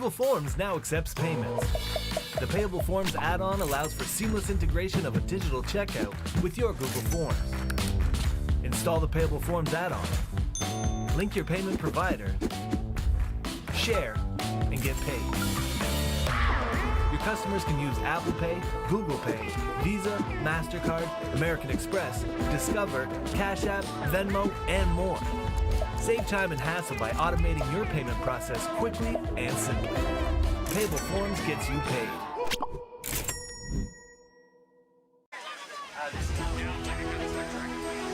Google Forms now accepts payments. The Payable Forms add-on allows for seamless integration of a digital checkout with your Google Forms. Install the Payable Forms add-on, link your payment provider, share, and get paid. Your customers can use Apple Pay, Google Pay, Visa, MasterCard, American Express, Discover, Cash App, Venmo, and more. Save time and hassle by automating your payment process quickly and simply. Payable Forms gets you paid.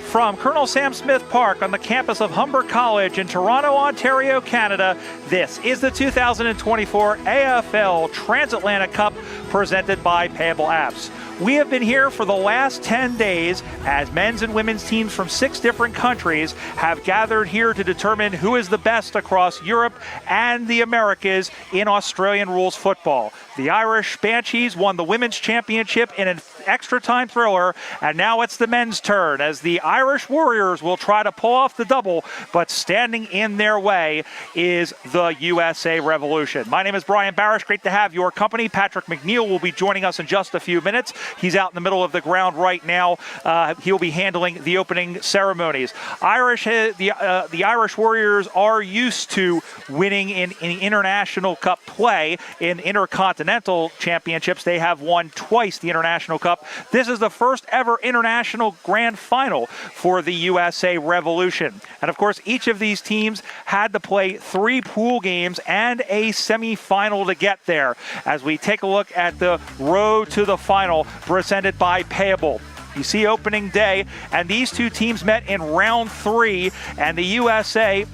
From Colonel Sam Smith Park on the campus of Humber College in Toronto, Ontario, Canada, this is the 2024 AFL Transatlantic Cup presented by Payable Apps. We have been here for the last 10 days as men's and women's teams from 6 different countries have gathered here to determine who is the best across Europe and the Americas in Australian rules football. The Irish Banshees won the women's championship in an extra time thriller, and now it's the men's turn as the Irish Warriors will try to pull off the double, but standing in their way is the USA Revolution. My name is Brian Barish. Great to have your company. Patrick McNeil will be joining us in just a few minutes. He's out in the middle of the ground right now. He'll be handling the opening ceremonies. The Irish Warriors are used to winning in international cup play. In intercontinental championships, they have won twice the International Cup. This is the first ever international grand final for the USA Revolution. And of course, each of these teams had to play 3 pool games and a semifinal to get there. As we take a look at the road to the final presented by Payable. You see opening day, and these two teams met in round 3, and the USA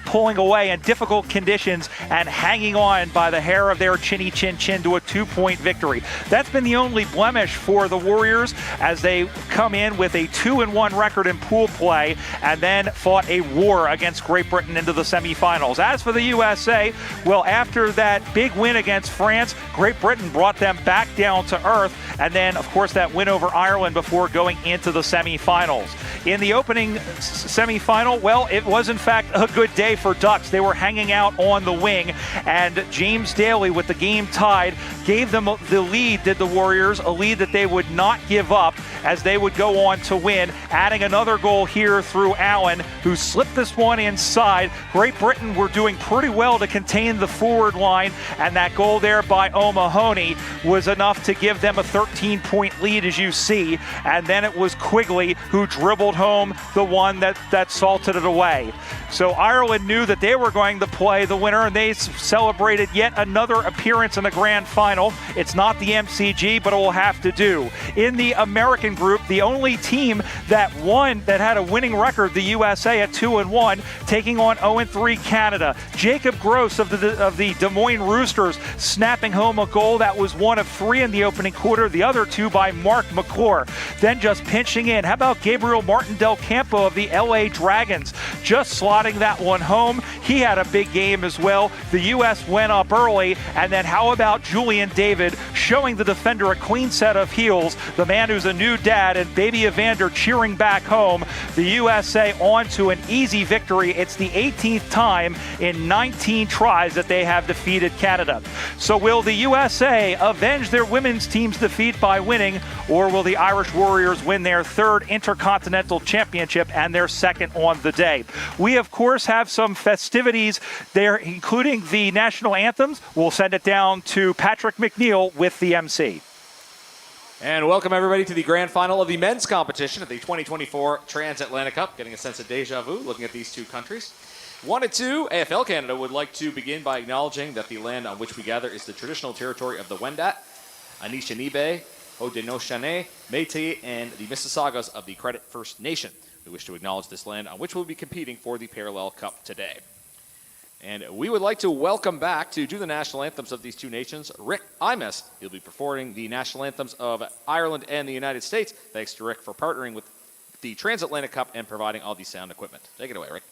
pulling away in difficult conditions and hanging on by the hair of their chinny chin chin to a 2-point victory. That's been the only blemish for the Warriors as they come in with a 2-1 record in pool play and then fought a war against Great Britain into the semifinals. As for the USA, well, after that big win against France, Great Britain brought them back down to earth, and then of course that win over Ireland before going into the semifinals. In the opening semifinal, well, it was in fact a good day for Ducks. They were hanging out on the wing, and James Daly, with the game tied, gave them the lead, did the Warriors, a lead that they would not give up as they would go on to win, adding another goal here through Allen, who slipped this one inside. Great Britain were doing pretty well to contain the forward line, and that goal there by O'Mahony was enough to give them a 13-point lead, as you see, and then it was Quigley who dribbled home the one that salted it away. So Ireland knew that they were going to play the winner, and they celebrated yet another appearance in the grand final. It's not the MCG, but it will have to do. In the American group, the only team that won, that had a winning record, the USA at 2-1, taking on 0-3 Canada. Jacob Gross of the Des Moines Roosters snapping home a goal that was 1 of 3 in the opening quarter, the other 2 by Mark McClure. Then just pinching in. How about Gabriel Martin Del Campo of the LA Dragons, just slotting that one home? He had a big game as well. The U.S. went up early, and then how about Julian David showing the defender a clean set of heels, the man who's a new dad, and baby Evander cheering back home. The USA on to an easy victory. It's the 18th time in 19 tries that they have defeated Canada. So will the USA avenge their women's team's defeat by winning, or will the Irish Warriors win their 3rd Intercontinental Championship and their 2nd on the day? We, of course, have some festivities there, including the national anthems. We'll send it down to Patrick McNeil with the MC. And welcome everybody to the grand final of the men's competition of the 2024 Transatlantic Cup. Getting a sense of deja vu looking at these two countries. 1-2, AFL Canada would like to begin by acknowledging that the land on which we gather is the traditional territory of the Wendat, Anishinaabe, Haudenosaunee, Métis, and the Mississaugas of the Credit First Nation. We wish to acknowledge this land on which we'll be competing for the Parallel Cup today. And we would like to welcome back to do the national anthems of these two nations, Rick Imes. He'll be performing the national anthems of Ireland and the United States. Thanks to Rick for partnering with the Transatlantic Cup and providing all the sound equipment. Take it away, Rick.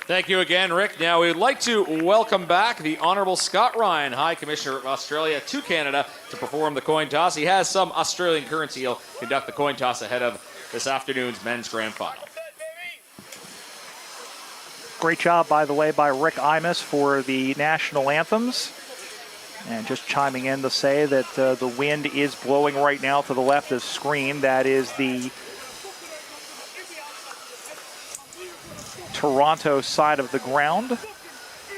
Thank you again, Rick. Now, we would like to welcome back the Honourable Scott Ryan, High Commissioner of Australia, to Canada to perform the coin toss. He has some Australian currency. He'll conduct the coin toss ahead of this afternoon's men's grand final. Great job, by the way, by Rick Imus for the national anthems. And just chiming in to say that the wind is blowing right now to the left of the screen. That is the Toronto side of the ground.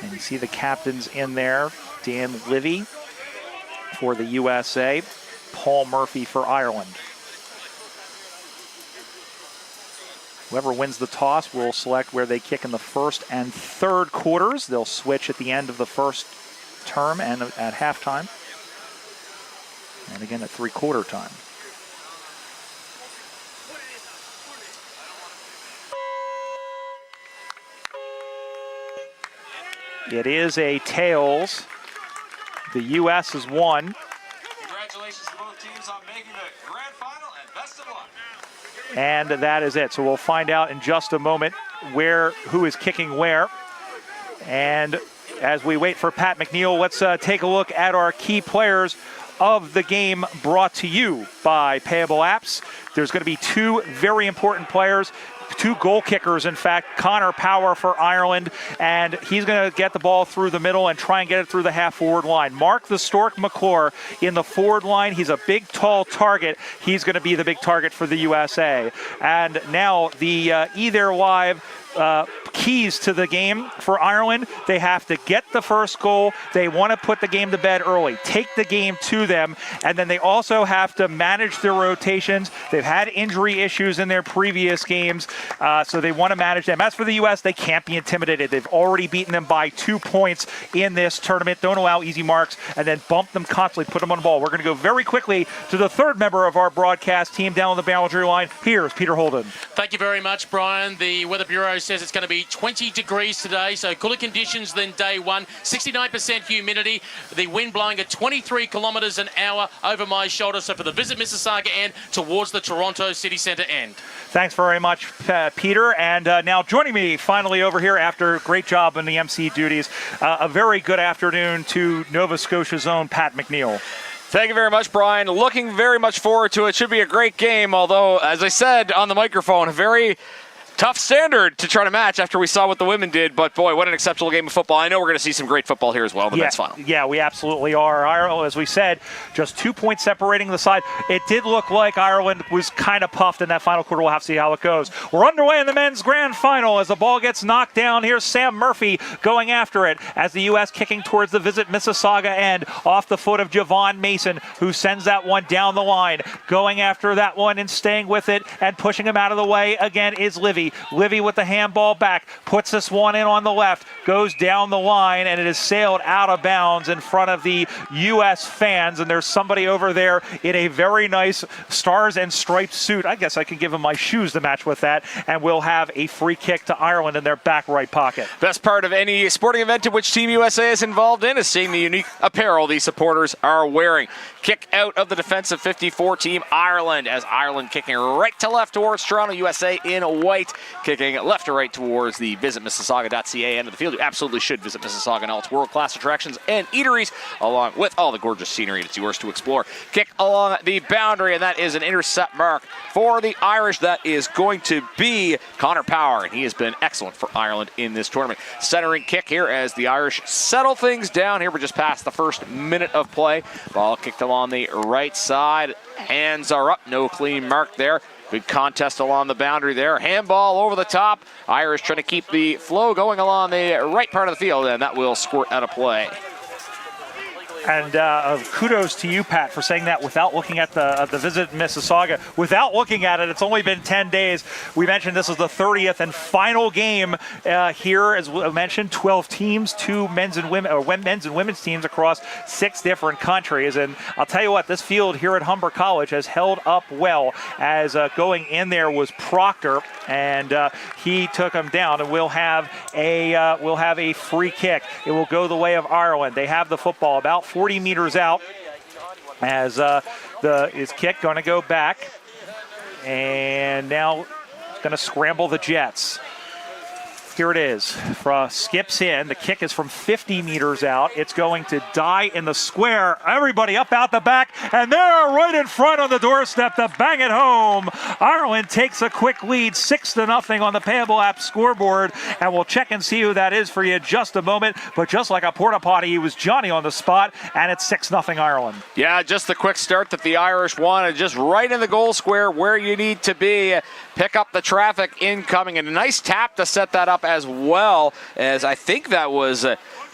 And you see the captains in there. Dan Livy for the USA. Paul Murphy for Ireland. Whoever wins the toss will select where they kick in the first and third quarters. They'll switch at the end of the first term and at halftime. And again at three-quarter time. It is a tails. The U.S. has won. Congratulations to both teams on making the grand final, and best of luck. And that is it. So we'll find out in just a moment who is kicking where. And as we wait for Pat McNeil, let's take a look at our key players of the game, brought to you by Payable Apps. There's going to be two very important players, two goal kickers, in fact. Connor Power for Ireland, and he's going to get the ball through the middle and try and get it through the half-forward line. Mark the Stork McClure in the forward line. He's a big, tall target. He's going to be the big target for the USA. And now the Either Live keys to the game for Ireland. They have to get the first goal. They want to put the game to bed early, take the game to them, and then they also have to manage their rotations. They've had injury issues in their previous games, so they want to manage them. As for the U.S., they can't be intimidated. They've already beaten them by 2 points in this tournament. Don't allow easy marks, and then bump them constantly, put them on the ball. We're going to go very quickly to the third member of our broadcast team down on the boundary line. Here's Peter Holden. Thank you very much, Brian. The Weather Bureau says it's going to be 20 degrees today, so cooler conditions than day one. 69% humidity. The wind blowing at 23 kilometres an hour over my shoulder. So for the Visit Mississauga end towards the Toronto City Centre end. Thanks very much, Peter. And now joining me finally over here after a great job in the MC duties, a very good afternoon to Nova Scotia's own Pat McNeil. Thank you very much, Brian. Looking very much forward to it. Should be a great game, although, as I said on the microphone, a very tough standard to try to match after we saw what the women did, but boy, what an exceptional game of football. I know we're going to see some great football here as well in the men's final. Yeah, we absolutely are. Ireland, as we said, just 2 points separating the side. It did look like Ireland was kind of puffed in that final quarter. We'll have to see how it goes. We're underway in the men's grand final as the ball gets knocked down. Here's Sam Murphy going after it as the U.S. kicking towards the Visit Mississauga end off the foot of Javon Mason, who sends that one down the line. Going after that one and staying with it and pushing him out of the way again is Livy. Livy with the handball back, puts this one in on the left, goes down the line, and it is sailed out of bounds in front of the U.S. fans. And there's somebody over there in a very nice stars and stripes suit. I guess I can give him my shoes to match with that. And we'll have a free kick to Ireland in their back right pocket. Best part of any sporting event in which Team USA is involved in is seeing the unique apparel these supporters are wearing. Kick out of the defensive 54 team Ireland, as Ireland kicking right to left towards Toronto, USA in white, kicking left to right towards the visitmississauga.ca end of the field. You absolutely should visit Mississauga and all its world-class attractions and eateries, along with all the gorgeous scenery that's yours to explore. Kick along the boundary, and that is an intercept mark for the Irish. That is going to be Connor Power, and he has been excellent for Ireland in this tournament. Centering kick here as the Irish settle things down here. We're just past the first minute of play. Ball kicked along the right side. Hands are up. No clean mark there. Good contest along the boundary there. Handball over the top. Irish trying to keep the flow going along the right part of the field, and that will squirt out of play. And kudos to you, Pat, for saying that without looking at the Visit Mississauga. Without looking at it, it's only been 10 days. We mentioned this is the 30th and final game here. As we mentioned, 12 teams, 2 men's and women's teams across 6 different countries. And I'll tell you what, this field here at Humber College has held up well, as going in there was Proctor, and he took him down. And we'll have a free kick. It will go the way of Ireland. They have the football about 40 meters out, as his kick going to go back, and now going to scramble the Jets. Here it is. Skips in. The kick is from 50 meters out. It's going to die in the square. Everybody up out the back, and they're right in front on the doorstep to bang it home. Ireland takes a quick lead, 6-0 on the Payable app scoreboard, and we'll check and see who that is for you in just a moment. But just like a porta potty, he was Johnny on the spot, and it's 6-0 Ireland. Yeah, just the quick start that the Irish wanted, just right in the goal square where you need to be. Pick up the traffic incoming, and a nice tap to set that up as well, as I think that was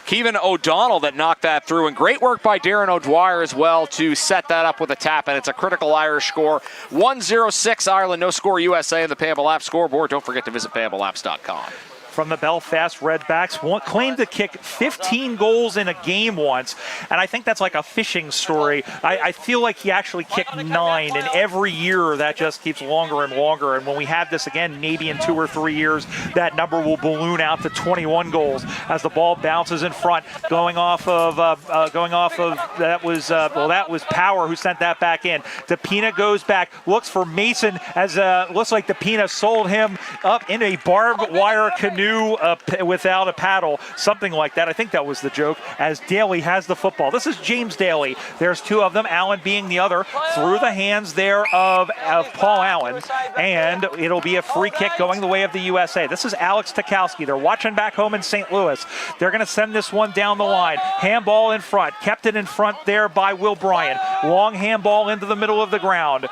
Kevin O'Donnell that knocked that through, and great work by Darren O'Dwyer as well to set that up with a tap, and it's a critical Irish score. 1-0-6 Ireland, no score USA in the Payable app scoreboard. Don't forget to visit payableapps.com. From the Belfast Redbacks, claimed to kick 15 goals in a game once, and I think that's like a fishing story. I feel like he actually kicked 9, and every year that just keeps longer and longer, and when we have this again, maybe in 2 or 3 years, that number will balloon out to 21 goals as the ball bounces in front, going off of that was Power who sent that back in. DePina goes back, looks for Mason, as looks like DePina sold him up in a barbed wire canoe without a paddle, something like that. I think that was the joke, as Daly has the football. This is James Daly. There's 2 of them, Allen being the other, through the hands there of Paul Allen, and it'll be a free kick going the way of the USA. This is Alex Tukowski. They're watching back home in St. Louis. They're going to send this one down the line. Handball in front. Kept it in front there by Will Bryan. Long handball into the middle of the ground.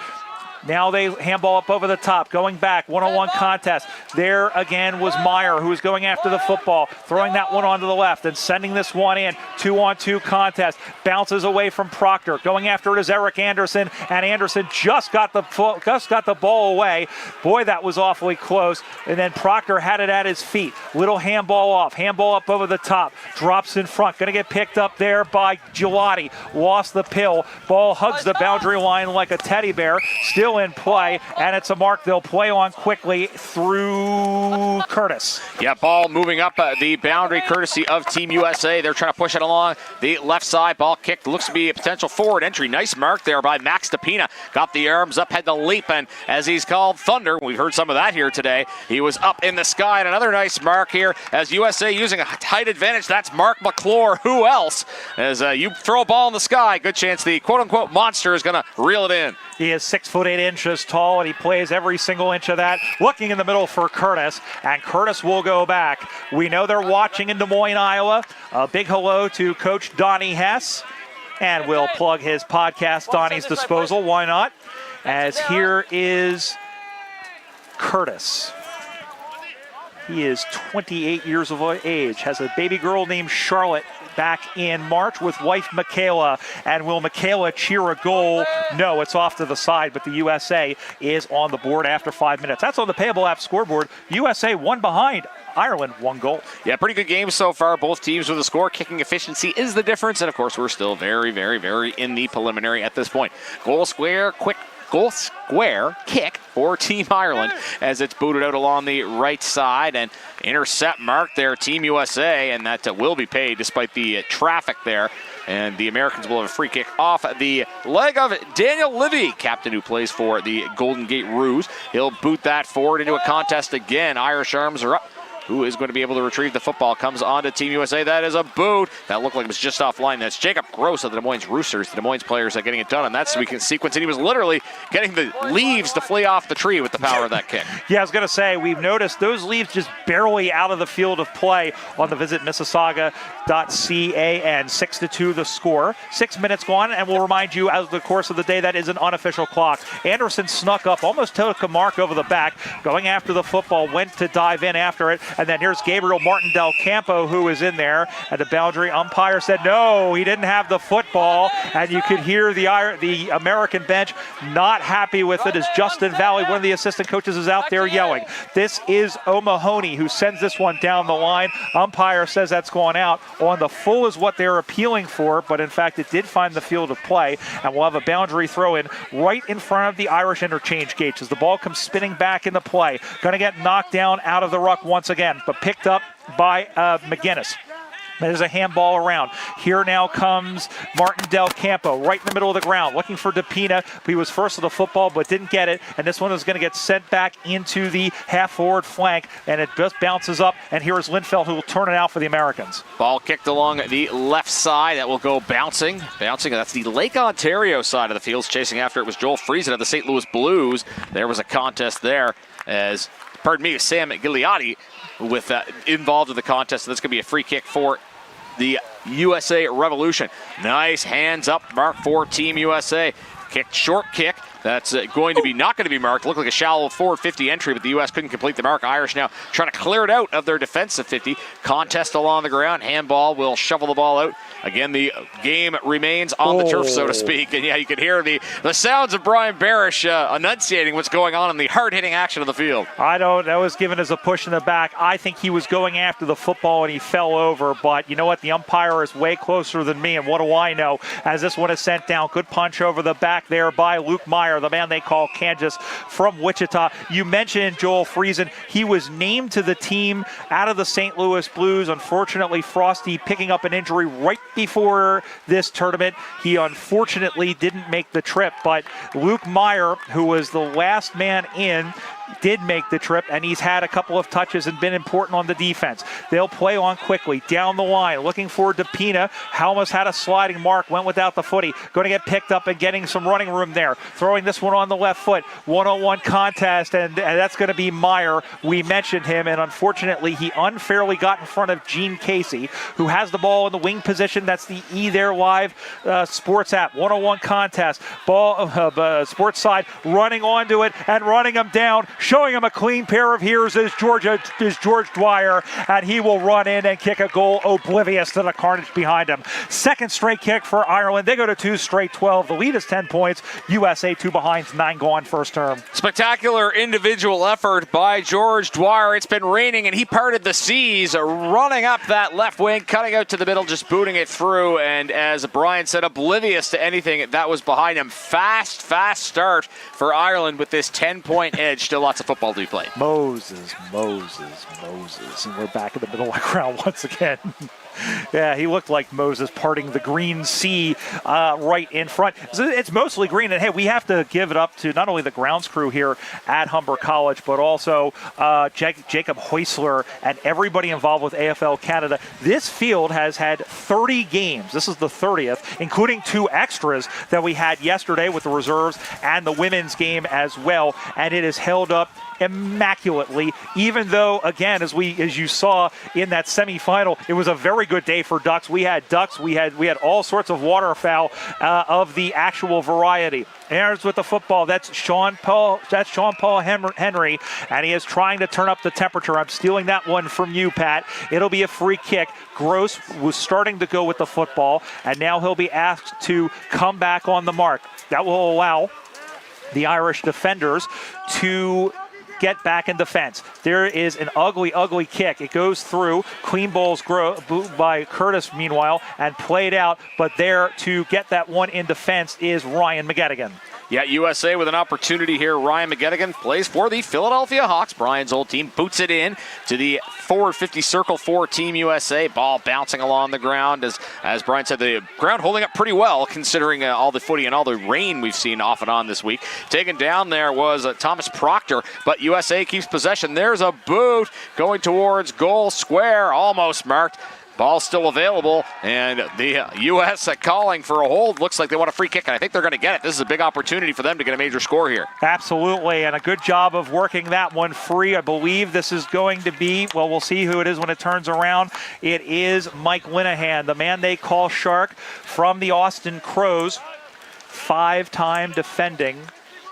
Now they handball up over the top, going back, one-on-one contest. There again was Meyer, who was going after the football, throwing that one onto the left and sending this one in. 2-on-2 contest, bounces away from Proctor. Going after it is Eric Anderson, and Anderson just got the ball away. Boy, that was awfully close. And then Proctor had it at his feet. Little handball off, handball up over the top, drops in front. Going to get picked up there by Gelati. Lost the pill. Ball hugs the boundary line like a teddy bear. Still in play, and it's a mark they'll play on quickly through Curtis. Yeah, ball moving up the boundary courtesy of Team USA. They're trying to push it along the left side. Ball kicked, looks to be a potential forward entry. Nice mark there by Max DePina. Got the arms up, had to leap, and as he's called Thunder, we've heard some of that here today. He was up in the sky, and another nice mark here as USA using a height advantage. That's Mark McClure. Who else? As you throw a ball in the sky, good chance the quote-unquote monster is going to reel it in. He is 6 foot 8 inches tall, and he plays every single inch of that. Looking in the middle for Curtis, and Curtis will go back. We know they're watching in Des Moines, Iowa. A big hello to Coach Donnie Hess, and we'll plug his podcast, Donnie's Disposal. Why not? As here is Curtis. He is 28 years of age, has a baby girl named Charlotte back in March with wife Michaela. And will Michaela cheer a goal? No, it's off to the side, but the USA is on the board after 5 minutes. That's on the Payable app scoreboard. USA 1 behind. Ireland 1 goal. Yeah, pretty good game so far. Both teams with a score. Kicking efficiency is the difference. And, of course, we're still very, very, very in the preliminary at this point. Goal square, quick goal square kick for Team Ireland as it's booted out along the right side, and intercept mark there, Team USA, and that will be paid despite the traffic there. And the Americans will have a free kick off the leg of Daniel Livy, captain who plays for the Golden Gate Roos. He'll boot that forward into a contest again. Irish arms are up. Who is going to be able to retrieve the football? Comes on to Team USA. That is a boot. That looked like it was just offline. That's Jacob Gross of the Des Moines Roosters. The Des Moines players are getting it done on that sequence, and he was literally getting the leaves to flee off the tree with the power of that kick. Yeah, I was going to say, we've noticed those leaves just barely out of the field of play on the Visit Mississauga.ca, and 6-2 the score. 6 minutes gone, and we'll remind you as the course of the day that is an unofficial clock. Anderson snuck up, almost took a mark over the back, going after the football, went to dive in after it. And then here's Gabriel Martin Del Campo, who is in there. And the boundary umpire said, no, he didn't have the football. And you could hear the American bench not happy with it as Justin Valley, one of the assistant coaches, is out there yelling. This is O'Mahony who sends this one down the line. Umpire says that's going out. On the full is what they're appealing for, but in fact it did find the field of play. And we'll have a boundary throw in right in front of the Irish interchange gates as the ball comes spinning back into play. Going to get knocked down out of the ruck once again, but picked up by McGinnis. There's a handball around. Here now comes Martin Del Campo, right in the middle of the ground, looking for DePina. He was first to the football, but didn't get it. And this one is going to get sent back into the half-forward flank, and it just bounces up. And here is Lindfeld, who will turn it out for the Americans. Ball kicked along the left side. That will go bouncing. That's the Lake Ontario side of the field. Chasing after it was Joel Friesen of the St. Louis Blues. There was a contest there as, Sam Gigliotti involved in the contest. So that's going to be a free kick for the USA Revolution. Nice hands up mark for Team USA. Short kick. That's not going to be marked. Looked like a shallow forward 50 entry, but the U.S. couldn't complete the mark. Irish now trying to clear it out of their defensive 50. Contest along the ground. Handball will shovel the ball out. Again, the game remains on the turf, so to speak. And yeah, you can hear the sounds of Brian Barish enunciating what's going on in the hard-hitting action of the field. That was given as a push in the back. I think he was going after the football and he fell over. But you know what? The umpire is way closer than me. And what do I know? As this one is sent down. Good punch over the back there by Luke Meyer, the man they call Kansas from Wichita. You mentioned Joel Friesen. He was named to the team out of the St. Louis Blues. Unfortunately, Frosty picking up an injury right before this tournament. He unfortunately didn't make the trip, but Luke Meyer, who was the last man in, did make the trip, and he's had a couple of touches and been important on the defense. They'll play on quickly down the line, looking for DePina. Helmus had a sliding mark, went without the footy. Going to get picked up and getting some running room there. Throwing this one on the left foot. One-on-one contest, and that's going to be Meyer. We mentioned him, and unfortunately, he unfairly got in front of Gene Casey, who has the ball in the wing position. That's the E There Live sports app. One-on-one contest. Ball, sports side, running onto it and running him down. Showing him a clean pair of ears is George Dwyer, and he will run in and kick a goal oblivious to the carnage behind him. Second straight kick for Ireland. They go to 2 straight 12. The lead is 10 points. USA 2 behind, 9 gone first term. Spectacular individual effort by George Dwyer. It's been raining, and he parted the seas, running up that left wing, cutting out to the middle, just booting it through. And as Brian said, oblivious to anything that was behind him. Fast start for Ireland with this 10-point edge. Still lots of football to be played. Moses. And we're back in the middle of the ground once again. Yeah, he looked like Moses parting the green sea right in front. It's mostly green. And, hey, we have to give it up to not only the grounds crew here at Humber College, but also Jacob Heusler and everybody involved with AFL Canada. This field has had 30 games. This is the 30th, including 2 extras that we had yesterday with the reserves and the women's game as well. And it has held up immaculately, even though, again, as you saw in that semifinal, it was a very good day for ducks. We had ducks, we had all sorts of waterfowl of the actual variety. Aaron's with the football. That's Sean Paul Henry, and he is trying to turn up the temperature. I'm stealing that one from you, Pat. It'll be a free kick. Gross was starting to go with the football, and now he'll be asked to come back on the mark. That will allow the Irish defenders to get back in defense. There is an ugly kick. It goes through. Clean balls by Curtis, meanwhile, and played out. But there to get that one in defense is Ryan McGettigan. Yeah, USA with an opportunity here. Ryan McGettigan plays for the Philadelphia Hawks. Brian's old team boots it in to the forward 50 circle for Team USA. Ball bouncing along the ground. As Brian said, the ground holding up pretty well considering all the footy and all the rain we've seen off and on this week. Taken down there was Thomas Proctor, but USA keeps possession. There's a boot going towards goal square, almost marked. Ball still available, and the U.S. calling for a hold. Looks like they want a free kick, and I think they're going to get it. This is a big opportunity for them to get a major score here. Absolutely, and a good job of working that one free. I believe this is going to be, well, we'll see who it is when it turns around. It is Mike Linehan, the man they call Shark from the Austin Crows, 5-time defending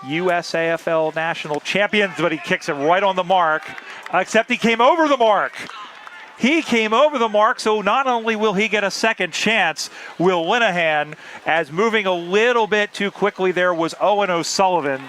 USAFL national champions, but he kicks it right on the mark, except he came over the mark. He came over the mark, so not only will he get a second chance, will Linehan, as moving a little bit too quickly there was Owen O'Sullivan.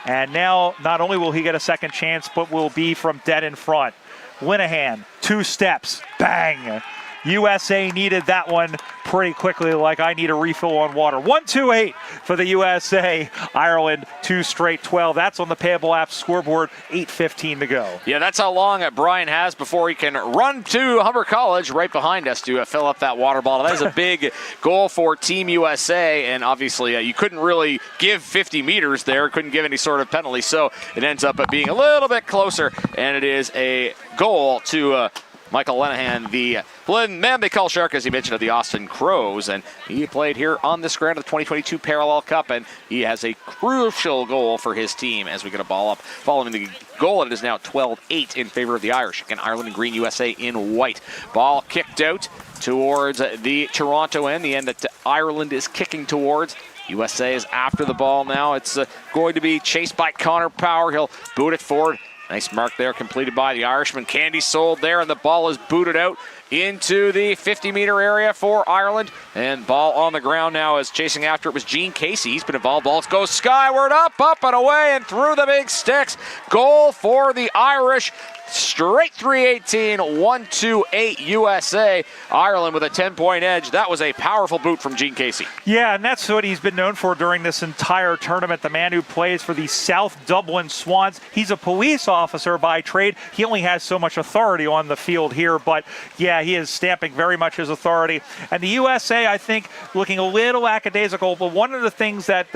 And now not only will he get a second chance, but will be from dead in front. Linehan, 2 steps, bang. USA needed that one pretty quickly, like I need a refill on water. 1-2-8 for the USA. Ireland 2 straight 12. That's on the Payable app scoreboard. 8:15 to go. Yeah, that's how long Brian has before he can run to Humber College right behind us to fill up that water bottle. That is a big goal for Team USA, and obviously you couldn't really give 50 meters there, couldn't give any sort of penalty, so it ends up being a little bit closer, and it is a goal to Michael Lenahan, the man they call Shark, as he mentioned, of the Austin Crows, and he played here on this ground of the 2022 Parallel Cup, and he has a crucial goal for his team as we get a ball up following the goal. It is now 12-8 in favor of the Irish. Again, Ireland in green, USA in white. Ball kicked out towards the Toronto end, the end that Ireland is kicking towards. USA is after the ball now. It's going to be chased by Connor Power. He'll boot it forward. Nice mark there, completed by the Irishman. Candy sold there, and the ball is booted out into the 50-meter area for Ireland. And ball on the ground now as chasing after it was Gene Casey. He's been involved. Ball goes skyward, up and away, and through the big sticks. Goal for the Irish. Straight 3:18, 1-2-8 USA. Ireland with a 10-point edge. That was a powerful boot from Gene Casey. Yeah, and that's what he's been known for during this entire tournament. The man who plays for the South Dublin Swans. He's a police officer by trade. He only has so much authority on the field here, but yeah, he is stamping very much his authority. And the USA, I think, looking a little lackadaisical, but one of the things that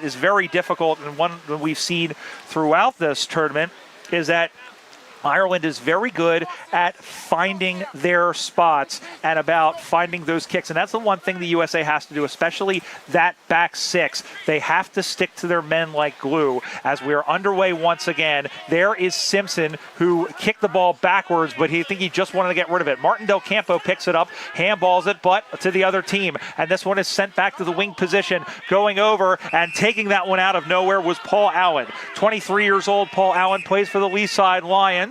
is very difficult, and one that we've seen throughout this tournament, is that Ireland is very good at finding their spots and about finding those kicks. And that's the one thing the USA has to do, especially that back six. They have to stick to their men like glue. As we are underway once again, there is Simpson, who kicked the ball backwards, but he just wanted to get rid of it. Martin Del Campo picks it up, handballs it, but to the other team. And this one is sent back to the wing position. Going over and taking that one out of nowhere was Paul Allen. 23 years old, Paul Allen plays for the Lee Side Lions.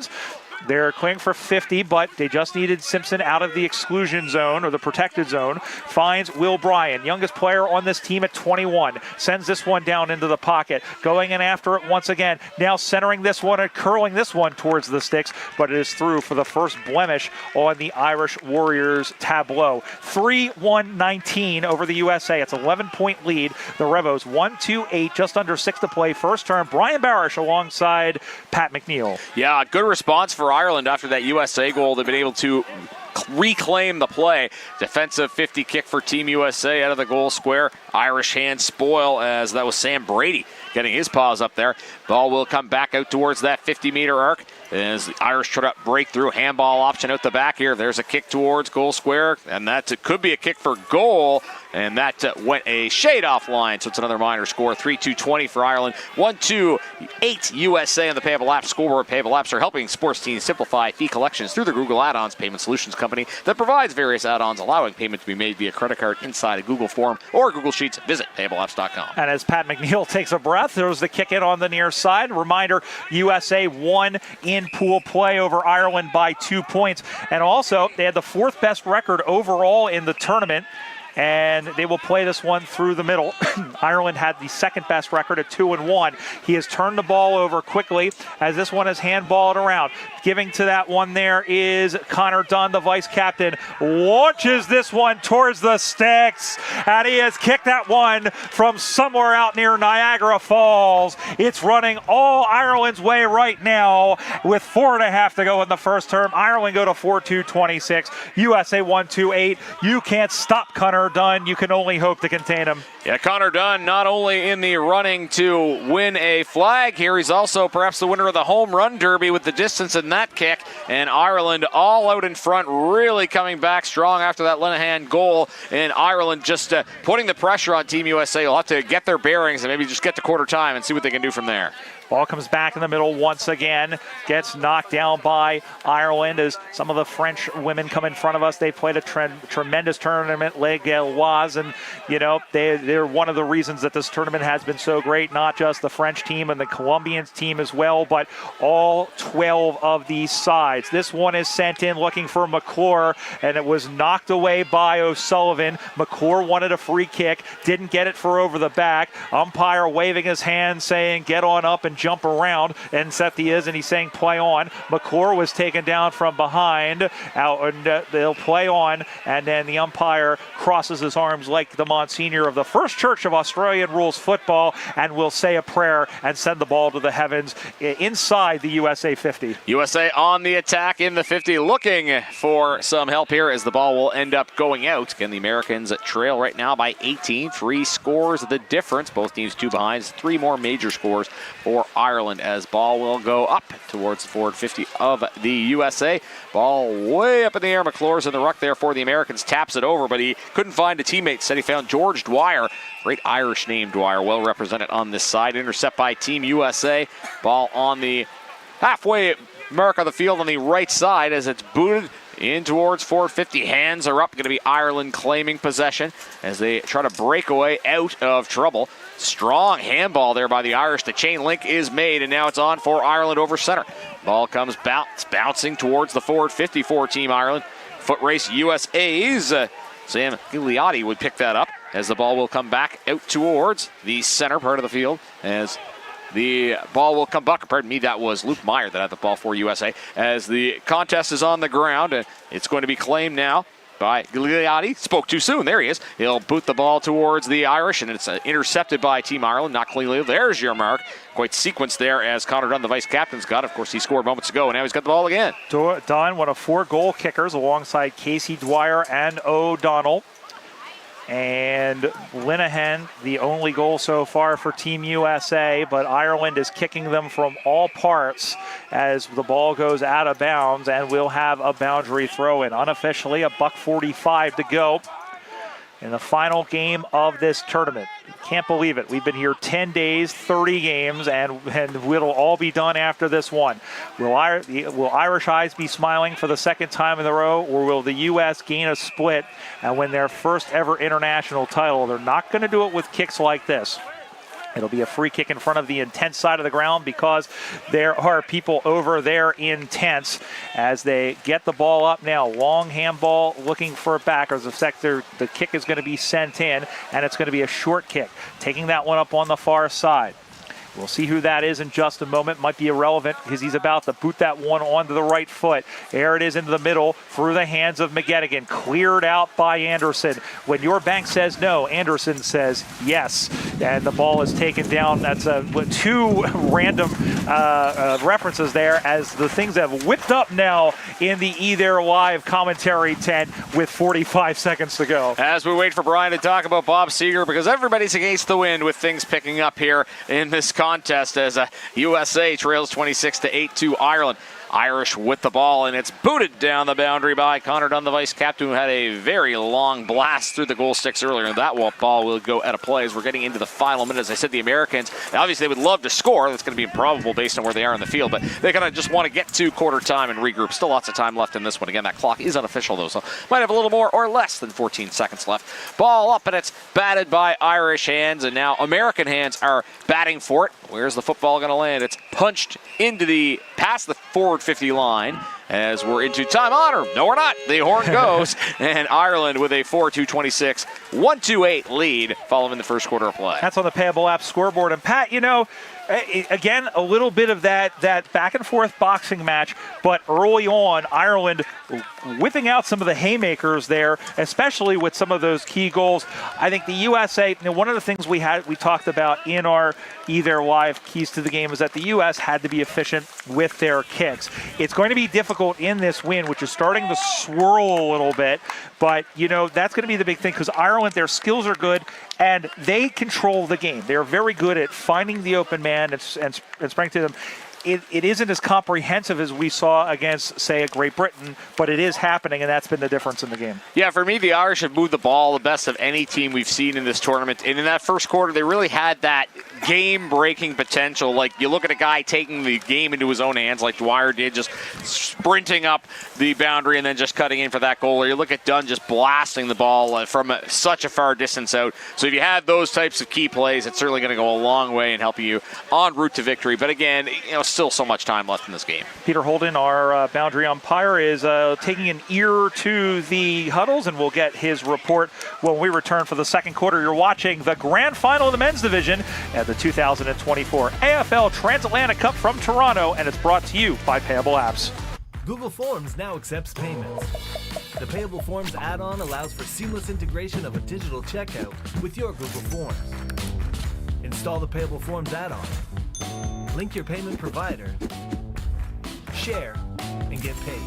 They're clearing for 50, but they just needed Simpson out of the exclusion zone or the protected zone. Finds Will Bryan, youngest player on this team at 21. Sends this one down into the pocket. Going in after it once again. Now centering this one and curling this one towards the sticks, but it is through for the first blemish on the Irish Warriors tableau. 3-1-19 over the USA. It's an 11-point lead. The Revos 1-2-8, just under 6 to play. First term, Brian Barish alongside Pat McNeil. Yeah, good response for Ireland after that USA goal. They've been able to reclaim the play. Defensive 50 kick for Team USA out of the goal square. Irish hands spoil as that was Sam Brady getting his paws up there. Ball will come back out towards that 50-meter arc as the Irish try to break through. Handball option out the back here. There's a kick towards goal square, and that could be a kick for goal, and that went a shade offline, so it's another minor score. 3-2-20 for Ireland. 1-2-8 USA on the Payable app scoreboard. Payable apps are helping sports teams simplify fee collections through the Google Add-ons payment solutions company that provides various add-ons allowing payment to be made via credit card inside a Google form or Google Sheets. Visit payableapps.com. And as Pat McNeil takes a breath, there's the kick in on the near side. Reminder, USA won in pool play over Ireland by 2 points. And also, they had the fourth best record overall in the tournament. And they will play this one through the middle. Ireland had the second best record at 2-1. He has turned the ball over quickly as this one is handballed around. Giving to that one there is Connor Dunn, the vice captain. Launches this one towards the sticks. And he has kicked that one from somewhere out near Niagara Falls. It's running all Ireland's way right now with 4.5 to go in the first term. Ireland go to 4-2-26. USA 1-2-8. You can't stop Connor Dunn. You can only hope to contain him. Yeah, Connor Dunn not only in the running to win a flag here, he's also perhaps the winner of the home run derby with the distance in that kick. And Ireland all out in front, really coming back strong after that Lenahan goal. And Ireland just putting the pressure on Team USA. You'll have to get their bearings and maybe just get to quarter time and see what they can do from there. Ball comes back in the middle once again. Gets knocked down by Ireland as some of the French women come in front of us. They played a tremendous tournament, Les Galloises, and, you know, they're one of the reasons that this tournament has been so great. Not just the French team and the Colombian team as well, but all 12 of these sides. This one is sent in looking for McClure, and it was knocked away by O'Sullivan. McClure wanted a free kick, didn't get it for over the back. Umpire waving his hand saying, get on up and jump around, and Sethi is, and he's saying play on. McClure was taken down from behind, and they'll play on, and then the umpire crosses his arms like the Monsignor of the First Church of Australian Rules Football, and will say a prayer and send the ball to the heavens inside the USA 50. USA on the attack in the 50, looking for some help here as the ball will end up going out. Again, the Americans trail right now by 18. 3 scores the difference. Both teams 2 behind. 3 more major scores for Ireland as ball will go up towards the forward 50 of the USA. Ball way up in the air. McClure's in the ruck there for the Americans. Taps it over, but he couldn't find a teammate. Said he found George Dwyer. Great Irish name, Dwyer. Well represented on this side. Intercept by Team USA. Ball on the halfway mark of the field on the right side as it's booted in towards 450. Hands are up. Going to be Ireland claiming possession as they try to break away out of trouble. Strong handball there by the Irish. The chain link is made, and now it's on for Ireland over center. Ball comes bouncing towards the forward 50 for Team Ireland. Foot race USA's Sam Gigliotti would pick that up as the ball will come back out towards the center part of the field as the ball will come back. Pardon me, that was Luke Meyer that had the ball for USA. As the contest is on the ground, and it's going to be claimed now by Gigliotti. Spoke too soon. There he is. He'll boot the ball towards the Irish, and it's intercepted by Team Ireland. Not cleanly. There's your mark. Quite sequenced there as Connor Dunn, the vice captain's got. Of course, he scored moments ago, and now he's got the ball again. Dunn, one of 4 goal kickers alongside Casey Dwyer and O'Donnell. And Linehan, the only goal so far for Team USA, but Ireland is kicking them from all parts as the ball goes out of bounds, and we'll have a boundary throw in. Unofficially, $1:45 to go in the final game of this tournament. Can't believe it. We've been here 10 days, 30 games, and it'll all be done after this one. Will Irish eyes be smiling for the second time in a row, or will the U.S. gain a split and win their first ever international title? They're not going to do it with kicks like this. It'll be a free kick in front of the intense side of the ground because there are people over there in tents as they get the ball up now. Long handball looking for backers. The kick is going to be sent in, and it's going to be a short kick. Taking that one up on the far side. We'll see who that is in just a moment. Might be irrelevant because he's about to boot that one onto the right foot. There it is into the middle through the hands of McGettigan. Cleared out by Anderson. When your bank says no, Anderson says yes. And the ball is taken down. That's 2 random references there as the things have whipped up now in the Either Live commentary tent with 45 seconds to go. As we wait for Brian to talk about Bob Seeger, because everybody's against the wind with things picking up here in this contest as USA trails 26-8 to Ireland. Irish with the ball, and it's booted down the boundary by Connor Dunn, the vice captain, who had a very long blast through the goal sticks earlier. And that ball will go out of play as we're getting into the final minute. As I said, the Americans, obviously they would love to score. That's going to be improbable based on where they are in the field, but they kind of just want to get to quarter time and regroup. Still lots of time left in this one. Again, that clock is unofficial, though, so might have a little more or less than 14 seconds left. Ball up, and it's batted by Irish hands, and now American hands are batting for it. Where's the football going to land? It's punched into past the forward 50 line as we're into time honor. No, we're not. The horn goes, and Ireland with a 4-2-26, 1-2-8 lead following the first quarter of play. That's on the Payable app scoreboard. And Pat, again, a little bit of that back and forth boxing match, but early on, Ireland whipping out some of the haymakers there, especially with some of those key goals. I think the USA, one of the things we talked about in our Either Live keys to the game is that the U.S. had to be efficient with their kicks. It's going to be difficult in this win, which is starting to swirl a little bit, but that's going to be the big thing because Ireland, their skills are good and they control the game. They're very good at finding the open man and spraying to them. It isn't as comprehensive as we saw against, say, a Great Britain, but it is happening, and that's been the difference in the game. Yeah, for me, the Irish have moved the ball the best of any team we've seen in this tournament. And in that first quarter, they really had that game-breaking potential. Like, you look at a guy taking the game into his own hands, like Dwyer did, just sprinting up the boundary and then just cutting in for that goal. Or you look at Dunn just blasting the ball from such a far distance out. So if you have those types of key plays, it's certainly going to go a long way in helping you en route to victory. But again, still so much time left in this game. Peter Holden, our boundary umpire, is taking an ear to the huddles, and we'll get his report when we return for the second quarter. You're watching the grand final of the men's division at the 2024 AFL Transatlantic Cup from Toronto, and it's brought to you by Payable Apps. Google Forms now accepts payments. The Payable Forms add-on allows for seamless integration of a digital checkout with your Google Forms. Install the Payable Forms add-on, link your payment provider, share, and get paid.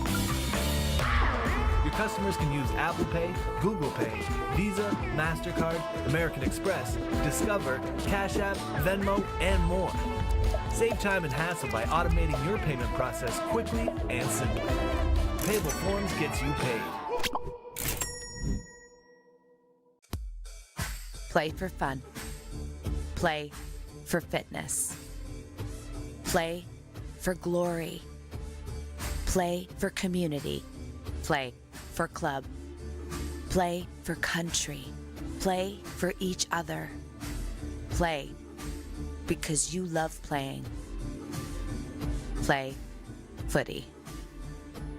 Your customers can use Apple Pay, Google Pay, Visa, MasterCard, American Express, Discover, Cash App, Venmo, and more. Save time and hassle by automating your payment process quickly and simply. Payable Forms gets you paid. Play for fun. Play for fitness. Play for glory. Play for community. Play for club. Play for country. Play for each other. Play because you love playing. Play footy.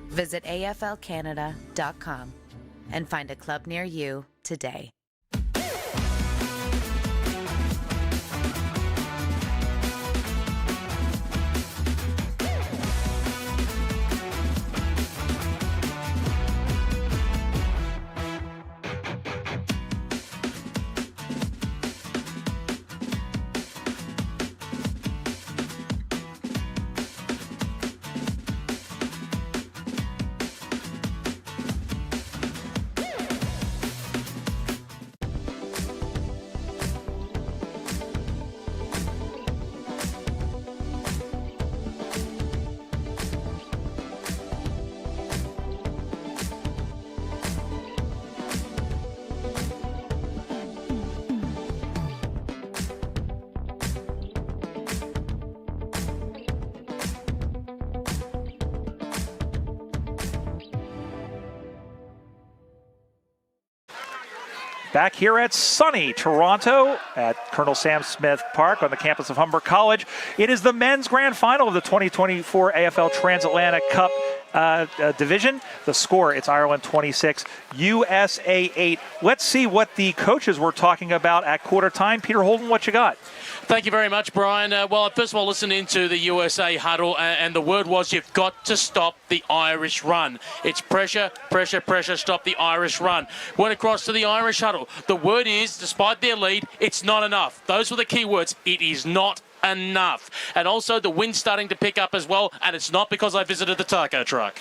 Visit aflcanada.com and find a club near you today. Back here at sunny Toronto at Colonel Sam Smith Park on the campus of Humber College. It is the men's grand final of the 2024 AFL Transatlantic Cup division. The score, it's Ireland 26, USA 8. Let's see what the coaches were talking about at quarter time. Peter Holden, what you got? Thank you very much, Brian. Well, first of all, listen into the USA huddle, and the word was you've got to stop the Irish run. It's pressure, pressure, pressure, stop the Irish run. Went across to the Irish huddle. The word is, despite their lead, it's not enough. Those were the key words. It is not enough. And also the wind's starting to pick up as well, and it's not because I visited the taco truck.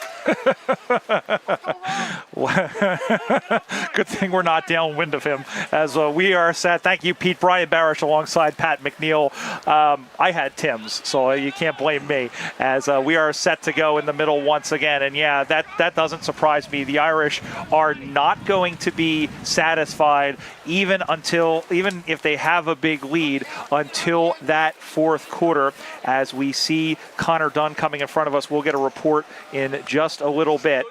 Good thing we're not downwind of him as we are set. Thank you, Pete. Brian Barish alongside Pat McNeil. I had Tim's, so you can't blame me as we are set to go in the middle once again. And yeah, that doesn't surprise me. The Irish are not going to be satisfied even if they have a big lead until that fourth quarter. As we see Connor Dunn coming in front of us, we'll get a report in just a little bit.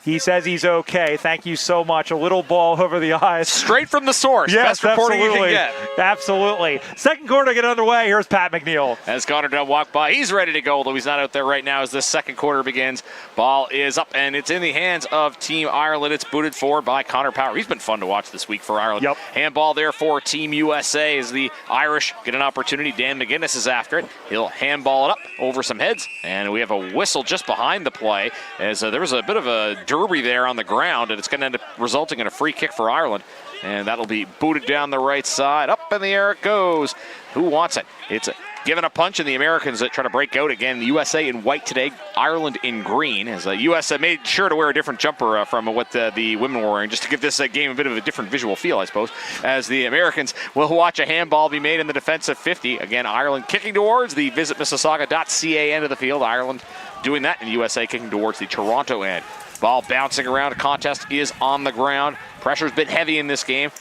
He says he's okay. Thank you so much. A little ball over the eyes. Straight from the source. Yes, best reporting absolutely. you can get. Absolutely. Second quarter get underway. Here's Pat McNeil. As Connor Dunn walked by, he's ready to go, although he's not out there right now as this second quarter begins. Ball is up, and it's in the hands of Team Ireland. It's booted forward by Connor Power. He's been fun to watch this week for Ireland. Yep. Handball there for Team USA as the Irish get an opportunity. Dan McGuinness is after it. He'll handball it up over some heads, and we have a whistle just behind the play as there was a bit of a derby there on the ground, and it's going to end up resulting in a free kick for Ireland. And that'll be booted down the right side. Up in the air it goes. Who wants it? It's given a punch, and the Americans that try to break out again. The USA in white today, Ireland in green. As the USA made sure to wear a different jumper from what the women were wearing, just to give this game a bit of a different visual feel, I suppose. As the Americans will watch a handball be made in the defensive 50. Again, Ireland kicking towards the visitmississauga.ca end of the field. Ireland doing that, and the USA kicking towards the Toronto end. Ball bouncing around. A contest is on the ground. Pressure's been heavy in this game.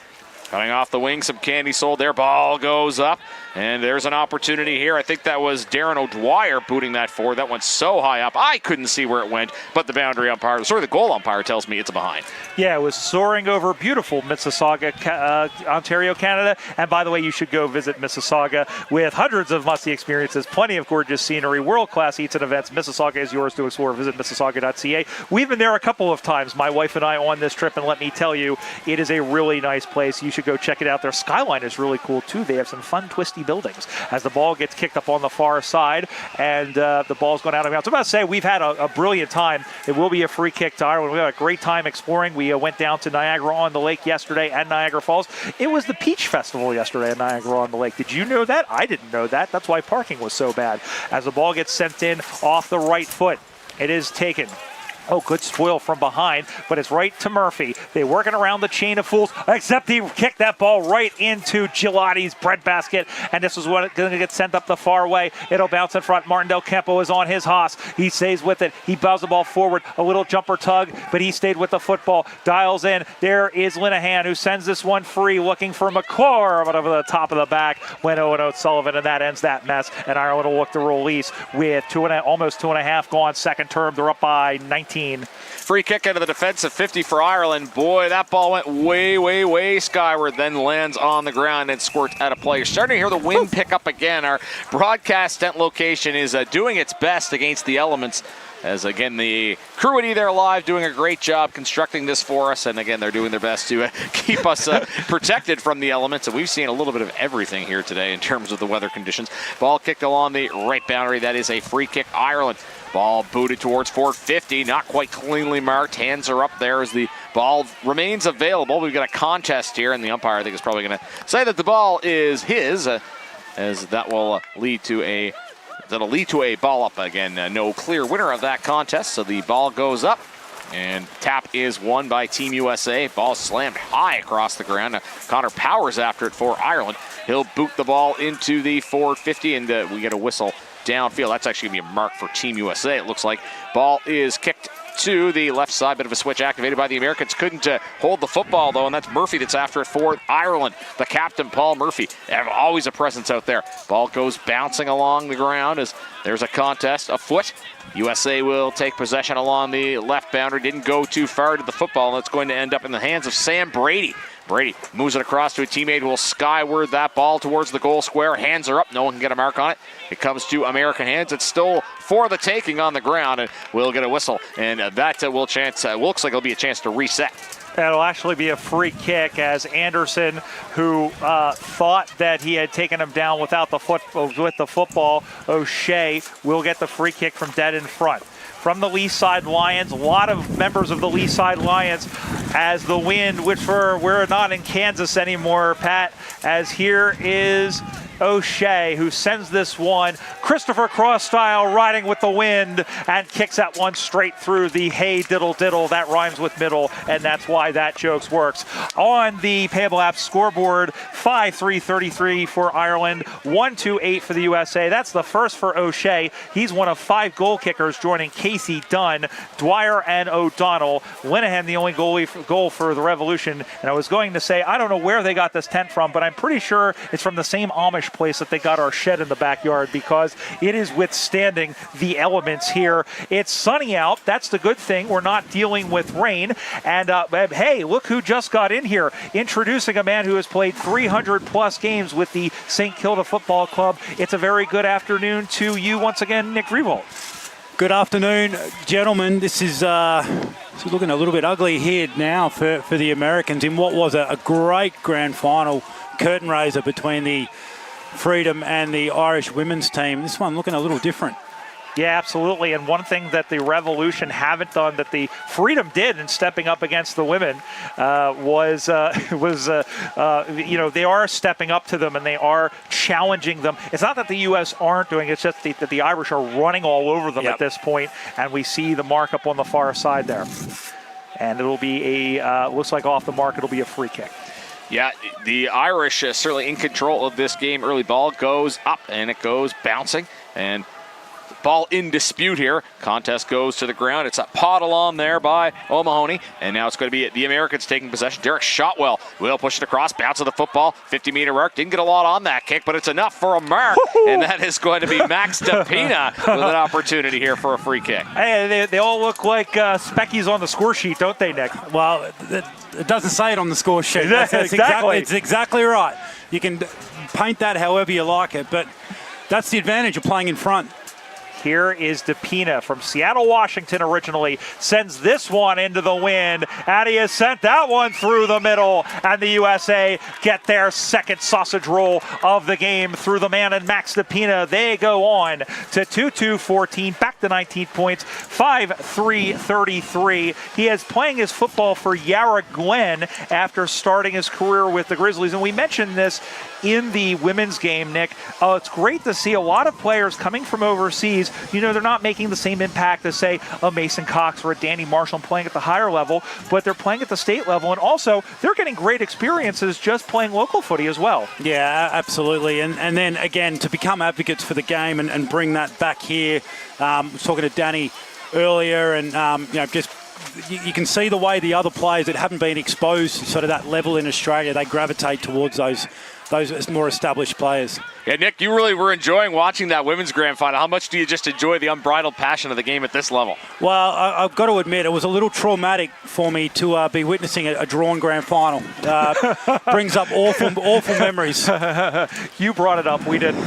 Cutting off the wing, some candy sold there. Ball goes up, and there's an opportunity here. I think that was Darren O'Dwyer booting that forward. That went so high up, I couldn't see where it went, but the boundary umpire, the goal umpire tells me it's a behind. Yeah, it was soaring over beautiful Mississauga, Ontario, Canada. And by the way, you should go visit Mississauga with hundreds of must-see experiences, plenty of gorgeous scenery, world-class eats and events. Mississauga is yours to explore. Visit Mississauga.ca. We've been there a couple of times, my wife and I, on this trip, and let me tell you, it is a really nice place. You should go check it out. Their skyline is really cool, too. They have some fun, twisty buildings. As the ball gets kicked up on the far side, and the ball's going out of bounds. I'm about to say, we've had a brilliant time. It will be a free kick to Ireland. We had a great time exploring. We went down to Niagara-on-the-Lake yesterday and Niagara Falls. It was the Peach Festival yesterday at Niagara-on-the-Lake. Did you know that? I didn't know that. That's why parking was so bad. As the ball gets sent in off the right foot, it is taken. Oh, good spoil from behind, but it's right to Murphy. They're working around the chain of fools, except he kicked that ball right into Gelati's breadbasket, and this is what going to get sent up the far way. It'll bounce in front. Martin Del Campo is on his hoss. He stays with it. He bows the ball forward, a little jumper tug, but he stayed with the football. Dials in. There is Linehan, who sends this one free, looking for McClure, but over the top of the back went Owen O'Sullivan, and that ends that mess. And Ireland will look to release with almost 2.5 gone. Second term, they're up by 19. Free kick out of the defensive 50 for Ireland. Boy, that ball went way, way, way skyward, then lands on the ground and squirts out of play. You're starting to hear the wind pick up again. Our broadcast tent location is doing its best against the elements. As, again, the crew at Either Live doing a great job constructing this for us. And, again, they're doing their best to keep us protected from the elements. And we've seen a little bit of everything here today in terms of the weather conditions. Ball kicked along the right boundary. That is a free kick, Ireland. Ball booted towards forward 50. Not quite cleanly marked. Hands are up there as the ball remains available. We've got a contest here. And the umpire, I think, is probably going to say that the ball is his. As that will lead to a... That'll lead to a ball up again. No clear winner of that contest, so the ball goes up, and tap is won by Team USA. Ball slammed high across the ground. Connor Powers after it for Ireland. He'll boot the ball into the forward 50, and we get a whistle downfield. That's actually going to be a mark for Team USA, it looks like. Ball is kicked to the left side. Bit of a switch activated by the Americans. Couldn't hold the football, though, and that's Murphy that's after it for Ireland. The captain, Paul Murphy. Always a presence out there. Ball goes bouncing along the ground as there's a contest afoot. USA will take possession along the left boundary. Didn't go too far to the football, and it's going to end up in the hands of Sam Brady. Brady moves it across to a teammate who will skyward that ball towards the goal square. Hands are up. No one can get a mark on it. It comes to American hands. It's still for the taking on the ground, and we'll get a whistle. And that looks like it'll be a chance to reset. That'll actually be a free kick as Anderson, who thought that he had taken him down with the football, O'Shea will get the free kick from dead in front. From the Lee Side Lions, a lot of members of the Lee Side Lions as the wind, which we're not in Kansas anymore, Pat, as here is O'Shea, who sends this one Christopher Cross style, riding with the wind, and kicks that one straight through the hey diddle diddle. That rhymes with middle, and that's why that jokes works. On the Payable app scoreboard, 5-3-33 for Ireland, 1-2-8 for the USA. That's the first for O'Shea. He's one of 5 goal kickers, joining Casey Dunn, Dwyer, and O'Donnell. Linehan, the only goal for the Revolution. And I was going to say, I don't know where they got this tent from, but I'm pretty sure it's from the same Amish place that they got our shed in the backyard, because it is withstanding the elements here. It's sunny out. That's the good thing. We're not dealing with rain. And hey, look who just got in here. Introducing a man who has played 300-plus games with the St. Kilda Football Club. It's a very good afternoon to you once again, Nick Revolt. Good afternoon, gentlemen. This is looking a little bit ugly here now for the Americans in what was a great grand final curtain raiser between the Freedom and the Irish women's team. This one looking a little different. Yeah, absolutely. And one thing that the Revolution haven't done that the Freedom did in stepping up against the women was they are stepping up to them and they are challenging them. It's not that the U.S. aren't doing it, it's just that the Irish are running all over them at this point, and we see the mark up on the far side there. And it'll be looks like off the mark, it'll be a free kick. Yeah, the Irish certainly in control of this game. Early ball goes up, and it goes bouncing. And ball in dispute here. Contest goes to the ground. It's a pot along there by O'Mahony. And now it's going to be the Americans taking possession. Derek Shotwell Will push it across, bounce of the football, 50-meter mark. Didn't get a lot on that kick, but it's enough for a mark. And that is going to be Max DePina with an opportunity here for a free kick. Hey, they all look like speckies on the score sheet, don't they, Nick? Well, it doesn't say it on the score sheet. Exactly. It's exactly right. You can paint that however you like it, but that's the advantage of playing in front. Here is DePina from Seattle, Washington originally. Sends this one into the wind, and he has sent that one through the middle. And the USA get their second sausage roll of the game through the man and Max DePina. They go on to 2-2-14, back to 19 points, 5-3-33. He is playing his football for Yarra Glen after starting his career with the Grizzlies. And we mentioned this in the women's game, Nick. It's great to see a lot of players coming from overseas. You know, they're not making the same impact as, say, a Mason Cox or a Danny Marshall playing at the higher level, but they're playing at the state level, and also they're getting great experiences just playing local footy as well. Yeah, absolutely. And then, again, to become advocates for the game and bring that back here. I was talking to Danny earlier, and, just you can see the way the other players that haven't been exposed to sort of that level in Australia, they gravitate towards those more established players. Yeah, Nick, you really were enjoying watching that women's grand final. How much do you just enjoy the unbridled passion of the game at this level? Well, I've got to admit, it was a little traumatic for me to be witnessing a drawn grand final. Brings up awful memories. You brought it up. We didn't.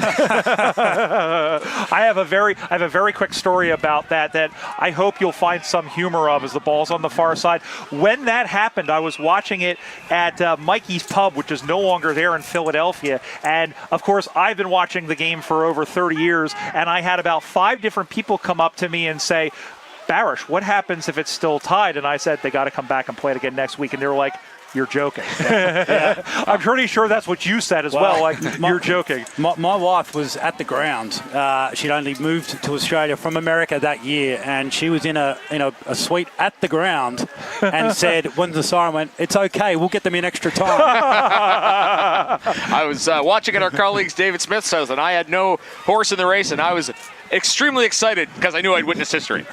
I have a very quick story about that I hope you'll find some humor of as the ball's on the far side. When that happened, I was watching it at Mikey's Pub, which is no longer there in Philadelphia. And, of course, I've been watching the game for over 30 years, and I had about 5 different people come up to me and say, Barish, what happens if it's still tied? And I said, they got to come back and play it again next week. And they were like, you're joking. Yeah. I'm pretty sure that's what you said as well. Like, you're joking. My wife was at the ground. She'd only moved to Australia from America that year, and she was in a suite at the ground and said, when the siren went, it's okay, we'll get them in extra time. I was watching at our colleagues David Smith's house, and I had no horse in the race, and I was extremely excited because I knew I'd witnessed history.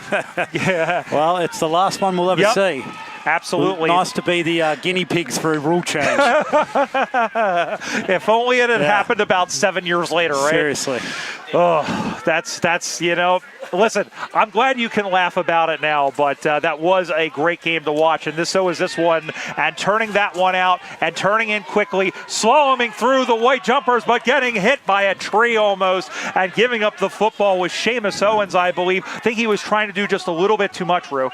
Yeah. Well, it's the last one we'll ever see. Absolutely. Nice to be the guinea pigs for a rule change. If only it had happened about 7 years later, right? Seriously. Oh, that's listen, I'm glad you can laugh about it now, but that was a great game to watch, and so is this one. And turning that one out and turning in quickly, slaloming through the white jumpers, but getting hit by a tree almost, and giving up the football was Seamus Owens, I believe. I think he was trying to do just a little bit too much, Rue.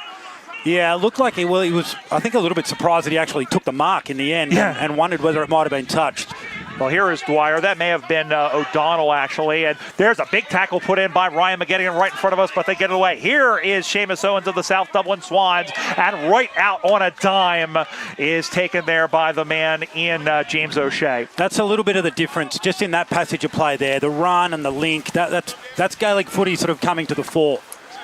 Yeah, it looked like he was, I think, a little bit surprised that he actually took the mark in the end and wondered whether it might have been touched. Well, here is Dwyer. That may have been O'Donnell, actually. And there's a big tackle put in by Ryan McGettigan right in front of us, but they get it away. Here is Seamus Owens of the South Dublin Swans, and right out on a dime is taken there by the man in James O'Shea. That's a little bit of the difference just in that passage of play there, the run and the link. That's Gaelic footy sort of coming to the fore.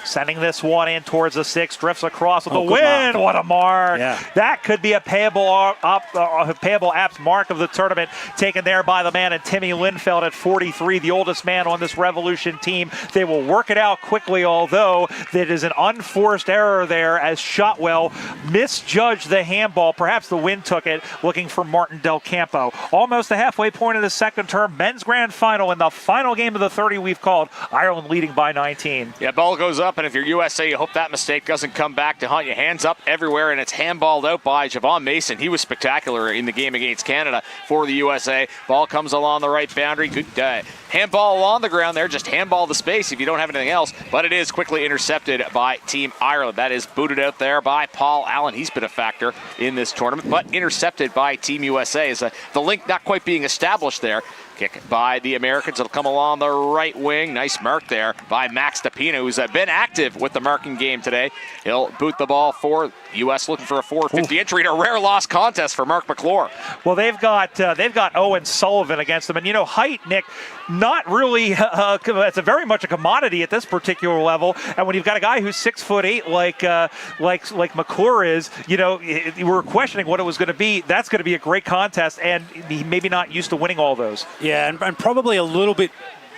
Sending this one in towards the 6, drifts across with the win. What a mark. Yeah. That could be a Payable Apps mark of the tournament, taken there by the man and Timmy Linfeld at 43, the oldest man on this Revolution team. They will work it out quickly, although that is an unforced error there as Shotwell misjudged the handball. Perhaps the wind took it, looking for Martin Del Campo. Almost the halfway point of the second term, men's grand final in the final game of the 30 we've called. Ireland leading by 19. Yeah, ball goes up, and if you're USA, you hope that mistake doesn't come back to haunt you. Hands up everywhere, and it's handballed out by Javon Mason. He was spectacular in the game against Canada for the USA. Ball comes along the right boundary. Good handball along the ground there. Just handball the space if you don't have anything else. But it is quickly intercepted by Team Ireland. That is booted out there by Paul Allen. He's been a factor in this tournament, but intercepted by Team USA. Is the link not quite being established there. Kick by the Americans. It'll come along the right wing. Nice mark there by Max DePina, who's been active with the marking game today. He'll boot the ball for U.S. looking for a 450 entry in a rare loss contest for Mark McClure. Well, they've got Owen Sullivan against them, and Height, Nick, not really. It's very much a commodity at this particular level. And when you've got a guy who's 6'8" like McClure is, you were questioning what it was going to be. That's going to be a great contest, and he maybe not used to winning all those. Yeah, and probably a little bit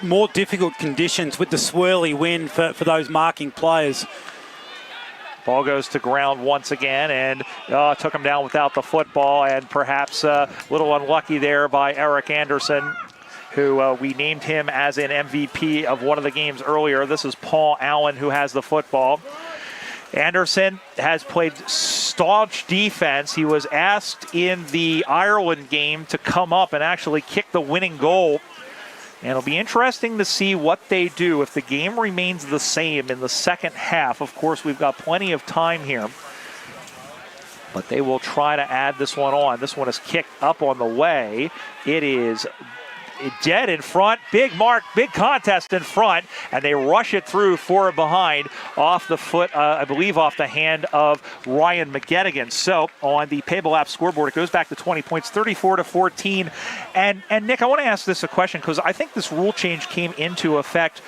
more difficult conditions with the swirly wind for those marking players. Ball goes to ground once again, and took him down without the football, and perhaps a little unlucky there by Eric Anderson, who we named him as an MVP of one of the games earlier. This is Paul Allen who has the football. Anderson has played staunch defense. He was asked in the Ireland game to come up and actually kick the winning goal. And it'll be interesting to see what they do if the game remains the same in the second half. Of course, we've got plenty of time here, but they will try to add this one on. This one is kicked up on the way. It is dead in front. Big mark, big contest in front, and they rush it through forward behind off the foot, I believe off the hand of Ryan McGettigan. So on the Payable app scoreboard, it goes back to 20 points, 34-14. And Nick, I want to ask this a question because I think this rule change came into effect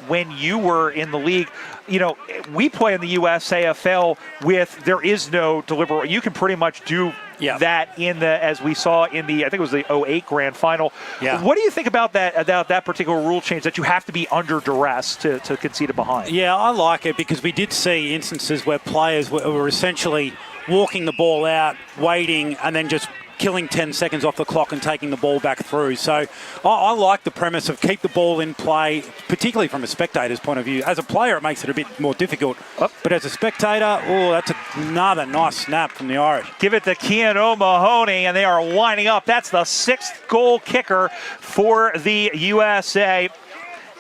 when you were in the league. You know, we play in the USAFL with, there is no deliberate, you can pretty much do that in the, as we saw in the, I think it was the 08 grand final. Yeah. What do you think about that particular rule change, that you have to be under duress to concede it behind? Yeah, I like it because we did see instances where players were essentially walking the ball out, waiting, and then just killing 10 seconds off the clock and taking the ball back through. So I like the premise of keep the ball in play, particularly from a spectator's point of view. As a player, it makes it a bit more difficult. But as a spectator, that's another nice snap from the Irish. Give it to Cian O'Mahony, and they are lining up. That's the 6th goal kicker for the USA.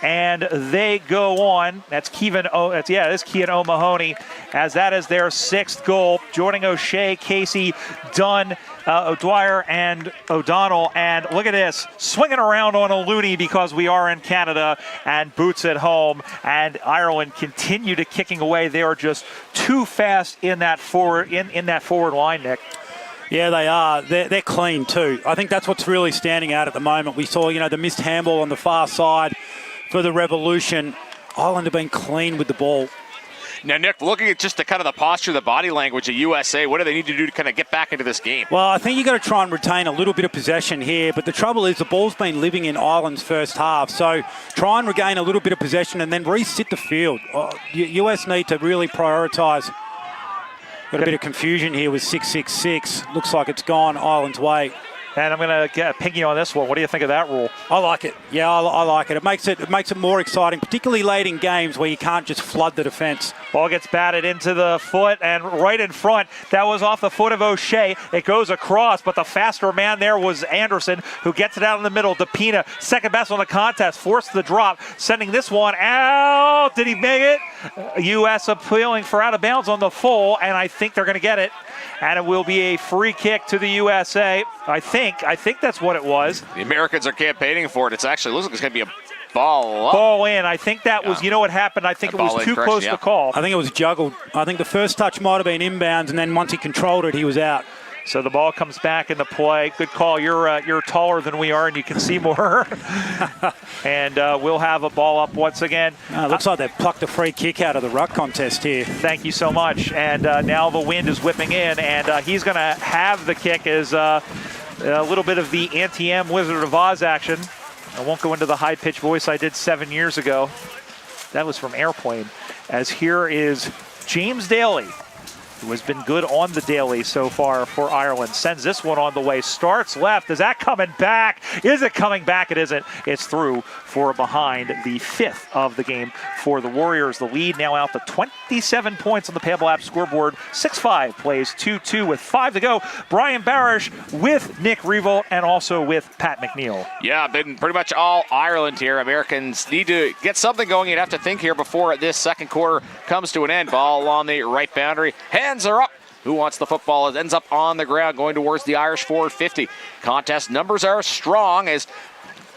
And they go on. That's Cian O'Mahony, as that is their 6th goal. Joining O'Shea, Casey, Dunn, O'Dwyer, and O'Donnell. And look at this, swinging around on a loony because we are in Canada, and boots at home. And Ireland continue to kicking away. They are just too fast in that forward line, Nick. Yeah, they are. They're clean too. I think that's what's really standing out at the moment. We saw, the missed handball on the far side for the Revolution. Ireland have been clean with the ball. Now, Nick, looking at just the kind of the posture, the body language of USA, what do they need to do to kind of get back into this game? Well, I think you've got to try and retain a little bit of possession here, but the trouble is the ball's been living in Ireland's first half, so try and regain a little bit of possession and then resit the field. US need to really prioritise. Got a bit of confusion here with 666. Looks like it's gone Ireland's way. And I'm going to ping you on this one. What do you think of that rule? I like it. Yeah, I like it. It makes it more exciting, particularly late in games where you can't just flood the defense. Ball gets batted into the foot and right in front. That was off the foot of O'Shea. It goes across, but the faster man there was Anderson, who gets it out in the middle. DePina, second best on the contest, forced the drop, sending this one out. Did he make it? U.S. appealing for out of bounds on the full, and I think they're going to get it. And it will be a free kick to the USA. I think that's what it was. The Americans are campaigning for it. It actually looks like it's going to be a ball up. Ball in. I think that was, what happened? I think it was too close to call. I think it was juggled. I think the first touch might have been inbounds, and then once he controlled it, he was out. So the ball comes back into play. Good call. You're taller than we are, and you can see more. And we'll have a ball up once again. Looks like they've plucked a free kick out of the ruck contest here. Thank you so much. And now the wind is whipping in, and he's going to have the kick as a little bit of the anti-M Wizard of Oz action. I won't go into the high-pitched voice I did 7 years ago. That was from Airplane. As here is James Daly, who has been good on the daily so far for Ireland. Sends this one on the way. Starts left. Is that coming back? Is it coming back? It isn't. It's through for behind, the 5th of the game for the Warriors. The lead now out to 27 points on the Payable app scoreboard. 6-5 plays 2-2 with 5 to go. Brian Barish with Nick Revolt and also with Pat McNeil. Yeah, been pretty much all Ireland here. Americans need to get something going. You'd have to think here before this second quarter comes to an end. Ball on the right boundary. Hands are up. Who wants the football? It ends up on the ground going towards the Irish forward 50. Contest numbers are strong as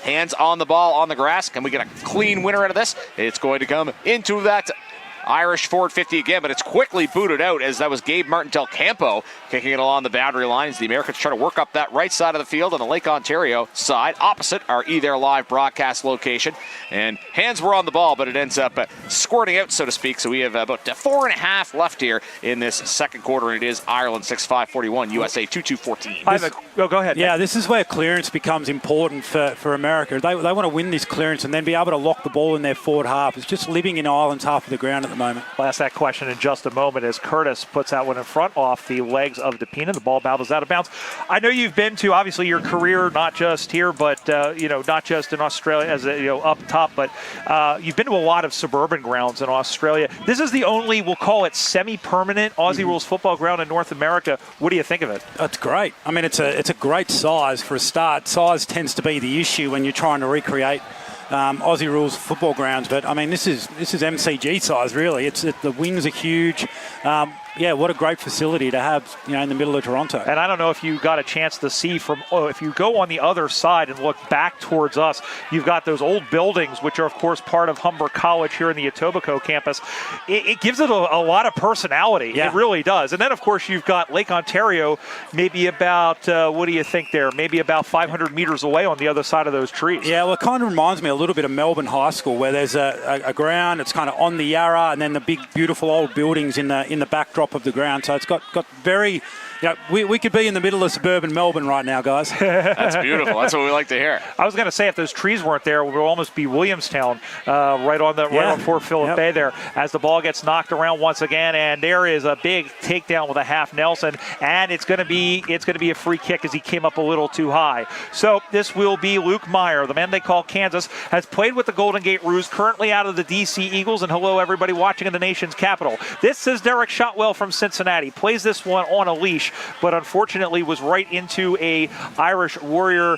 hands on the ball on the grass. Can we get a clean winner out of this? It's going to come into that Irish forward 50 again, but it's quickly booted out as that was Gabe Martin Del Campo kicking it along the boundary line as the Americans try to work up that right side of the field on the Lake Ontario side, opposite our eThere live broadcast location. And hands were on the ball, but it ends up squirting out, so to speak. So we have about 4.5 left here in this second quarter, and it is Ireland 6-5-41, USA 2-2-14. Go ahead. Yeah, this is where clearance becomes important for America. They want to win this clearance and then be able to lock the ball in their forward half. It's just living in Ireland's half of the ground at the moment. I'll ask that question in just a moment as Curtis puts that one in front off the legs of DePina. The ball bounces out of bounds. I know you've been to, obviously, your career, not just here, but, not just in Australia as up top, but you've been to a lot of suburban grounds in Australia. This is the only, we'll call it, semi-permanent Aussie rules football ground in North America. What do you think of it? That's great. I mean, it's a great size for a start. Size tends to be the issue when you're trying to recreate Aussie rules football grounds, but I mean, this is MCG size, really. The wings are huge. What a great facility to have, in the middle of Toronto. And I don't know if you got a chance to see if you go on the other side and look back towards us, you've got those old buildings, which are, of course, part of Humber College here in the Etobicoke campus. It gives it a lot of personality. Yeah. It really does. And then, of course, you've got Lake Ontario, maybe about, what do you think there? Maybe about 500 meters away on the other side of those trees. Yeah, well, it kind of reminds me a little bit of Melbourne High School, where there's a ground, it's kind of on the Yarra, and then the big, beautiful old buildings in the backdrop of the ground. So it's got very, we could be in the middle of suburban Melbourne right now, guys. That's beautiful. That's what we like to hear. I was going to say, if those trees weren't there, we would almost be Williamstown, right on Port Phillip Bay there, as the ball gets knocked around once again, and there is a big takedown with a half Nelson, and it's going to be a free kick as he came up a little too high. So this will be Luke Meyer, the man they call Kansas, has played with the Golden Gate Roos, currently out of the DC Eagles, and hello everybody watching in the nation's capital. This is Derek Shotwell from Cincinnati, plays this one on a leash, but unfortunately was right into a Irish Warrior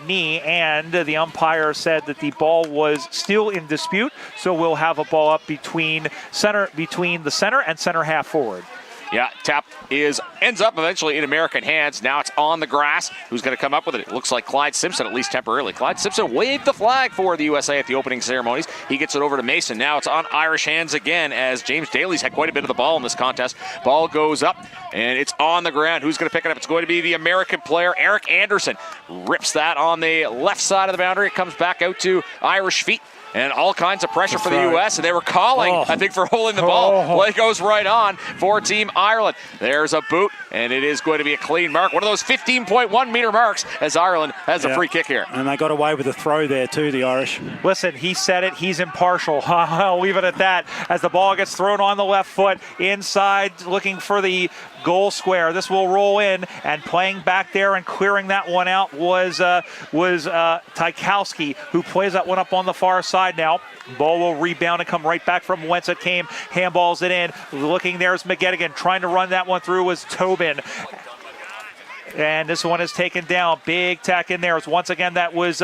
knee, and the umpire said that the ball was still in dispute, so we'll have a ball up between the center and center half forward. Yeah, tap ends up eventually in American hands. Now it's on the grass. Who's going to come up with it? It looks like Clyde Simpson, at least temporarily. Clyde Simpson waved the flag for the USA at the opening ceremonies. He gets it over to Mason. Now it's on Irish hands again, as James Daly's had quite a bit of the ball in this contest. Ball goes up, and it's on the ground. Who's going to pick it up? It's going to be the American player, Eric Anderson. Rips that on the left side of the boundary. It comes back out to Irish feet. And all kinds of pressure for the U.S., and they were calling, I think, for holding the ball. Play goes right on for Team Ireland. There's a boot, and it is going to be a clean mark. One of those 15.1 meter marks as Ireland has a free kick here. And they got away with a throw there too, the Irish. Listen, he said it. He's impartial. I'll leave it at that as the ball gets thrown on the left foot inside, looking for the goal square. This will roll in, and playing back there and clearing that one out was Tykowski, who plays that one up on the far side now. Ball will rebound and come right back from whence it came. Handballs it in. Looking, there's McGettigan. Trying to run that one through was Tobin. And this one is taken down. Big tack in there. Once again, that was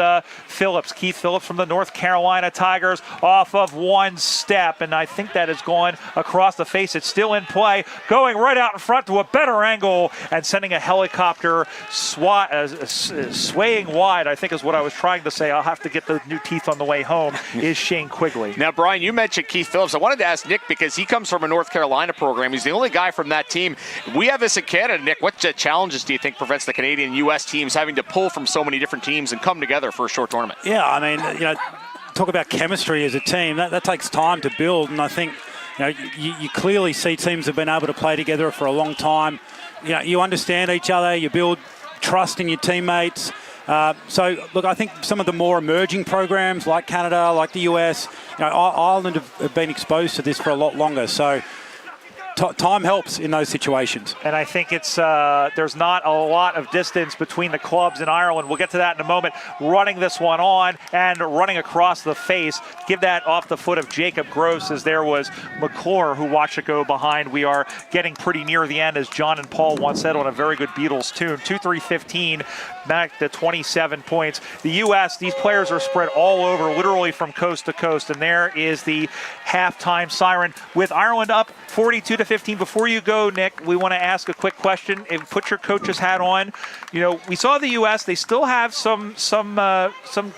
Phillips. Keith Phillips from the North Carolina Tigers off of one step. And I think that has gone across the face. It's still in play. Going right out in front to a better angle and sending a helicopter swaying wide, I think is what I was trying to say. I'll have to get the new teeth on the way home, is Shane Quigley. Now, Brian, you mentioned Keith Phillips. I wanted to ask Nick, because he comes from a North Carolina program. He's the only guy from that team. We have this in Canada, Nick. What challenges do you think prevents the Canadian U.S. teams having to pull from so many different teams and come together for a short tournament? Yeah, I mean, talk about chemistry as a team. That takes time to build, and I think you clearly see teams have been able to play together for a long time. You understand each other, you build trust in your teammates. So, look, I think some of the more emerging programs like Canada, like the US, Ireland have been exposed to this for a lot longer. So time helps in those situations. And I think it's there's not a lot of distance between the clubs in Ireland. We'll get to that in a moment. Running this one on and running across the face. Give that off the foot of Jacob Gross, as there was McClure who watched it go behind. We are getting pretty near the end, as John and Paul once said on a very good Beatles tune. 2-3-15, back to 27 points. The U.S., these players are spread all over, literally from coast to coast. And there is the halftime siren with Ireland up 42-15. Before you go, Nick, we want to ask a quick question and put your coach's hat on. We saw the U.S. They still have some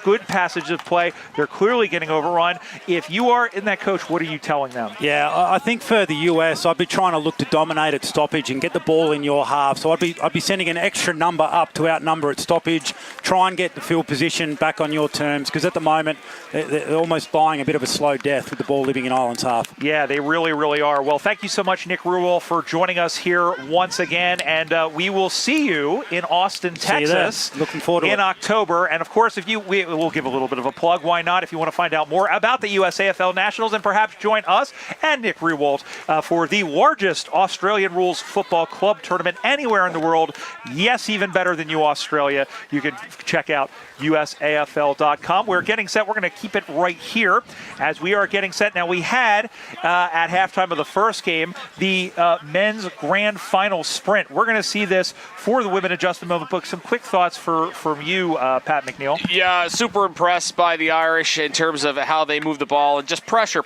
good passage of play. They're clearly getting overrun. If you are in that coach, what are you telling them? Yeah, I think for the U.S., I'd be trying to look to dominate at stoppage and get the ball in your half. So I'd be sending an extra number up to outnumber at stoppage. Try and get the field position back on your terms, because at the moment they're almost buying a bit of a slow death with the ball living in Ireland's half. Yeah, they really, really are. Well, thank you so much much, Nick Ruel, for joining us here once again. And we will see you in Austin, Texas. Looking forward to in October. And of course, we'll give a little bit of a plug. Why not? If you want to find out more about the USAFL Nationals and perhaps join us and Nick Ruel for the largest Australian rules football club tournament anywhere in the world. Yes, even better than you, Australia. You can check out USAFL.com. We're getting set. We're going to keep it right here as we are getting set. Now, we had at halftime of the first game the men's grand final sprint. We're going to see this for the women in just a moment. But some quick thoughts from you, Pat McNeil. Yeah, super impressed by the Irish in terms of how they move the ball and just pressure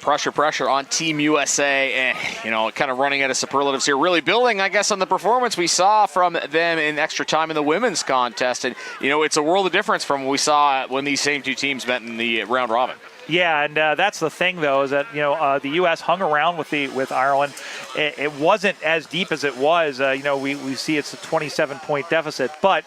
on Team USA. And, kind of running out of superlatives here. Really building, I guess, on the performance we saw from them in extra time in the women's contest. And, it's a world of difference from what we saw when these same two teams met in the round robin. Yeah, and that's the thing, though, is that the U.S. hung around with Ireland. It wasn't as deep as it was. We see it's a 27-point deficit, but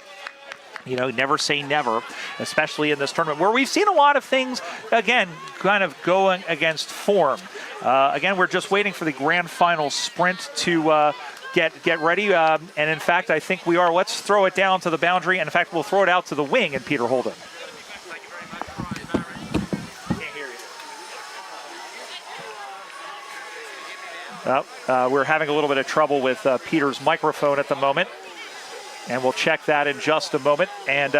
never say never, especially in this tournament where we've seen a lot of things again kind of going against form. Again, we're just waiting for the grand final sprint to get ready. And in fact, I think we are. Let's throw it down to the boundary. And in fact, we'll throw it out to the wing and Peter Holden. We're having a little bit of trouble with Peter's microphone at the moment, and we'll check that in just a moment. And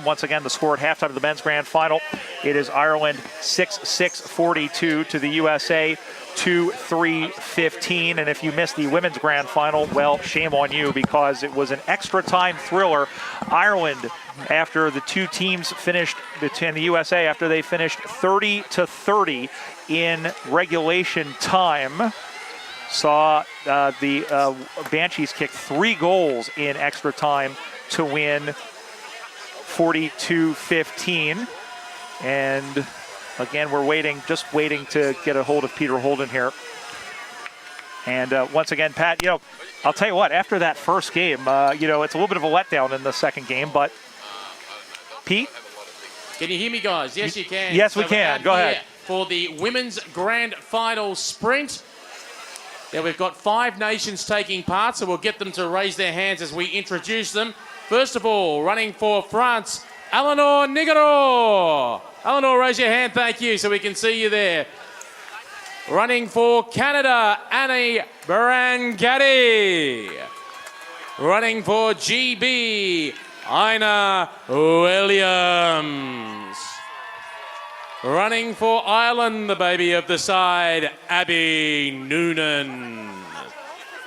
once again, the score at halftime of the men's grand final, it is Ireland 6-6-42 to the USA 2-3-15. And if you missed the women's grand final, well, shame on you, because it was an extra time thriller. Ireland, after the two teams finished, between the USA, after they finished 30-30 in regulation time, saw the Banshees kick 3 goals in extra time to win 42-15. And again, we're just waiting to get a hold of Peter Holden here. And once again, Pat, I'll tell you what, after that first game, it's a little bit of a letdown in the second game, but Pete? Can you hear me, guys? Yes, you can. Yes, we can. Go ahead. For the women's grand final sprint. Now, we've got 5 nations taking part, so we'll get them to raise their hands as we introduce them. First of all, running for France, Eleanor Nigaro. Eleanor, raise your hand, thank you, so we can see you there. Running for Canada, Annie Barangati. Running for GB, Ina Williams. Running for Ireland, the baby of the side, Abby Noonan.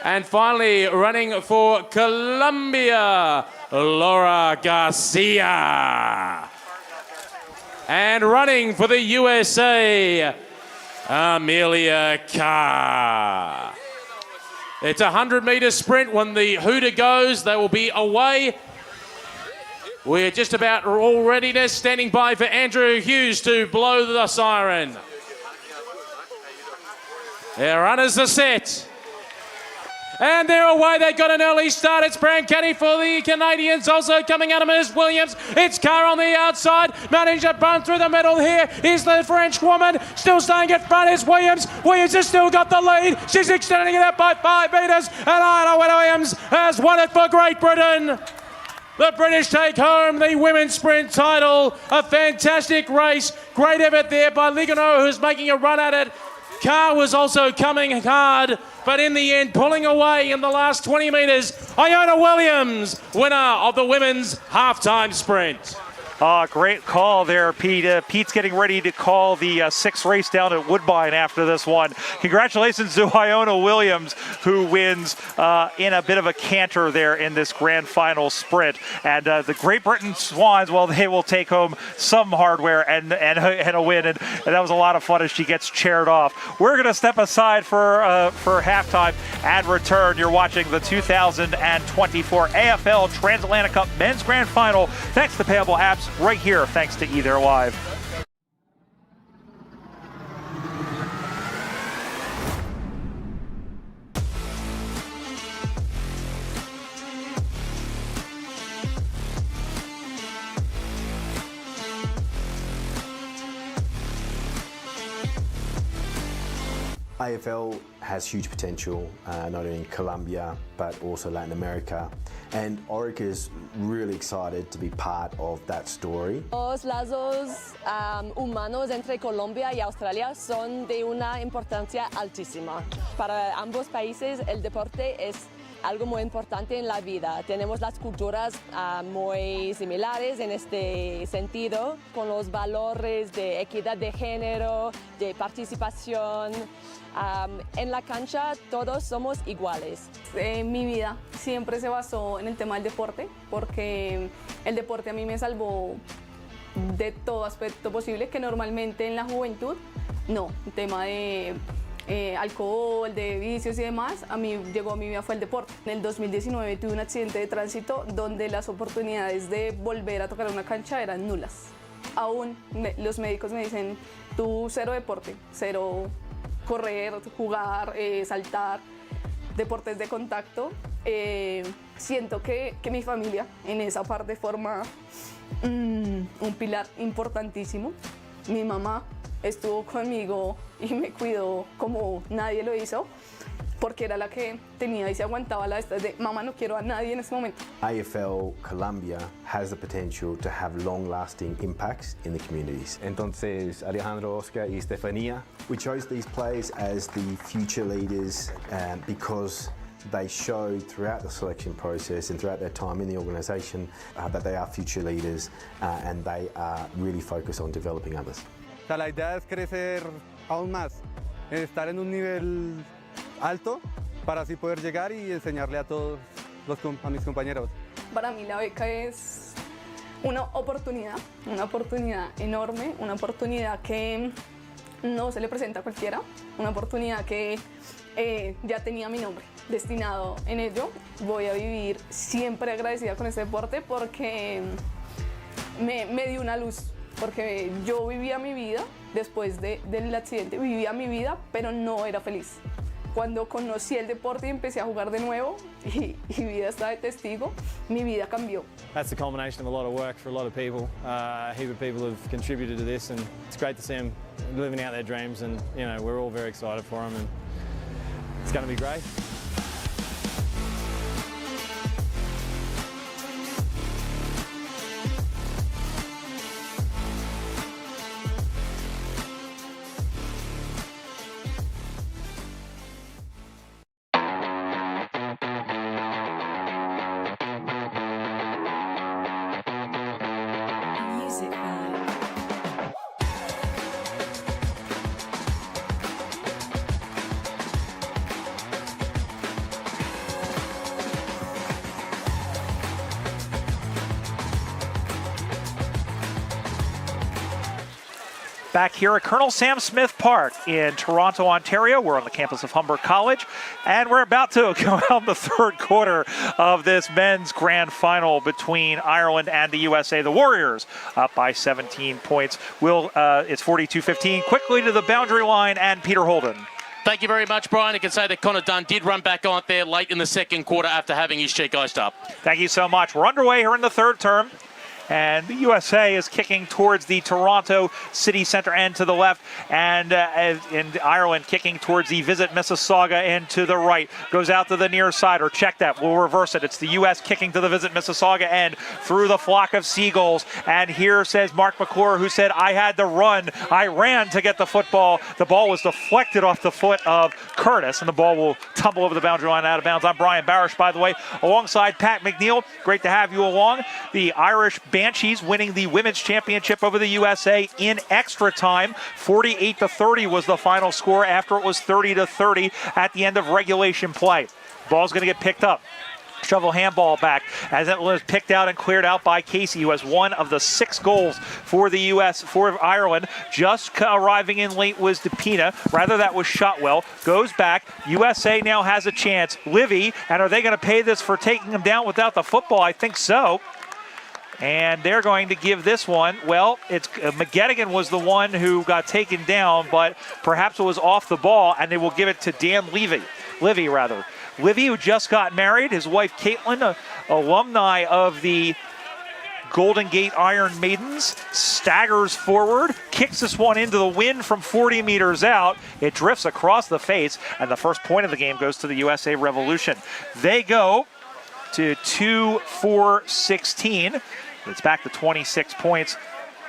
And finally, running for Colombia, Laura Garcia. And running for the USA, Amelia Carr. It's a 100-metre sprint. When the hooter goes, they will be away. We're just about all readiness, standing by for Andrew Hughes to blow the siren. Their runners are set. And they're away. They got an early start. It's Brancati for the Canadians. Also coming out of Ms. Williams. It's Carr on the outside. Managed to burn through the middle here. Is the French woman. Still staying at front is Williams. Williams has still got the lead. She's extending it out by 5 metres. And Ina Williams has won it for Great Britain. The British take home the women's sprint title. A fantastic race. Great effort there by Ligano, who's making a run at it. Carr was also coming hard, but in the end, pulling away in the last 20 metres. Iona Williams, winner of the women's halftime sprint. Great call there, Pete. Pete's getting ready to call the 6th race down at Woodbine after this one. Congratulations to Iona Williams, who wins in a bit of a canter there in this grand final sprint. And the Great Britain Swans, well, they will take home some hardware and a win. And that was a lot of fun as she gets chaired off. We're going to step aside for halftime and return. You're watching the 2024 AFL Transatlantic Cup Men's Grand Final. Thanks to Payable Apps. Right here, thanks to Either Live. AFL has huge potential, not only in Colombia, but also Latin America. And Orica is really excited to be part of that story. Los lazos humanos entre Colombia y Australia son de una importancia altísima. Para ambos países el deporte es algo muy importante en la vida. Tenemos las culturas muy similares en este sentido, con los valores de equidad de género, de participación. En la cancha todos somos iguales. Mi vida siempre se basó en el tema del deporte, porque el deporte a mí me salvó de todo aspecto posible, que normalmente en la juventud no. El tema de alcohol, de vicios y demás, a mí llegó a mi vida fue el deporte. En el 2019 tuve un accidente de tránsito donde las oportunidades de volver a tocar una cancha eran nulas. Aún los médicos me dicen, tú cero deporte, cero correr, jugar, saltar, deportes de contacto. Siento que mi familia en esa parte forma un pilar importantísimo. Mi mamá estuvo conmigo y me cuidó como nadie lo hizo, porque era la que tenía y se aguantaba la de mamá, no quiero a nadie en este momento. AFL Colombia has the potential to have long-lasting impacts in the communities. Entonces, Alejandro, Oscar y Estefanía, we chose these players as the future leaders because they showed throughout the selection process and throughout their time in the organisation that they are future leaders and they are really focused on developing others. O sea, la idea es crecer aún más, estar en un nivel alto para así poder llegar y enseñarle a todos a mis compañeros. Para mí la beca es una oportunidad enorme, una oportunidad que no se le presenta a cualquiera, una oportunidad que ya tenía mi nombre destinado en ello. Voy a vivir siempre agradecida con este deporte porque me dio una luz. Porque yo vivía mi vida, después del accidente, vivía mi vida, pero no era feliz. Cuando conocí el deporte y empecé a jugar de nuevo, y mi vida está de testigo, mi vida cambió. That's the culmination of a lot of work for a lot of people. A heap of people have contributed to this, and it's great to see them living out their dreams, and you know, we're all very excited for them, and it's going to be great. Back here at Colonel Sam Smith Park in Toronto, Ontario. We're on the campus of Humber College, and we're about to go out in the third quarter of this men's grand final between Ireland and the USA. The Warriors up by 17 points. It's 42-15. Quickly to the boundary line, and Peter Holden. Thank you very much, Brian. I can say that Connor Dunn did run back on there late in the second quarter after having his cheek iced up. Thank you so much. We're underway here in the third term. And the USA is kicking towards the Toronto City Centre end to the left, and Ireland kicking towards the Visit Mississauga end to the right. Goes out to the near side, or check that, we'll reverse it. It's the US kicking to the Visit Mississauga end through the flock of seagulls. And here says Mark McClure, who said, I had to run. I ran to get the football. The ball was deflected off the foot of Curtis, and the ball will tumble over the boundary line out of bounds. I'm Brian Barish, by the way, alongside Pat McNeil. Great to have you along. The Irish Banshees winning the women's championship over the USA in extra time. 48-30 was the final score after it was 30-30 at the end of regulation play. Ball's going to get picked up. Shovel handball back as it was picked out and cleared out by Casey, who has one of the 6 goals for the U.S. for Ireland. Just arriving in late was DePina. Rather, that was Shotwell. Goes back. USA now has a chance. Livy, and are they going to pay this for taking him down without the football? I think so. And they're going to give this one, well, it's McGettigan was the one who got taken down, but perhaps it was off the ball, and they will give it to Dan Livy, who just got married. His wife, Caitlin, alumni of the Golden Gate Iron Maidens staggers forward, kicks this one into the wind from 40 meters out. It drifts across the face, and the first point of the game goes to the USA Revolution. They go to 2-4-16. It's back to 26 points.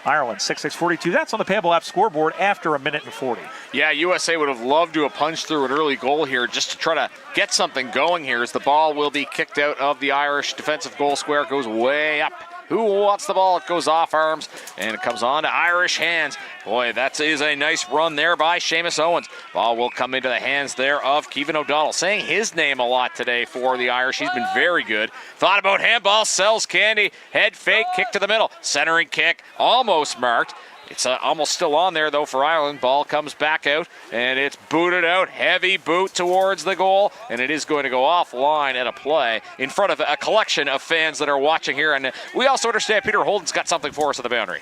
Ireland 6-6-42. That's on the Payable app scoreboard after 1:40. Yeah, USA would have loved to have punched through an early goal here just to try to get something going here, as the ball will be kicked out of the Irish defensive goal square. It goes way up. Who wants the ball? It goes off arms, and it comes on to Irish hands. Boy, that is a nice run there by Seamus Owens. Ball will come into the hands there of Kevin O'Donnell. Saying his name a lot today for the Irish. He's been very good. Thought about handball, sells candy. Head fake, kick to the middle. Centering kick, almost marked. It's almost still on there, though, for Ireland. Ball comes back out, and it's booted out. Heavy boot towards the goal, and it is going to go offline at a play in front of a collection of fans that are watching here. And we also understand Peter Holden's got something for us at the boundary.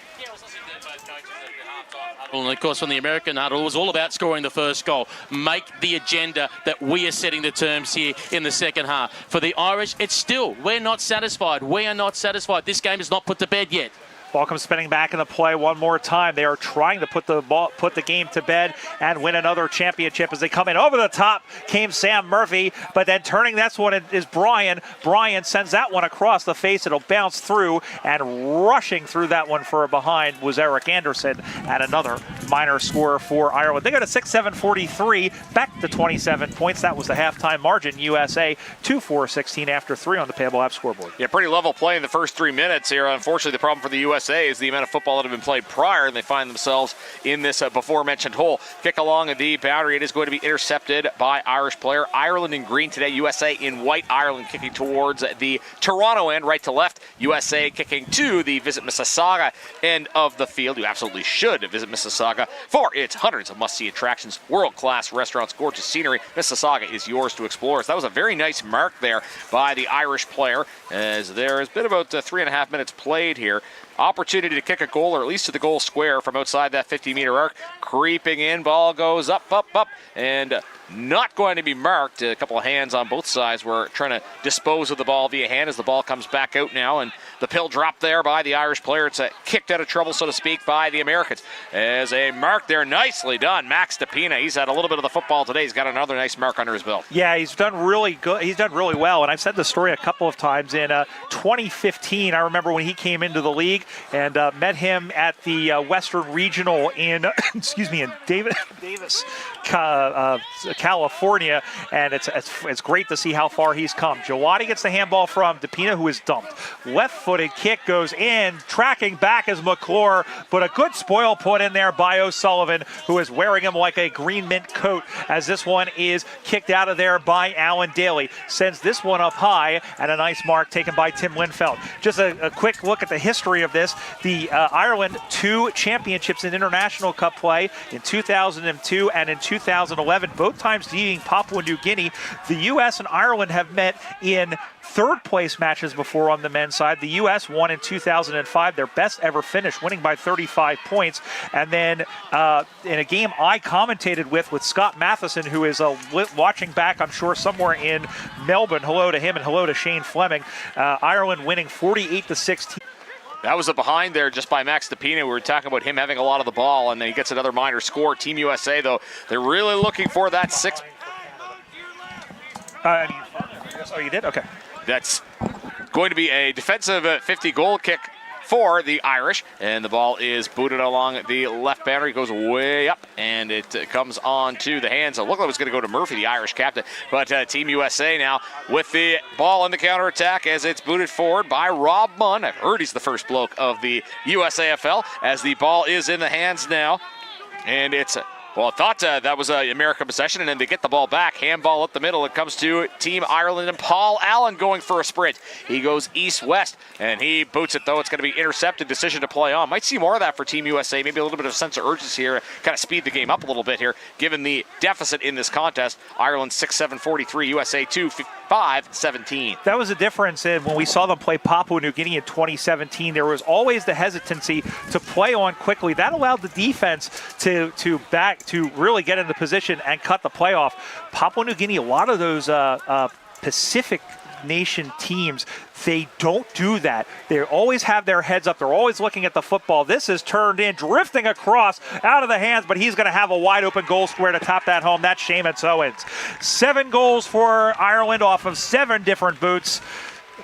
And of course, from the American huddle, it was all about scoring the first goal. Make the agenda that we are setting the terms here in the second half. For the Irish, it's still, we're not satisfied. We are not satisfied. This game is not put to bed yet. Ball comes spinning back in the play one more time. They are trying to put the game to bed and win another championship. As they come in over the top came Sam Murphy, but then turning that's one is Brian. Brian sends that one across the face. It'll bounce through, and rushing through that one for a behind was Eric Anderson, and another minor score for Ireland. They go to 6-7-43, back to 27 points. That was the halftime margin. USA 2-4-16 after 3 on the Payable app scoreboard. Yeah, pretty level play in the first 3 minutes here. Unfortunately, the problem for the USA is the amount of football that have been played prior, and they find themselves in this before-mentioned hole. Kick along the boundary. It is going to be intercepted by Irish player. Ireland in green today, USA in white. Ireland kicking towards the Toronto end, right to left. USA kicking to the Visit Mississauga end of the field. You absolutely should visit Mississauga for its hundreds of must-see attractions, world-class restaurants, gorgeous scenery. Mississauga is yours to explore. So that was a very nice mark there by the Irish player, as there has been about 3.5 minutes played here. Opportunity to kick a goal, or at least to the goal square from outside that 50-meter arc. Creeping in, ball goes up, and not going to be marked. A couple of hands on both sides were trying to dispose of the ball via hand as the ball comes back out now, and the pill dropped there by the Irish player. It's kicked out of trouble, so to speak, by the Americans. As a mark there, nicely done. Max DePina, he's had a little bit of the football today. He's got another nice mark under his belt. Yeah, he's done really good. He's done really well, and I've said the story a couple of times. In 2015, I remember when he came into the league and met him at the Western Regional in, in Davis, California, and it's great to see how far he's come. Jawadi gets the handball from DePina, who is dumped. Left-footed kick goes in, tracking back as McClure, but a good spoil put in there by O'Sullivan, who is wearing him like a green mint coat, as this one is kicked out of there by Alan Daly. Sends this one up high, and a nice mark taken by Tim Linfeld. Just a quick look at the history of this. The Ireland 2 championships in International Cup play in 2002 and in 2011, both times defeating Papua New Guinea. The U.S. and Ireland have met in third-place matches before on the men's side. The U.S. won in 2005, their best ever finish, winning by 35 points. And then in a game I commentated with Scott Matheson, who is watching back, I'm sure, somewhere in Melbourne. Hello to him and hello to Shane Fleming. Ireland winning 48-16. That was a behind there just by Max DePina. We were talking about him having a lot of the ball, and then he gets another minor score. Team USA, though, they're really looking for that 6. Oh, you did? Okay. That's going to be a defensive 50-goal kick for the Irish, and the ball is booted along the left boundary, goes way up, and it comes on to the hands. It looked like it was going to go to Murphy, the Irish captain, but Team USA now with the ball in the counterattack as it's booted forward by Rob Munn. I've heard he's the first bloke of the USAFL, as the ball is in the hands now, and it's well, I thought that was an American possession, and then they get the ball back. Handball up the middle. It comes to Team Ireland, and Paul Allen going for a sprint. He goes east-west, and he boots it, though. It's going to be intercepted. Decision to play on. Might see more of that for Team USA. Maybe a little bit of a sense of urgency here. Kind of speed the game up a little bit here, given the deficit in this contest. Ireland 6-7-43, USA 2-5-17. That was a difference in when we saw them play Papua New Guinea in 2017. There was always the hesitancy to play on quickly. That allowed the defense to really get into position and cut the play off. Papua New Guinea, a lot of those Pacific Nation teams, they don't do that. They always have their heads up. They're always looking at the football. This is turned in, drifting across out of the hands, but he's going to have a wide open goal square to top that home. That's Seamus Owens. 7 goals for Ireland off of 7 different boots.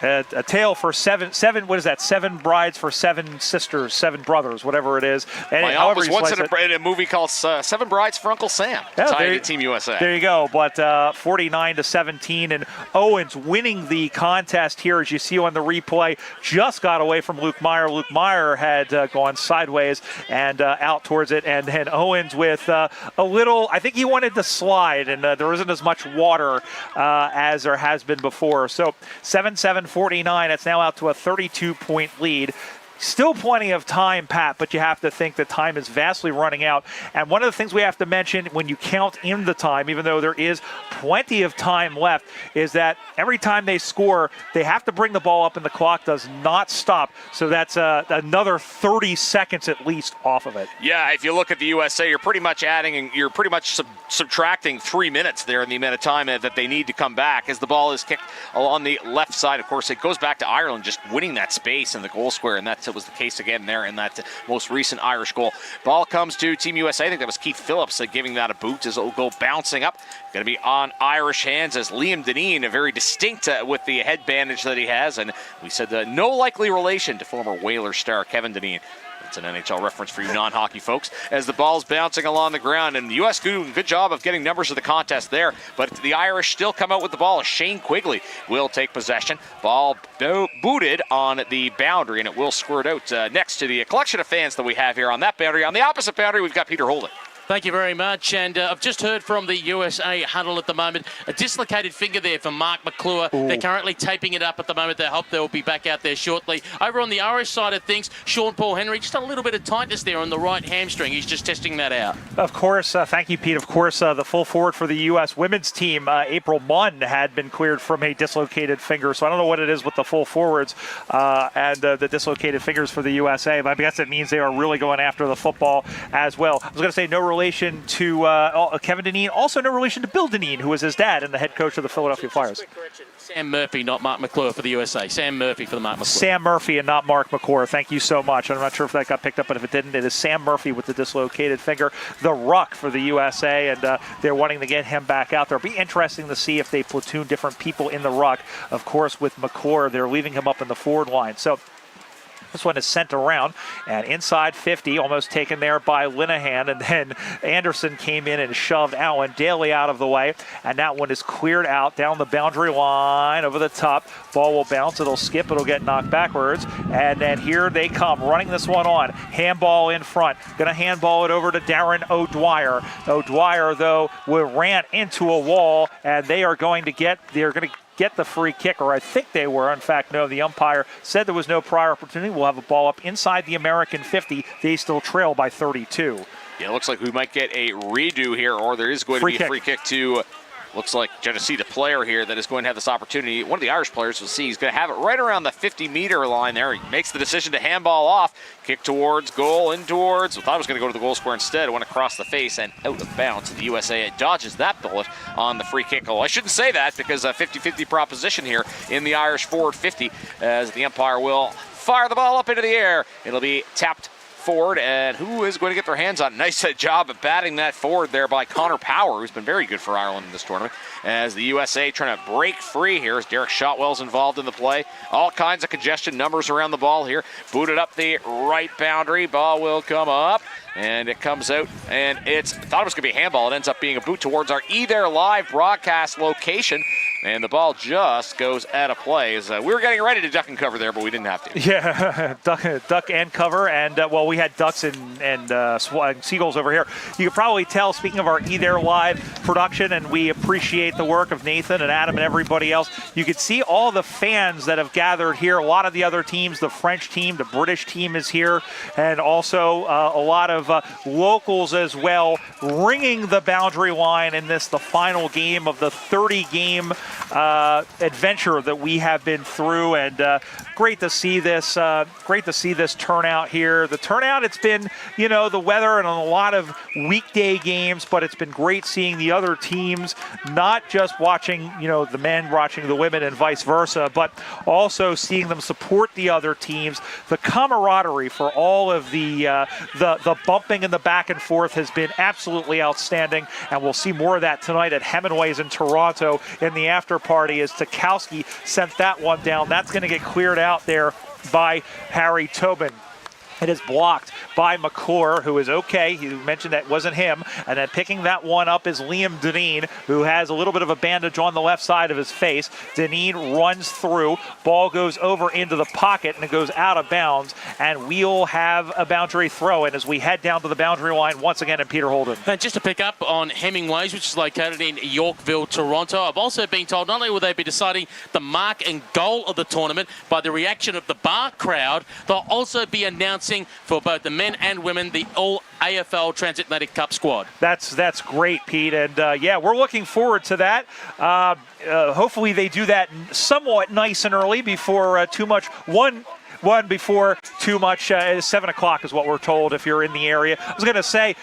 A tale for seven. What is that? 7 brides for 7 sisters, 7 brothers, whatever it is. And my aunt was once in a movie called 7 Brides for Uncle Sam. Tied to Team USA. There you go. But 49-17, and Owens winning the contest here, as you see on the replay. Just got away from Luke Meyer. Luke Meyer had gone sideways and out towards it, and then Owens with a little. I think he wanted to slide, and there isn't as much water as there has been before. So 7-7. 49. It's now out to a 32-point lead. Still plenty of time, Pat, but you have to think that time is vastly running out. And one of the things we have to mention when you count in the time, even though there is plenty of time left, is that every time they score, they have to bring the ball up and the clock does not stop. So that's another 30 seconds at least off of it. Yeah, if you look at the USA, you're pretty much adding and you're pretty much subtracting 3 minutes there in the amount of time that they need to come back as the ball is kicked on the left side. Of course, it goes back to Ireland just winning that space in the goal square, and that's was the case again there in that most recent Irish goal. Ball comes to Team USA. I think that was Keith Phillips giving that a boot as it'll go bouncing up. Going to be on Irish hands as Liam Dineen, very distinct with the head bandage that he has. And we said no likely relation to former Whaler star Kevin Dineen. It's an NHL reference for you non-hockey folks as the ball's bouncing along the ground, and the U.S. doing a good job of getting numbers of the contest there, but the Irish still come out with the ball. Shane Quigley will take possession. Ball booted on the boundary, and it will squirt out next to the collection of fans that we have here on that boundary. On the opposite boundary, we've got Peter Holden. Thank you very much. And I've just heard from the USA huddle at the moment. A dislocated finger there for Mark McClure. Ooh. They're currently taping it up at the moment. They hope they'll be back out there shortly. Over on the Irish side of things, Sean Paul Henry, just a little bit of tightness there on the right hamstring. He's just testing that out. Of course. Thank you, Pete. Of course, the full forward for the U.S. women's team, April Munn, had been cleared from a dislocated finger. So I don't know what it is with the full forwards and the dislocated fingers for the USA, but I guess it means they are really going after the football as well. I was going to say no relation to Kevin Dineen, also no relation to Bill Dineen, who was his dad and the head coach of the Philadelphia Flyers. Sam Murphy, not Mark McClure for the USA. Sam Murphy for the Mark McClure. Sam Murphy and not Mark McClure. Thank you so much. I'm not sure if that got picked up, but if it didn't, it is Sam Murphy with the dislocated finger. The ruck for the USA, and they're wanting to get him back out there. It'll be interesting to see if they platoon different people in the ruck. Of course, with McClure, they're leaving him up in the forward line. So this one is sent around, and inside 50, almost taken there by Linehan, and then Anderson came in and shoved Allen Daly out of the way, and that one is cleared out down the boundary line over the top. Ball will bounce, it'll skip, it'll get knocked backwards, and then here they come, running this one on. Handball in front, gonna handball it over to Darren O'Dwyer. O'Dwyer, though, ran into a wall, and they're going to get the free kick, or I think they were. In fact, no, the umpire said there was no prior opportunity. We'll have a ball up inside the American 50. They still trail by 32. Yeah, it looks like we might get a redo here, or there is going to be a free kick to, looks like Genesee, the player here that is going to have this opportunity. One of the Irish players, we'll see, he's going to have it right around the 50-meter line there. He makes the decision to handball off, kick towards goal, in towards. I thought it was going to go to the goal square instead. It went across the face and out of bounds. The USA dodges that bullet on the free kick goal. I shouldn't say that because a 50-50 proposition here in the Irish forward 50 as the umpire will fire the ball up into the air. It'll be tapped forward, and who is going to get their hands on it? Nice job of batting that forward there by Connor Power, who's been very good for Ireland in this tournament, as the USA trying to break free here as Derek Shotwell's involved in the play. All kinds of congestion numbers around the ball here. Booted up the right boundary. Ball will come up, and it comes out, and I thought it was going to be a handball. It ends up being a boot towards our There Live broadcast location. And the ball just goes out of play. As we were getting ready to duck and cover there, but we didn't have to. Yeah, duck and cover. And, well, we had ducks and seagulls over here. You can probably tell, speaking of our There Live production, and we appreciate the work of Nathan and Adam and everybody else, you can see all the fans that have gathered here. A lot of the other teams, the French team, the British team is here, and also a lot of locals as well, ringing the boundary line in the final game of the 30-game adventure that we have been through, and great to see this. Great to see this turnout here. The turnout, it's been, the weather and a lot of weekday games, but it's been great seeing the other teams, not just watching, the men watching the women and vice versa, but also seeing them support the other teams. The camaraderie for all of the bumping and the back and forth has been absolutely outstanding, and we'll see more of that tonight at Hemingway's in Toronto in the after party as Tukowski sent that one down. That's going to get cleared out there by Harry Tobin. It is blocked by McClure, who is okay. He mentioned that wasn't him. And then picking that one up is Liam Deneen, who has a little bit of a bandage on the left side of his face. Deneen runs through. Ball goes over into the pocket, and it goes out of bounds. And we'll have a boundary throw in as we head down to the boundary line once again in Peter Holden. And just to pick up on Hemingway's, which is located in Yorkville, Toronto, I've also been told not only will they be deciding the mark and goal of the tournament by the reaction of the bar crowd, they'll also be announcing for both the men and women the all AFL Transatlantic Cup squad. That's great, Pete, and we're looking forward to that. Hopefully they do that somewhat nice and early before too much. One before too much. 7 o'clock is what we're told if you're in the area. I was going to say,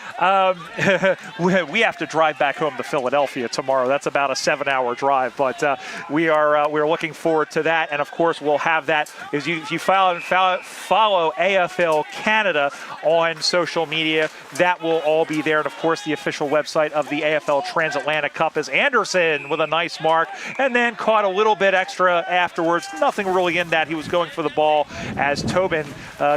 we have to drive back home to Philadelphia tomorrow. That's about a 7-hour drive, but we're looking forward to that. And of course, we'll have that. If you follow AFL Canada on social media, that will all be there. And of course, the official website of the AFL Transatlantic Cup is Anderson with a nice mark, and then caught a little bit extra afterwards. Nothing really in that. He was going for the ball as Tobin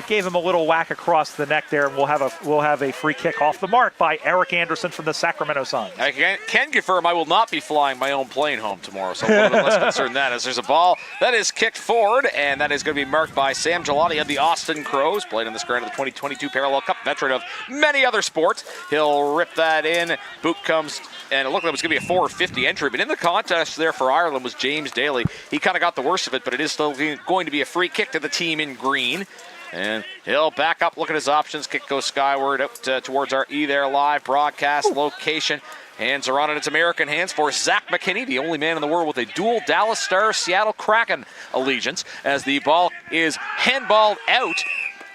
gave him a little whack across the neck there, and we'll have a free kick off the mark by Eric Anderson from the Sacramento Sun. I can confirm I will not be flying my own plane home tomorrow, so I'm a little bit less concerned than that, as there's a ball that is kicked forward, and that is going to be marked by Sam Gelati of the Austin Crows, played in this ground of the 2022 Parallel Cup, veteran of many other sports. He'll rip that in. Boot comes, and it looked like it was going to be a 450 entry, but in the contest there for Ireland was James Daly. He kind of got the worst of it, but it is still going to be a free kick to the team in green. And he'll back up, look at his options. Kick goes skyward out towards our E there live broadcast location. Hands are on it. It's American hands for Zach McKinney, the only man in the world with a dual Dallas Stars Seattle Kraken allegiance, as the ball is handballed out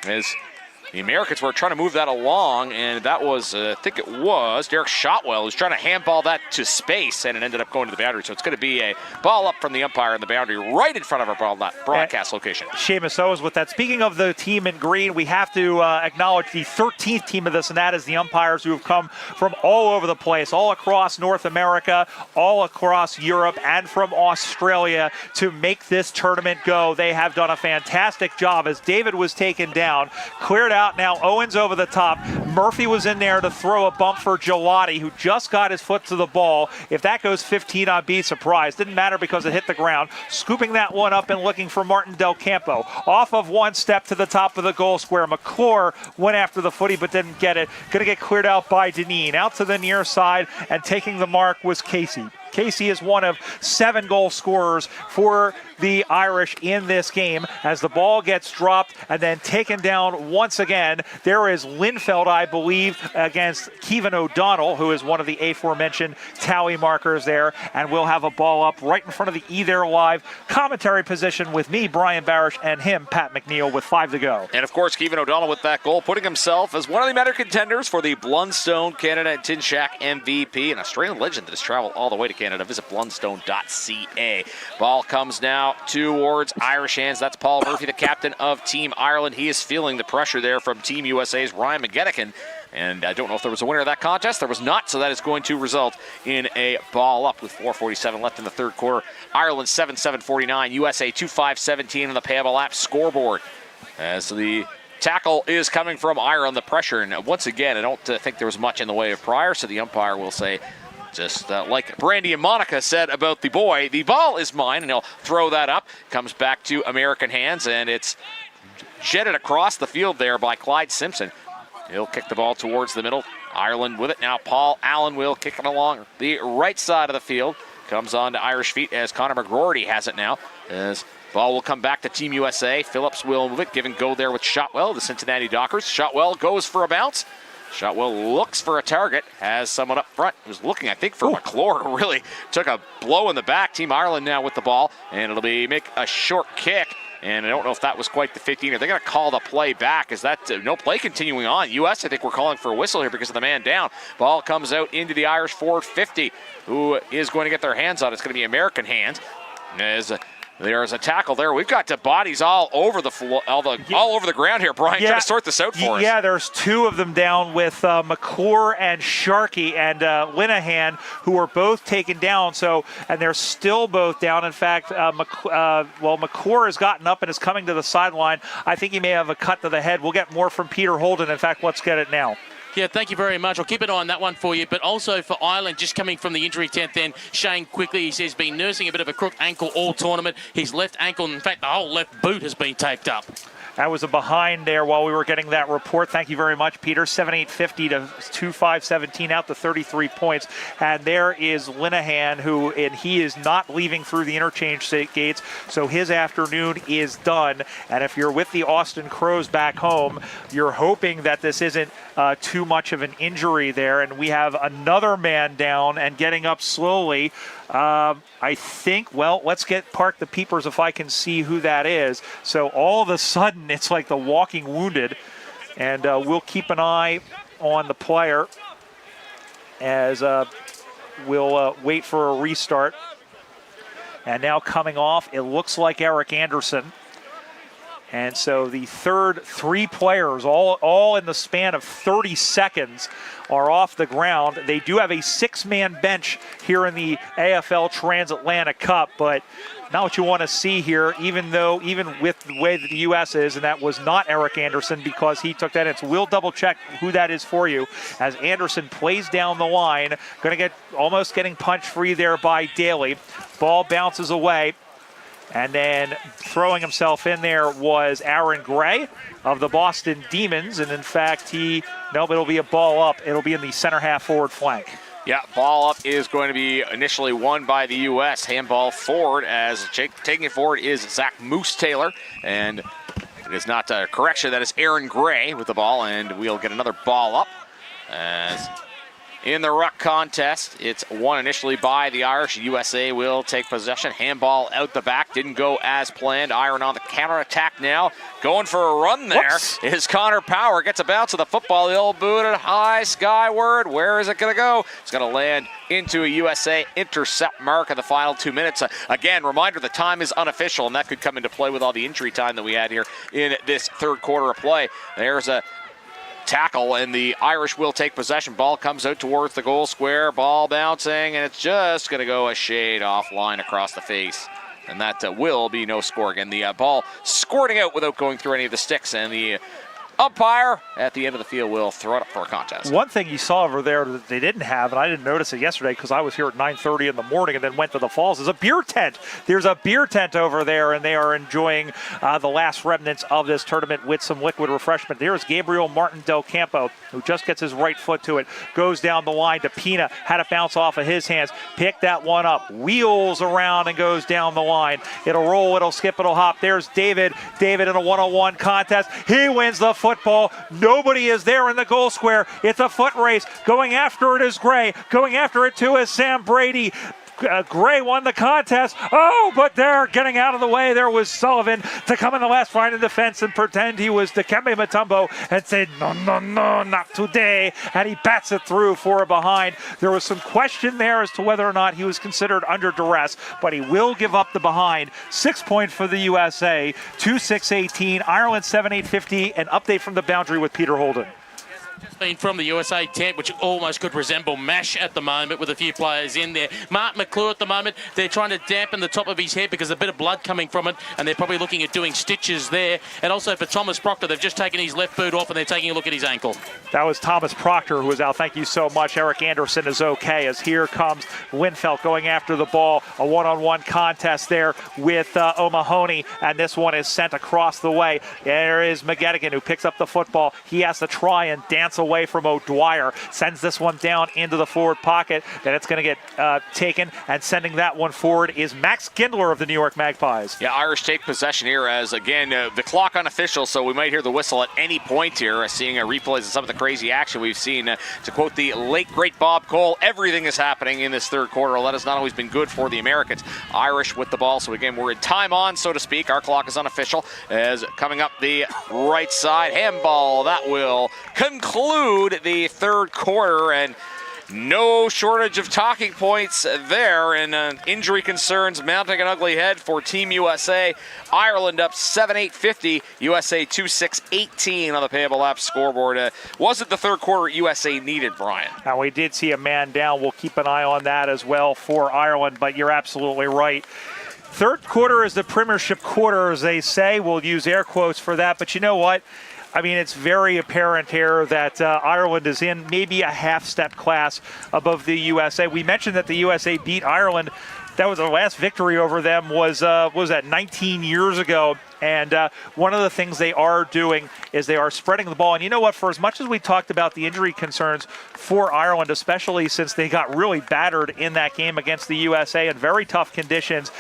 as the Americans were trying to move that along, and that was, I think it was Derek Shotwell who's trying to handball that to space, and it ended up going to the boundary. So it's going to be a ball up from the umpire in the boundary right in front of our broadcast location. Seamus Owens with that. Speaking of the team in green, we have to acknowledge the 13th team of this, and that is the umpires who have come from all over the place, all across North America, all across Europe, and from Australia to make this tournament go. They have done a fantastic job as David was taken down, cleared out. Now Owens over the top. Murphy was in there to throw a bump for Gelati, who just got his foot to the ball. If that goes 15, I'd be surprised. Didn't matter because it hit the ground. Scooping that one up and looking for Martin Del Campo. Off of one step to the top of the goal square. McClure went after the footy but didn't get it. Going to get cleared out by Deneen. Out to the near side, and taking the mark was Casey. Casey is one of 7 goal scorers for the Irish in this game as the ball gets dropped and then taken down once again. There is Linfeld, I believe, against Kevin O'Donnell, who is one of the aforementioned tally markers there, and we'll have a ball up right in front of the E there live commentary position with me, Brian Barish, and him, Pat McNeil, with 5 to go. And of course, Kevin O'Donnell with that goal, putting himself as one of the better contenders for the Blundstone Canada and Tin Shack MVP, an Australian legend that has traveled all the way to Canada. Visit blundstone.ca. Ball comes now towards Irish hands. That's Paul Murphy, the captain of Team Ireland. He is feeling the pressure there from Team USA's Ryan McGettigan. And I don't know if there was a winner of that contest. There was not, so that is going to result in a ball up with 4:47 left in the third quarter. Ireland 7-7-49, USA 2-5-17 on the Payable app scoreboard. As the tackle is coming from Ireland, the pressure. And once again, I don't think there was much in the way of prior, so the umpire will say, just like Brandy and Monica said about the boy, the ball is mine, and he'll throw that up. Comes back to American hands, and it's jetted across the field there by Clyde Simpson. He'll kick the ball towards the middle. Ireland with it now. Paul Allen will kick it along the right side of the field. Comes on to Irish feet as Conor McGroarty has it now. As ball will come back to Team USA. Phillips will move it. Give and go there with Shotwell, the Cincinnati Dockers. Shotwell goes for a bounce. Shotwell looks for a target, has someone up front who's looking, I think, for McClure, who really took a blow in the back. Team Ireland now with the ball, and it'll be make a short kick. And I don't know if that was quite the 15. Are they going to call the play back? Is that no play continuing on? U.S., I think we're calling for a whistle here because of the man down. Ball comes out into the Irish forward 50, who is going to get their hands on it. It's going to be American hands. As there's a tackle there. We've got bodies all over the floor, all over the ground here. Brian, try to sort this out for us. Yeah, there's two of them down with McClure and Sharkey and Linehan, who are both taken down. So, and they're still both down. In fact, McClure has gotten up and is coming to the sideline. I think he may have a cut to the head. We'll get more from Peter Holden. In fact, let's get it now. Yeah, thank you very much. I'll keep an eye on that one for you. But also for Ireland, just coming from the injury tent then, Shane quickly, he says, been nursing a bit of a crook ankle all tournament. His left ankle, in fact, the whole left boot has been taped up. That was a behind there while we were getting that report. Thank you very much, Peter. 7-8-50 to 2-5-17 out to 33 points. And there is Linehan, and he is not leaving through the interchange gates, so his afternoon is done. And if you're with the Austin Crows back home, you're hoping that this isn't too much of an injury there. And we have another man down and getting up slowly. I think, well, let's park the peepers if I can see who that is. So all of a sudden, it's like the walking wounded. And we'll keep an eye on the player as we'll wait for a restart. And now coming off, it looks like Eric Anderson. And so the third three players, all in the span of 30 seconds, are off the ground. They do have a six-man bench here in the AFL Transatlantic Cup, but not what you want to see here, even with the way that the U.S. is, and that was not Eric Anderson because he took that in. So we'll double-check who that is for you as Anderson plays down the line. Going to almost getting punch-free there by Daly. Ball bounces away. And then throwing himself in there was Aaron Gray of the Boston Demons. And in fact, it'll be a ball up. It'll be in the center half forward flank. Yeah, ball up is going to be initially won by the U.S. Handball forward as taking it forward is Zach Moose Taylor. And it is not a correction. That is Aaron Gray with the ball. And we'll get another ball up as in the ruck contest. It's won initially by the Irish. USA will take possession. Handball out the back. Didn't go as planned. Iron on the counterattack now. Going for a run there. Whoops. Is Connor Power. Gets a bounce of the football. He'll boot it high skyward. Where is it going to go? It's going to land into a USA intercept mark in the final 2 minutes. Again, reminder, the time is unofficial, and that could come into play with all the injury time that we had here in this third quarter of play. There's a tackle, and the Irish will take possession. Ball comes out towards the goal square. Ball bouncing, and it's just going to go a shade offline across the face. And that will be no score. Again, the ball squirting out without going through any of the sticks, and the umpire at the end of the field will throw it up for a contest. One thing you saw over there that they didn't have, and I didn't notice it yesterday because I was here at 9:30 in the morning and then went to the falls, is a beer tent. There's a beer tent over there, and they are enjoying the last remnants of this tournament with some liquid refreshment. There's Gabriel Martin Del Campo, who just gets his right foot to it, goes down the line to Pina, had it bounce off of his hands, picked that one up, wheels around and goes down the line. It'll roll, it'll skip, it'll hop. There's David in a one-on-one contest. He wins the football. Nobody is there in the goal square. It's a foot race. Going after it is Gray. Going after it too is Sam Brady. Gray won the contest. Oh, but they're getting out of the way. There was Sullivan to come in the last line of defense and pretend he was Dikembe Mutombo and said, no, not today. And he bats it through for a behind. There was some question there as to whether or not he was considered under duress, but he will give up the behind. 6 points for the USA, 2-6-18, Ireland 7-8-50, an update from the boundary with Peter Holden. Been from the USA tent, which almost could resemble MASH at the moment with a few players in there. Mark McClure at the moment, they're trying to dampen the top of his head because there's a bit of blood coming from it, and they're probably looking at doing stitches there. And also for Thomas Proctor, they've just taken his left boot off and they're taking a look at his ankle. That was Thomas Proctor who was out. Thank you so much. Eric Anderson is okay as here comes Linfelt going after the ball. A one-on-one contest there with O'Mahony, and this one is sent across the way. There is McGettigan who picks up the football. He has to try and dance away away from O'Dwyer. Sends this one down into the forward pocket. Then it's going to get taken, and sending that one forward is Max Gindler of the New York Magpies. Yeah, Irish take possession here as, again, the clock unofficial, so we might hear the whistle at any point here, seeing replays of some of the crazy action we've seen. To quote the late, great Bob Cole, everything is happening in this third quarter. That has not always been good for the Americans. Irish with the ball, so again, we're in time on, so to speak. Our clock is unofficial as coming up the right side. Handball, that will conclude the third quarter, and no shortage of talking points there, and injury concerns mounting an ugly head for Team USA. Ireland up 7-8-50, USA 2-6-18 on the Payable Apps scoreboard. Wasn't the third quarter USA needed, Brian? Now, we did see a man down. We'll keep an eye on that as well for Ireland, but you're absolutely right. Third quarter is the premiership quarter, as they say. We'll use air quotes for that, but you know what? I mean, it's very apparent here that Ireland is in maybe a half-step class above the USA. We mentioned that the USA beat Ireland. That was the last victory over them was that 19 years ago. And one of the things they are doing is they are spreading the ball. And you know what? For as much as we talked about the injury concerns for Ireland, especially since they got really battered in that game against the USA in very tough conditions,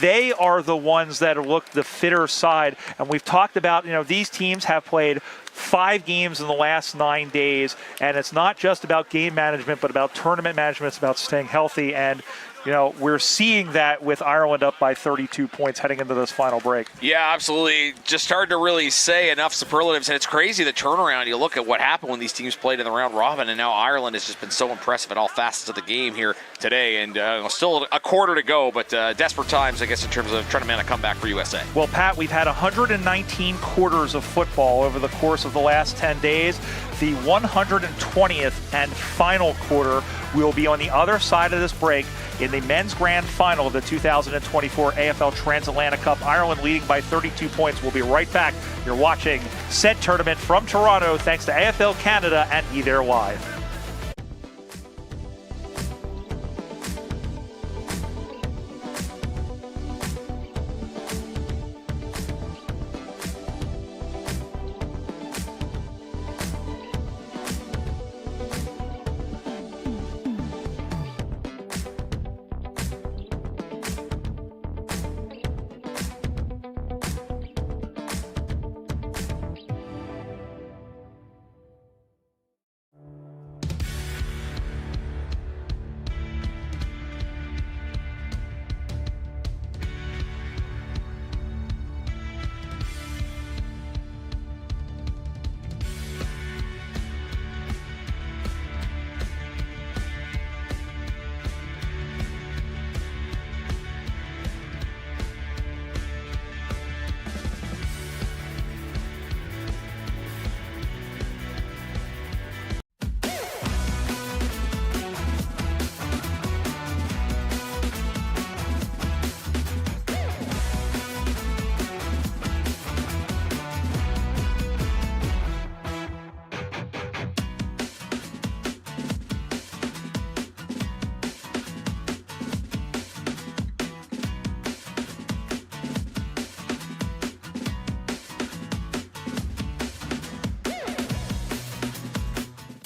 they are the ones that look the fitter side. And we've talked about, these teams have played 5 games in the last 9 days. And it's not just about game management, but about tournament management. It's about staying healthy. And we're seeing that with Ireland up by 32 points heading into this final break. Yeah, absolutely. Just hard to really say enough superlatives, and it's crazy the turnaround. You look at what happened when these teams played in the round robin, and now Ireland has just been so impressive at all facets of the game here today, and still a quarter to go, but desperate times, I guess, in terms of trying to man a comeback for USA. Well, Pat, we've had 119 quarters of football over the course of the last 10 days. The 120th and final quarter will be on the other side of this break in the men's grand final of the 2024 AFL Transatlantic Cup. Ireland leading by 32 points. We'll be right back. You're watching said tournament from Toronto thanks to AFL Canada and eThere Live.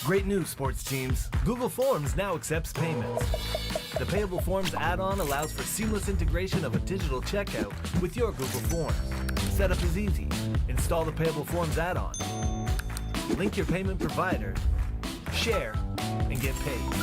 Great news, sports teams. Google Forms now accepts payments. The Payable Forms add-on allows for seamless integration of a digital checkout with your Google Forms. Setup is easy. Install the Payable Forms add-on. Link your payment provider, share, and get paid.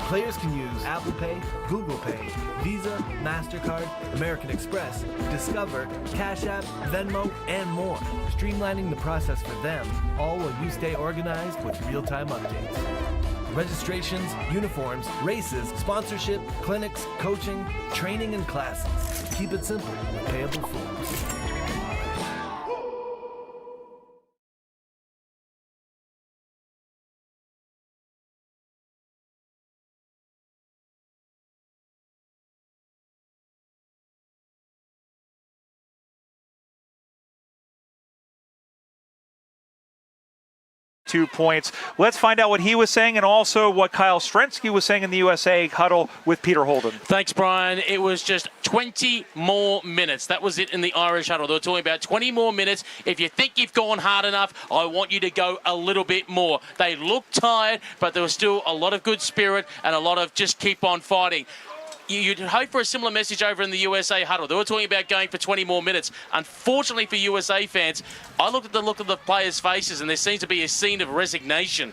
Players can use Apple Pay, Google Pay, Visa, MasterCard, American Express, Discover, Cash App, Venmo, and more, streamlining the process for them, all while you stay organized with real-time updates. Registrations, uniforms, races, sponsorship, clinics, coaching, training, and classes. Keep it simple with Payable Forms. 2 points. Let's find out what he was saying and also what Kyle Strensky was saying in the USA huddle with Peter Holden. Thanks, Brian. It was just 20 more minutes. That was it in the Irish huddle. They were talking about 20 more minutes. If you think you've gone hard enough, I want you to go a little bit more. They looked tired, but there was still a lot of good spirit and a lot of just keep on fighting. You'd hope for a similar message over in the USA huddle. They were talking about going for 20 more minutes. Unfortunately for USA fans, I looked at the look of the players' faces and there seems to be a scene of resignation.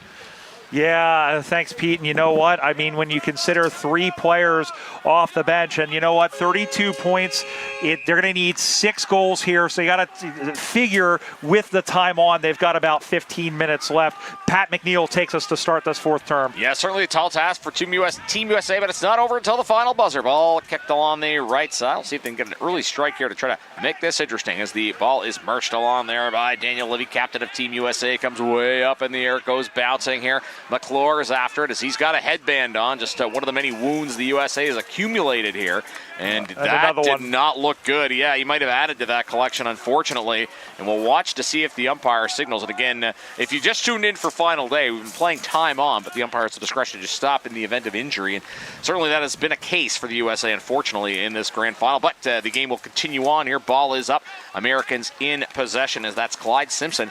Yeah, thanks, Pete. And you know what? I mean, when you consider 3 players off the bench, and you know what? 32 points. They're going to need 6 goals here. So you got to figure with the time on, they've got about 15 minutes left. Pat McNeil takes us to start this 4th term. Yeah, certainly a tall task for Team USA, but it's not over until the final buzzer. Ball kicked along the right side. We'll see if they can get an early strike here to try to make this interesting as the ball is marched along there by Daniel Levy, captain of Team USA. Comes way up in the air, goes bouncing here. McClure is after it as he's got a headband on, just one of the many wounds the USA has accumulated here. And that did not look good. Yeah, he might have added to that collection, unfortunately. And we'll watch to see if the umpire signals it. Again, if you just tuned in for final day, we've been playing time on, but the umpire has the discretion to just stop in the event of injury. And certainly that has been a case for the USA, unfortunately, in this grand final. But the game will continue on here. Ball is up. Americans in possession as that's Clyde Simpson.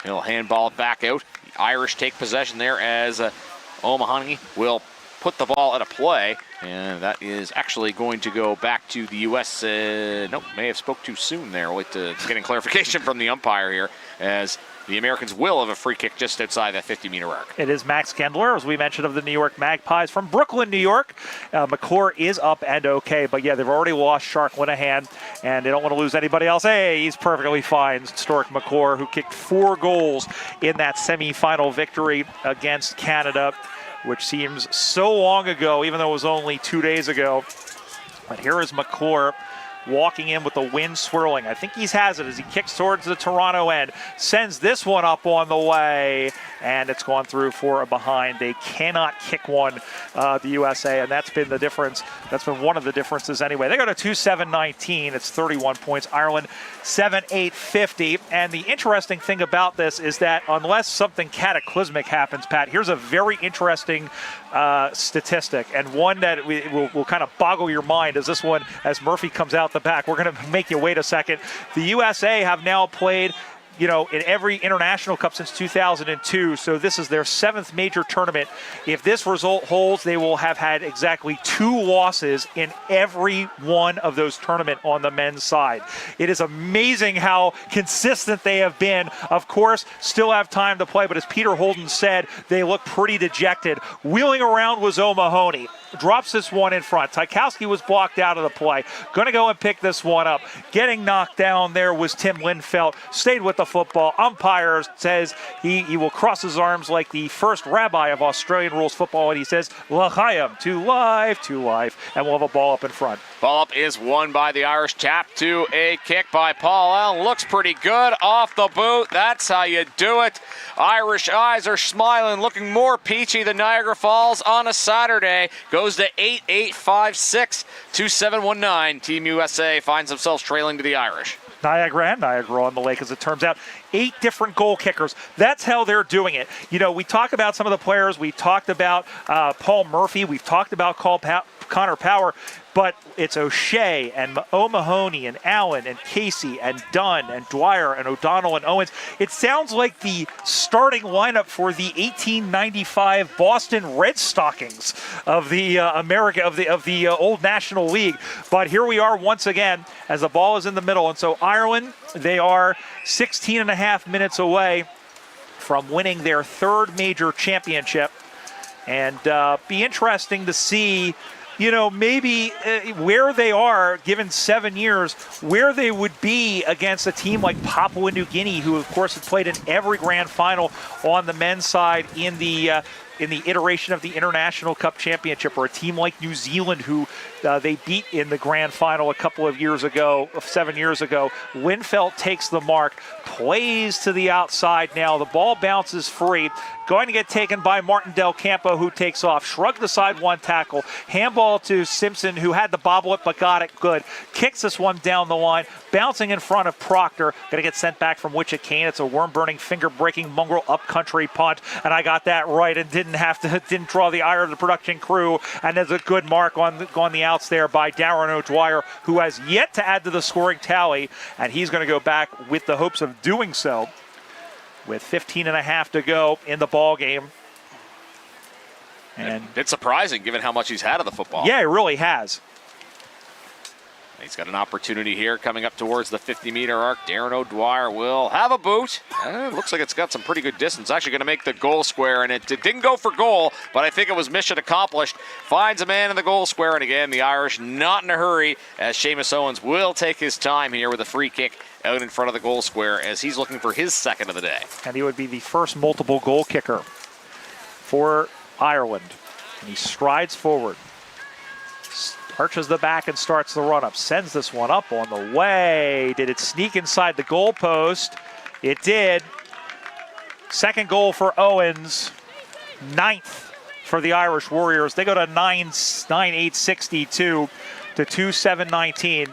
He'll handball it back out. The Irish take possession there as O'Mahony will put the ball at a play. And that is actually going to go back to the U.S. Nope, may have spoke too soon there. We'll wait to getting clarification from the umpire here as the Americans will have a free kick just outside that 50-meter arc. It is Max Kendler, as we mentioned, of the New York Magpies from Brooklyn, New York. McClure is up and okay, but yeah, they've already lost Shark Linehan, and they don't want to lose anybody else. Hey, he's perfectly fine. Stork McClure, who kicked 4 goals in that semifinal victory against Canada, which seems so long ago, even though it was only 2 days ago. But here is McClure walking in with the wind swirling. I think he has it as he kicks towards the Toronto end. Sends this one up on the way, and it's gone through for a behind. They cannot kick one, the USA, and that's been the difference. That's been one of the differences anyway. They go to 2-7-19. It's 31 points. Ireland 7-8-50. And the interesting thing about this is that unless something cataclysmic happens, Pat, here's a very interesting statistic, and one that will kind of boggle your mind as this one, as Murphy comes out the back. We're going to make you wait a second. The USA have now played, in every international cup since 2002, so this is their 7th major tournament. If this result holds, they will have had exactly 2 losses in every one of those tournaments on the men's side. It is amazing how consistent they have been. Of course, still have time to play, but as Peter Holden said, they look pretty dejected. Wheeling around was O'Mahony. Drops this one in front. Tykowski was blocked out of the play. Going to go and pick this one up. Getting knocked down there was Tim Lindfeldt. Stayed with the football. Umpire says he will cross his arms like the first rabbi of Australian rules football, and he says, L'chaim, to life, and we'll have a ball up in front. Ball up is won by the Irish. Tap to a kick by Paul Allen. Looks pretty good off the boot. That's how you do it. Irish eyes are smiling, looking more peachy than Niagara Falls on a Saturday. Goes to 8-8-5-6, 2-7-1-9. Team USA finds themselves trailing to the Irish. Niagara and Niagara on the lake, as it turns out. 8 different goal kickers. That's how they're doing it. We talk about some of the players. We talked about Paul Murphy. We've talked about Connor Power. But it's O'Shea and O'Mahony and Allen and Casey and Dunn and Dwyer and O'Donnell and Owens. It sounds like the starting lineup for the 1895 Boston Red Stockings of the old National League. But here we are once again as the ball is in the middle. And so Ireland, they are 16 and a half minutes away from winning their 3rd major championship. And be interesting to see maybe where they are, given 7 years, where they would be against a team like Papua New Guinea, who, of course, have played in every grand final on the men's side in the iteration of the International Cup Championship, or a team like New Zealand, who they beat in the grand final a couple of years ago, 7 years ago. Lindfeldt takes the mark, plays to the outside now. The ball bounces free. Going to get taken by Martin Del Campo, who takes off. Shrugged aside one tackle. Handball to Simpson, who had to bobble it but got it good. Kicks this one down the line. bouncing in front of Proctor. Going to get sent back from Wichita. It's a worm-burning, finger-breaking, mongrel up-country punt, and I got that right and didn't draw the ire of the production crew. And there's a good mark on the outs there by Darren O'Dwyer, who has yet to add to the scoring tally, and he's going to go back with the hopes of doing so with 15.5 to go in the ball game. And it's surprising given how much he's had of the football. Yeah, he really has. He's got an opportunity here coming up towards the 50-meter arc. Darren O'Dwyer will have a boot. It looks like it's got some pretty good distance. Actually going to make the goal square, and it didn't go for goal, but I think it was mission accomplished. Finds a man in the goal square, and again, the Irish not in a hurry, as Seamus Owens will take his time here with a free kick out in front of the goal square as he's looking for his second of the day. And he would be the first multiple goal kicker for Ireland. And he strides forward. Arches the back and starts the run-up. Sends this one up on the way. Did it sneak inside the goal post? It did. Second goal for Owens. 9th for the Irish Warriors. They go to 9-8-62 to 2-7-19.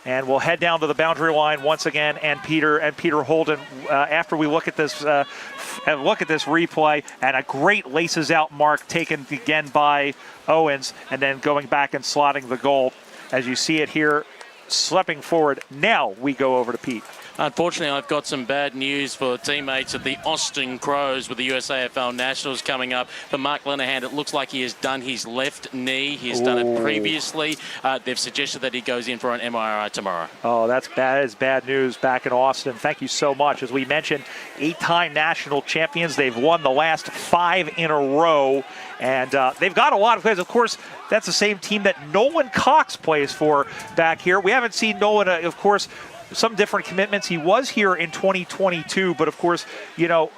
And we'll head down to the boundary line once again. And Peter Holden, after we look at this replay, and a great laces out mark taken again by Owens, and then going back and slotting the goal, as you see it here, slipping forward. Now we go over to Pete. Unfortunately, I've got some bad news for teammates at the Austin Crows with the USAFL Nationals coming up. For Mark Linehan, it looks like he has done his left knee. He's done it previously. They've suggested that he goes in for an MRI tomorrow. Oh, that's bad. It's bad news back in Austin. Thank you so much. As we mentioned, 8-time national champions. They've won the last 5 in a row. And they've got a lot of players. Of course, that's the same team that Nolan Cox plays for back here. We haven't seen Nolan, of course, some different commitments. He was here in 2022, but of course, you know,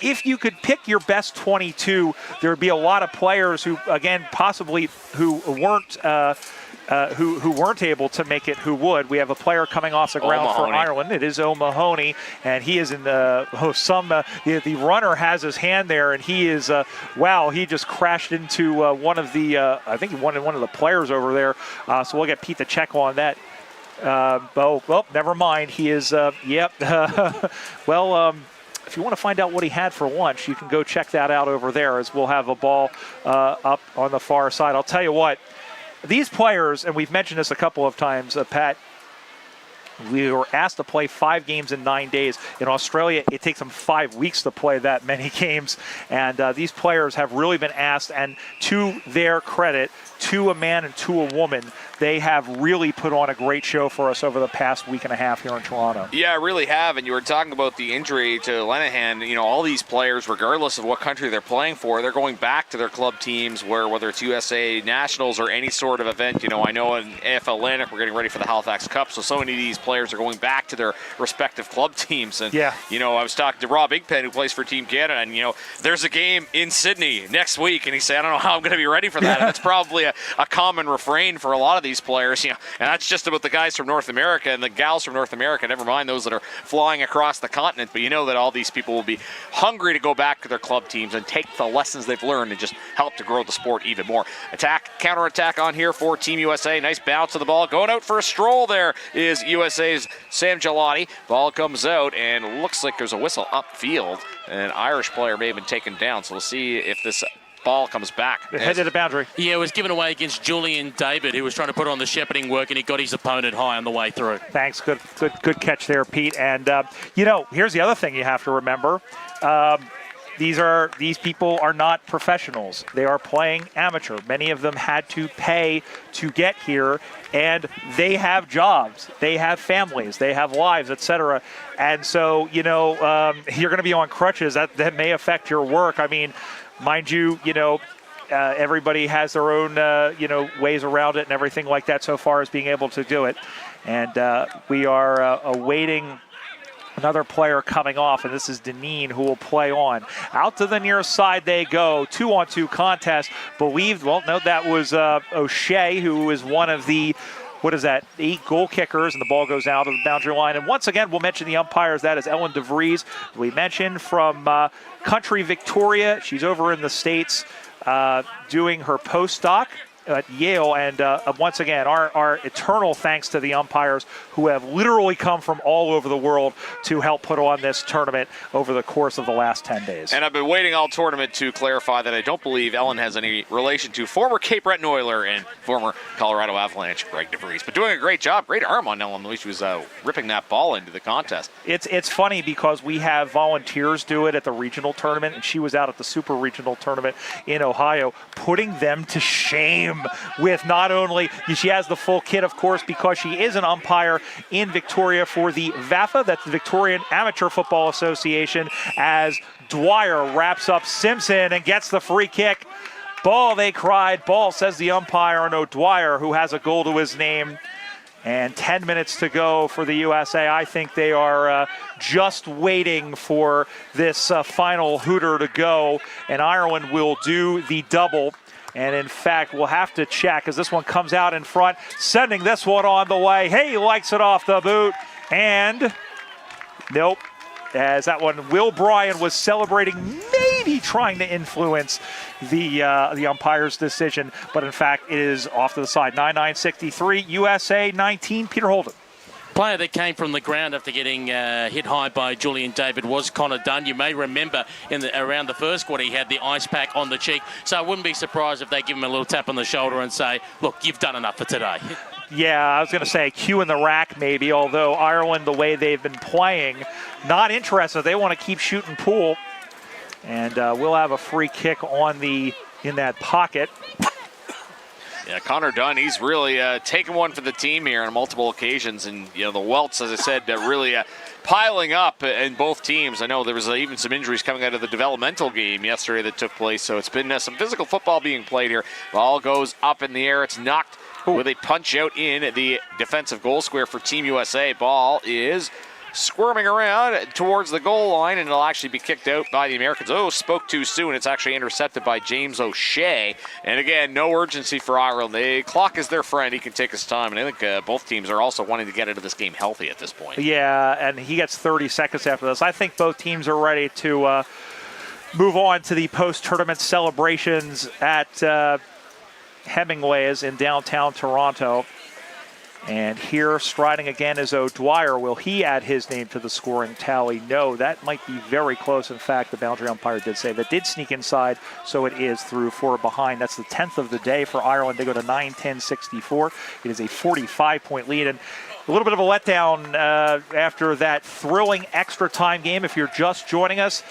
if you could pick your best 22, there would be a lot of players who, again, possibly who weren't able to make it who would. We have a player coming off the ground for Ireland. It is O'Mahony, and he is in the the runner has his hand there, and he is wow, he just crashed into one of the I think one of the players over there. So we'll get Pete to check on that. Well, never mind. He is, yep. Well, if you want to find out what he had for lunch, you can go check that out over there, as we'll have a ball up on the far side. I'll tell you what, these players, and we've mentioned this a couple of times, Pat, we were asked to play 5 games in 9 days. In Australia, it takes them 5 weeks to play that many games. And these players have really been asked, and to their credit, to a man and to a woman, they have really put on a great show for us over the past week and a half here in Toronto. Yeah, really have. And you were talking about the injury to Linehan. You know, all these players, regardless of what country they're playing for, they're going back to their club teams, whether it's USA Nationals or any sort of event. You know, I know in AFL Atlantic, we're getting ready for the Halifax Cup, so many of these players are going back to their respective club teams. And, you know, I was talking to Rob Igpen, who plays for Team Canada, and, you know, there's a game in Sydney next week, and he said, I don't know how I'm going to be ready for that. And it's probably a common refrain for a lot of these players, you know, and that's just about the guys from North America and the gals from North America, never mind those that are flying across the continent. But you know that all these people will be hungry to go back to their club teams and take the lessons they've learned and just help to grow the sport even more. Attack, counter-attack on here for Team USA. Nice bounce of the ball. Going out for a stroll there is USA's Sam Gelati. Ball comes out, and looks like there's a whistle upfield. An Irish player may have been taken down, so we'll see if this ball comes back. Head to the boundary. Yeah, it was given away against Julian David, who was trying to put on the shepherding work, and he got his opponent high on the way through. Thanks. Good catch there, Pete. And, you know, here's the other thing you have to remember. These people are not professionals. They are playing amateur. Many of them had to pay to get here, and they have jobs. They have families. They have lives, etc. And so, you know, you're going to be on crutches. That may affect your work. I mean, mind you, you know, everybody has their own, you know, ways around it and everything like that so far as being able to do it. And we are awaiting another player coming off, and this is Deneen, who will play on. Out to the near side they go. 2-on-2 contest. No, that was O'Shea, who is one of the, 8 goal kickers, and the ball goes out of the boundary line. And once again, we'll mention the umpires. That is Ellen DeVries, we mentioned, from Country Victoria. She's over in the States doing her postdoc at Yale. And once again, our eternal thanks to the umpires who have literally come from all over the world to help put on this tournament over the course of the last 10 days. And I've been waiting all tournament to clarify that I don't believe Ellen has any relation to former Cape Breton Oiler and former Colorado Avalanche Greg DeVries. But doing a great job. Great arm on Ellen. She was ripping that ball into the contest. It's funny because we have volunteers do it at the regional tournament, and she was out at the super regional tournament in Ohio, putting them to shame with not only, she has the full kit, of course, because she is an umpire in Victoria for the VAFA, that's the Victorian Amateur Football Association, as Dwyer wraps up Simpson and gets the free kick. Ball, they cried. Ball, says the umpire, no, Dwyer, who has a goal to his name. And 10 minutes to go for the USA. I think they are just waiting for this final hooter to go, and Ireland will do the double. And in fact, we'll have to check as this one comes out in front, sending this one on the way. He likes it off the boot, and nope. As that one, Will Bryan was celebrating, maybe trying to influence the umpire's decision, but in fact it is off to the side. 9-9-63, USA 19, Peter Holden. Player that came from the ground after getting hit high by Julian David was Connor Dunn. You may remember around the first quarter he had the ice pack on the cheek, so I wouldn't be surprised if they give him a little tap on the shoulder and say, look, you've done enough for today. Yeah, I was going to say Q in the rack maybe, although Ireland, the way they've been playing, not interested. They want to keep shooting pool. And we'll have a free kick in that pocket. Yeah, Connor Dunn, he's really taken one for the team here on multiple occasions. And, the welts, as I said, really piling up in both teams. I know there was even some injuries coming out of the developmental game yesterday that took place. So it's been some physical football being played here. Ball goes up in the air. It's knocked with a punch out in the defensive goal square for Team USA. Ball is squirming around towards the goal line, and it'll actually be kicked out by the Americans. Oh, spoke too soon. It's actually intercepted by James O'Shea. And again, no urgency for Ireland. The clock is their friend. He can take his time, and I think both teams are also wanting to get into this game healthy at this point. Yeah, and he gets 30 seconds after this. I think both teams are ready to move on to the post-tournament celebrations at Hemingway's in downtown Toronto. And here, striding again, is O'Dwyer. Will he add his name to the scoring tally? No, that might be very close. In fact, the boundary umpire did say that did sneak inside, so it is through 4 behind. That's the 10th of the day for Ireland. They go to 9-10-64. It is a 45-point lead. And a little bit of a letdown after that thrilling extra time game. If you're just joining us,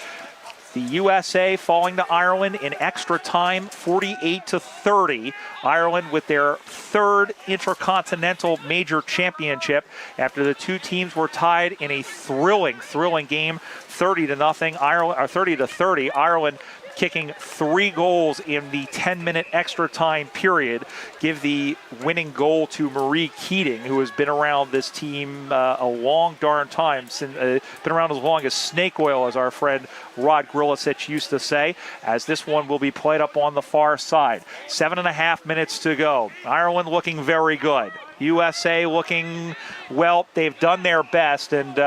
the USA falling to Ireland in extra time, 48-30. Ireland with their third intercontinental major championship after the two teams were tied in a thrilling game, 30-0. Ireland, or 30-30. Ireland kicking 3 goals in the 10-minute extra time period, give the winning goal to Marie Keating, who has been around this team a long darn time, been around as long as snake oil, as our friend Rod Grillicich used to say, as this one will be played up on the far side. 7.5 minutes to go. Ireland looking very good. USA looking, well, they've done their best, and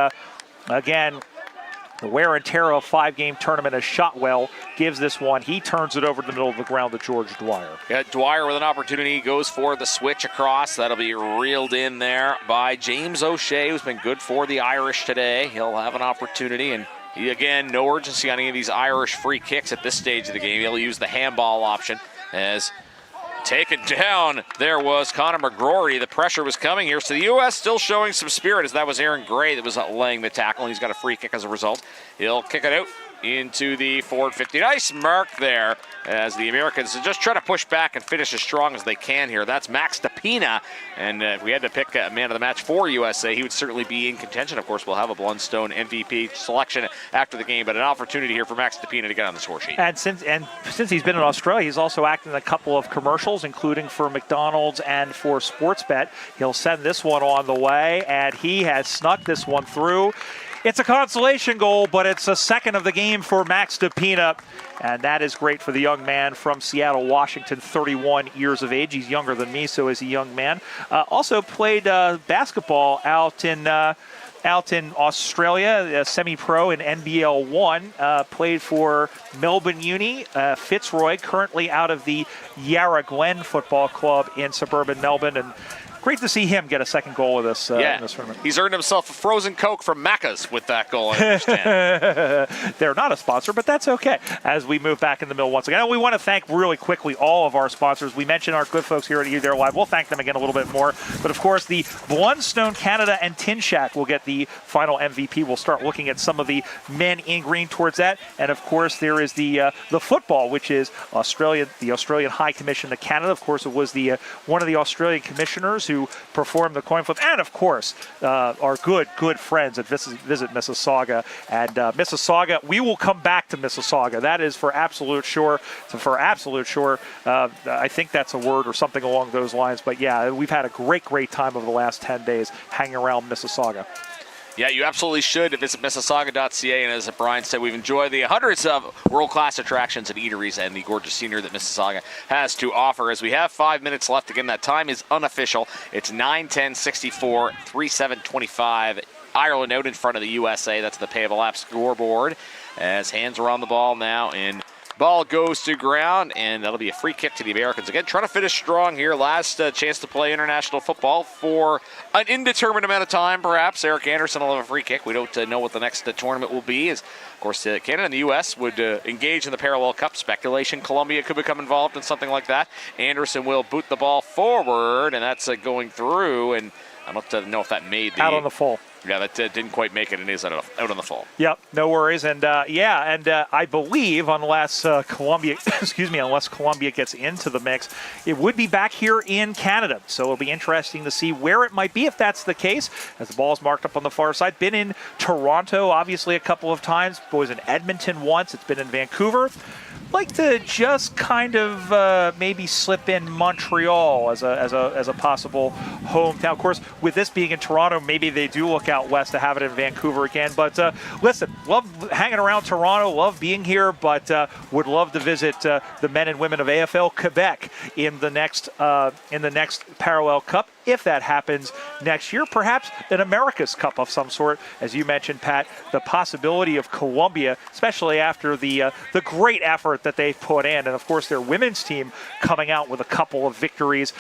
again, the wear and tear of a 5-game tournament as Shotwell gives this one. He turns it over to the middle of the ground to George Dwyer. Yeah, Dwyer with an opportunity, goes for the switch across. That'll be reeled in there by James O'Shea, who's been good for the Irish today. He'll have an opportunity, and he, again, no urgency on any of these Irish free kicks at this stage of the game. He'll use the handball option as taken down. There was Conor McGrory. The pressure was coming here. So the U.S. still showing some spirit, as that was Aaron Gray that was laying the tackle. He's got a free kick as a result. He'll kick it out into the forward 50. Nice mark there as the Americans just try to push back and finish as strong as they can here. That's Max DePina, and if we had to pick a man of the match for USA, he would certainly be in contention. Of course, we'll have a Blundstone MVP selection after the game, but an opportunity here for Max DePina to get on the score sheet. And since he's been in Australia, he's also acted in a couple of commercials, including for McDonald's and for Sportsbet. He'll send this one on the way, and he has snuck this one through. It's a consolation goal, but it's a second of the game for Max DePina, and that is great for the young man from Seattle, Washington, 31 years of age. He's younger than me, so is a young man. Also played basketball out in out in Australia, semi-pro in NBL 1, played for Melbourne Uni. Fitzroy, currently out of the Yarra Glen Football Club in suburban Melbourne. And great to see him get a second goal in this tournament. He's earned himself a frozen Coke from Macca's with that goal, I understand. They're not a sponsor, but that's okay as we move back in the middle once again. And we want to thank really quickly all of our sponsors. We mentioned our good folks here at There Live. We'll thank them again a little bit more. But, of course, the Blundstone Canada and Tin Shack will get the final MVP. We'll start looking at some of the men in green towards that. And, of course, there is the football, which is the Australian High Commission to Canada. Of course, it was the one of the Australian commissioners who performed the coin flip, and of course our good friends at Visit Mississauga. And Mississauga, we will come back to Mississauga. That is for absolute sure. I think that's a word or something along those lines. But yeah, we've had a great time over the last 10 days hanging around Mississauga. Yeah, you absolutely should visit Mississauga.ca, and as Brian said, we've enjoyed the hundreds of world-class attractions and eateries and the gorgeous scenery that Mississauga has to offer. As we have 5 minutes left, again, that time is unofficial. It's 9:10:64, 3:7:25. Ireland out in front of the USA. That's the Payable app scoreboard. As hands are on the ball now, and ball goes to ground, and that'll be a free kick to the Americans. Again, trying to finish strong here. Last chance to play international football for an indeterminate amount of time, perhaps. Eric Anderson will have a free kick. We don't know what the next tournament will be. As, of course, Canada and the U.S. would engage in the Parallel Cup. Speculation, Colombia could become involved in something like that. Anderson will boot the ball forward, and that's going through, and I don't know if that made the... Out on the full. Yeah, that didn't quite make it, and is out on the fall. Yep, no worries. And I believe unless Colombia, unless Colombia gets into the mix, it would be back here in Canada. So it'll be interesting to see where it might be if that's the case. As the ball is marked up on the far side, been in Toronto obviously a couple of times. Was in Edmonton once. It's been in Vancouver. Like to just kind of maybe slip in Montreal as a possible hometown. Of course, with this being in Toronto, maybe they do look out west to have it in Vancouver again. But listen, love hanging around Toronto, love being here, but would love to visit the men and women of AFL Quebec in the next Parallel Cup. If that happens next year, perhaps an America's Cup of some sort. As you mentioned, Pat, the possibility of Colombia, especially after the great effort that they've put in. And, of course, their women's team coming out with a couple of victories,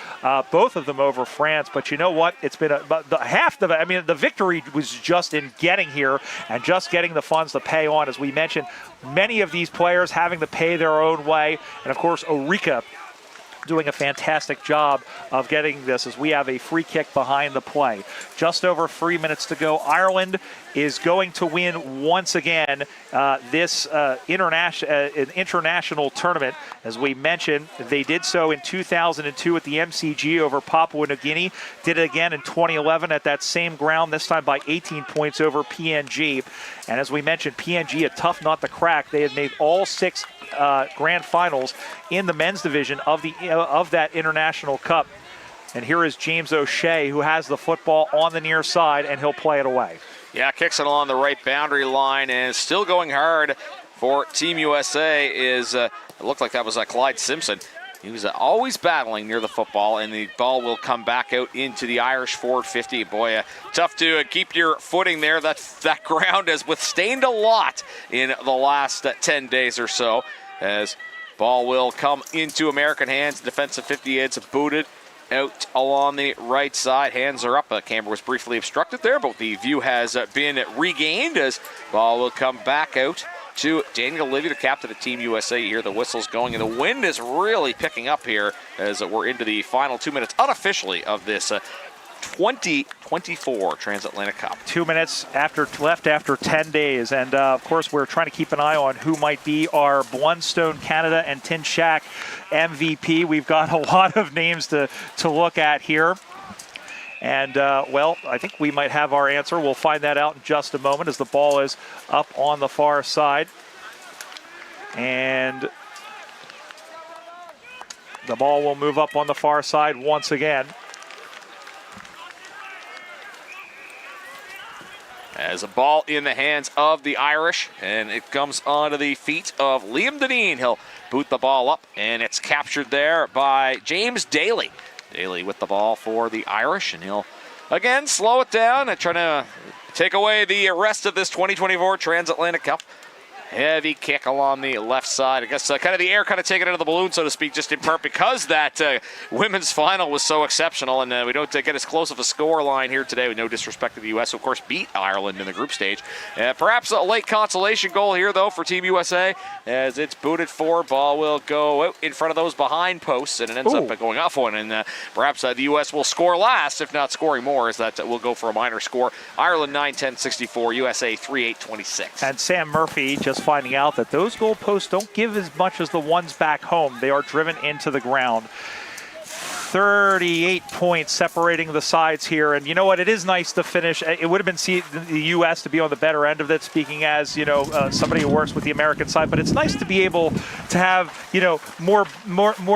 both of them over France. But you know what? It's been the victory was just in getting here and just getting the funds to pay on. As we mentioned, many of these players having to pay their own way. And, of course, Orica doing a fantastic job of getting this as we have a free kick behind the play. Just over 3 minutes to go. Ireland is going to win once again this international tournament. As we mentioned, they did so in 2002 at the MCG over Papua New Guinea. Did it again in 2011 at that same ground, this time by 18 points over PNG. And as we mentioned, PNG, a tough nut to crack. They had made all 6 grand finals in the men's division of that International Cup. And here is James O'Shea, who has the football on the near side, and he'll play it away. Yeah, kicks it along the right boundary line, and still going hard for Team USA is, it looked like that was Clyde Simpson. He was always battling near the football, and the ball will come back out into the Irish forward 50. Boy, tough to keep your footing there. That ground has withstained a lot in the last 10 days or so, as ball will come into American hands. Defensive 50, it's booted out along the right side. Hands are up. The camera was briefly obstructed there, but the view has been regained as ball will come back out to Daniel Livy, the captain of Team USA. You hear the whistles going, and the wind is really picking up here as we're into the final 2 minutes unofficially of this 2024 Transatlantic Cup. 2 minutes left after 10 days. And, of course, we're trying to keep an eye on who might be our Blundstone Canada and Tin Shack MVP. We've got a lot of names to look at here. And, I think we might have our answer. We'll find that out in just a moment as the ball is up on the far side. And the ball will move up on the far side once again. As a ball in the hands of the Irish, and it comes onto the feet of Liam Dineen. He'll boot the ball up, and it's captured there by James Daly. Daly with the ball for the Irish, and he'll again slow it down and try to take away the rest of this 2024 Transatlantic Cup. Heavy kick along the left side. I guess kind of the air kind of taken out of the balloon, so to speak, just in part because that women's final was so exceptional, and we don't get as close of a score line here today, with no disrespect to the U.S., who, of course, beat Ireland in the group stage. Perhaps a late consolation goal here, though, for Team USA, as it's booted for. Ball will go out in front of those behind posts, and it ends up going off one, and perhaps the U.S. will score last, if not scoring more, as that will go for a minor score. Ireland 9-10-64, USA 3-8-26. And Sam Murphy just finding out that those goalposts don't give as much as the ones back home. They are driven into the ground. 38 points separating the sides here, and you know what? It is nice to finish. It would have been the U.S. to be on the better end of it, speaking as somebody who works with the American side. But it's nice to be able to have more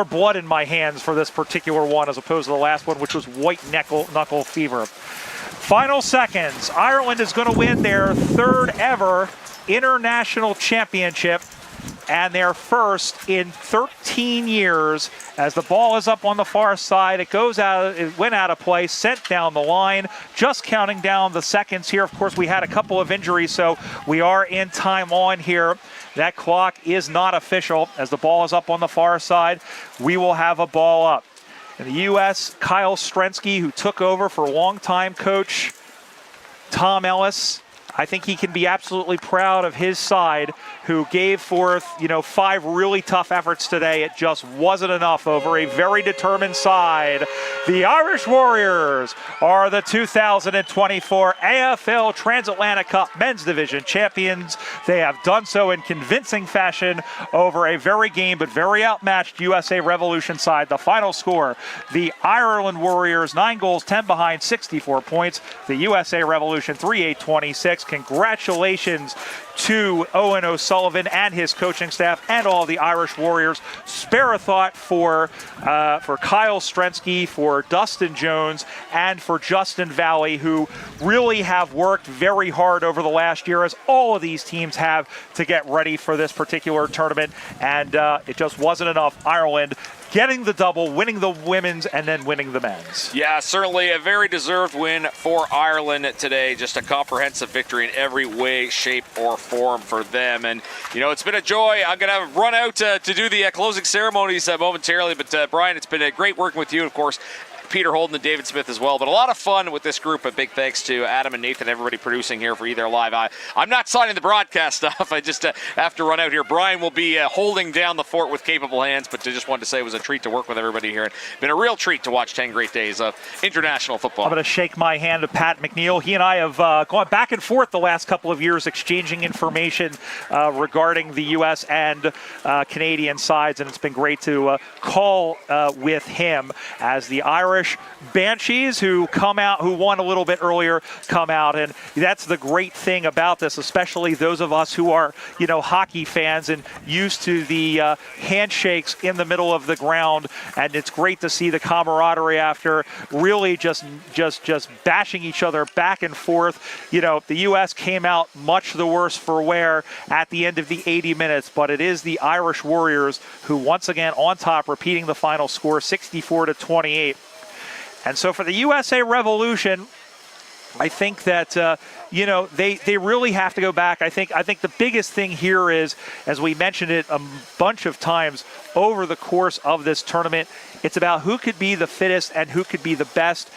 blood in my hands for this particular one, as opposed to the last one, which was white knuckle fever. Final seconds. Ireland is going to win their third ever international championship and their first in 13 years. As the ball is up on the far side, it went out of play, sent down the line. Just counting down the seconds here. Of course, we had a couple of injuries, so we are in time on here. That clock is not official. As the ball is up on the far side, we will have a ball up. In the U.S., Kyle Strensky, who took over for longtime coach Tom Ellis, I think he can be absolutely proud of his side, who gave forth, 5 really tough efforts today. It just wasn't enough over a very determined side. The Irish Warriors are the 2024 AFL Transatlantic Cup Men's Division champions. They have done so in convincing fashion over a very game but very outmatched USA Revolution side. The final score, the Ireland Warriors 9 goals, 10 behind, 64 points. The USA Revolution 3-8-26. Congratulations to Owen O'Sullivan and his coaching staff and all the Irish Warriors. Spare a thought for Kyle Strensky, for Dustin Jones, and for Justin Valley, who really have worked very hard over the last year, as all of these teams have, to get ready for this particular tournament. And it just wasn't enough. Ireland getting the double, winning the women's, and then winning the men's. Yeah, certainly a very deserved win for Ireland today. Just a comprehensive victory in every way, shape, or form for them. And, it's been a joy. I'm going to run out to do the closing ceremonies momentarily. But, Brian, it's been great working with you, of course. Peter Holden and David Smith as well, but a lot of fun with this group. A big thanks to Adam and Nathan, everybody producing here for Either Live. I'm not signing the broadcast stuff. I just have to run out here. Brian will be holding down the fort with capable hands, but I just wanted to say it was a treat to work with everybody here. It's been a real treat to watch 10 great days of international football. I'm going to shake my hand to Pat McNeil. He and I have gone back and forth the last couple of years exchanging information regarding the U.S. and Canadian sides, and it's been great to call with him as the Irish Banshees, who won a little bit earlier, come out. And that's the great thing about this, especially those of us who are, hockey fans and used to the handshakes in the middle of the ground. And it's great to see the camaraderie after really just bashing each other back and forth. The U.S. came out much the worse for wear at the end of the 80 minutes, but it is the Irish Warriors who once again on top, repeating the final score, 64-28. And so for the USA Revolution, I think that, they really have to go back. I think the biggest thing here is, as we mentioned it a bunch of times over the course of this tournament, it's about who could be the fittest and who could be the best,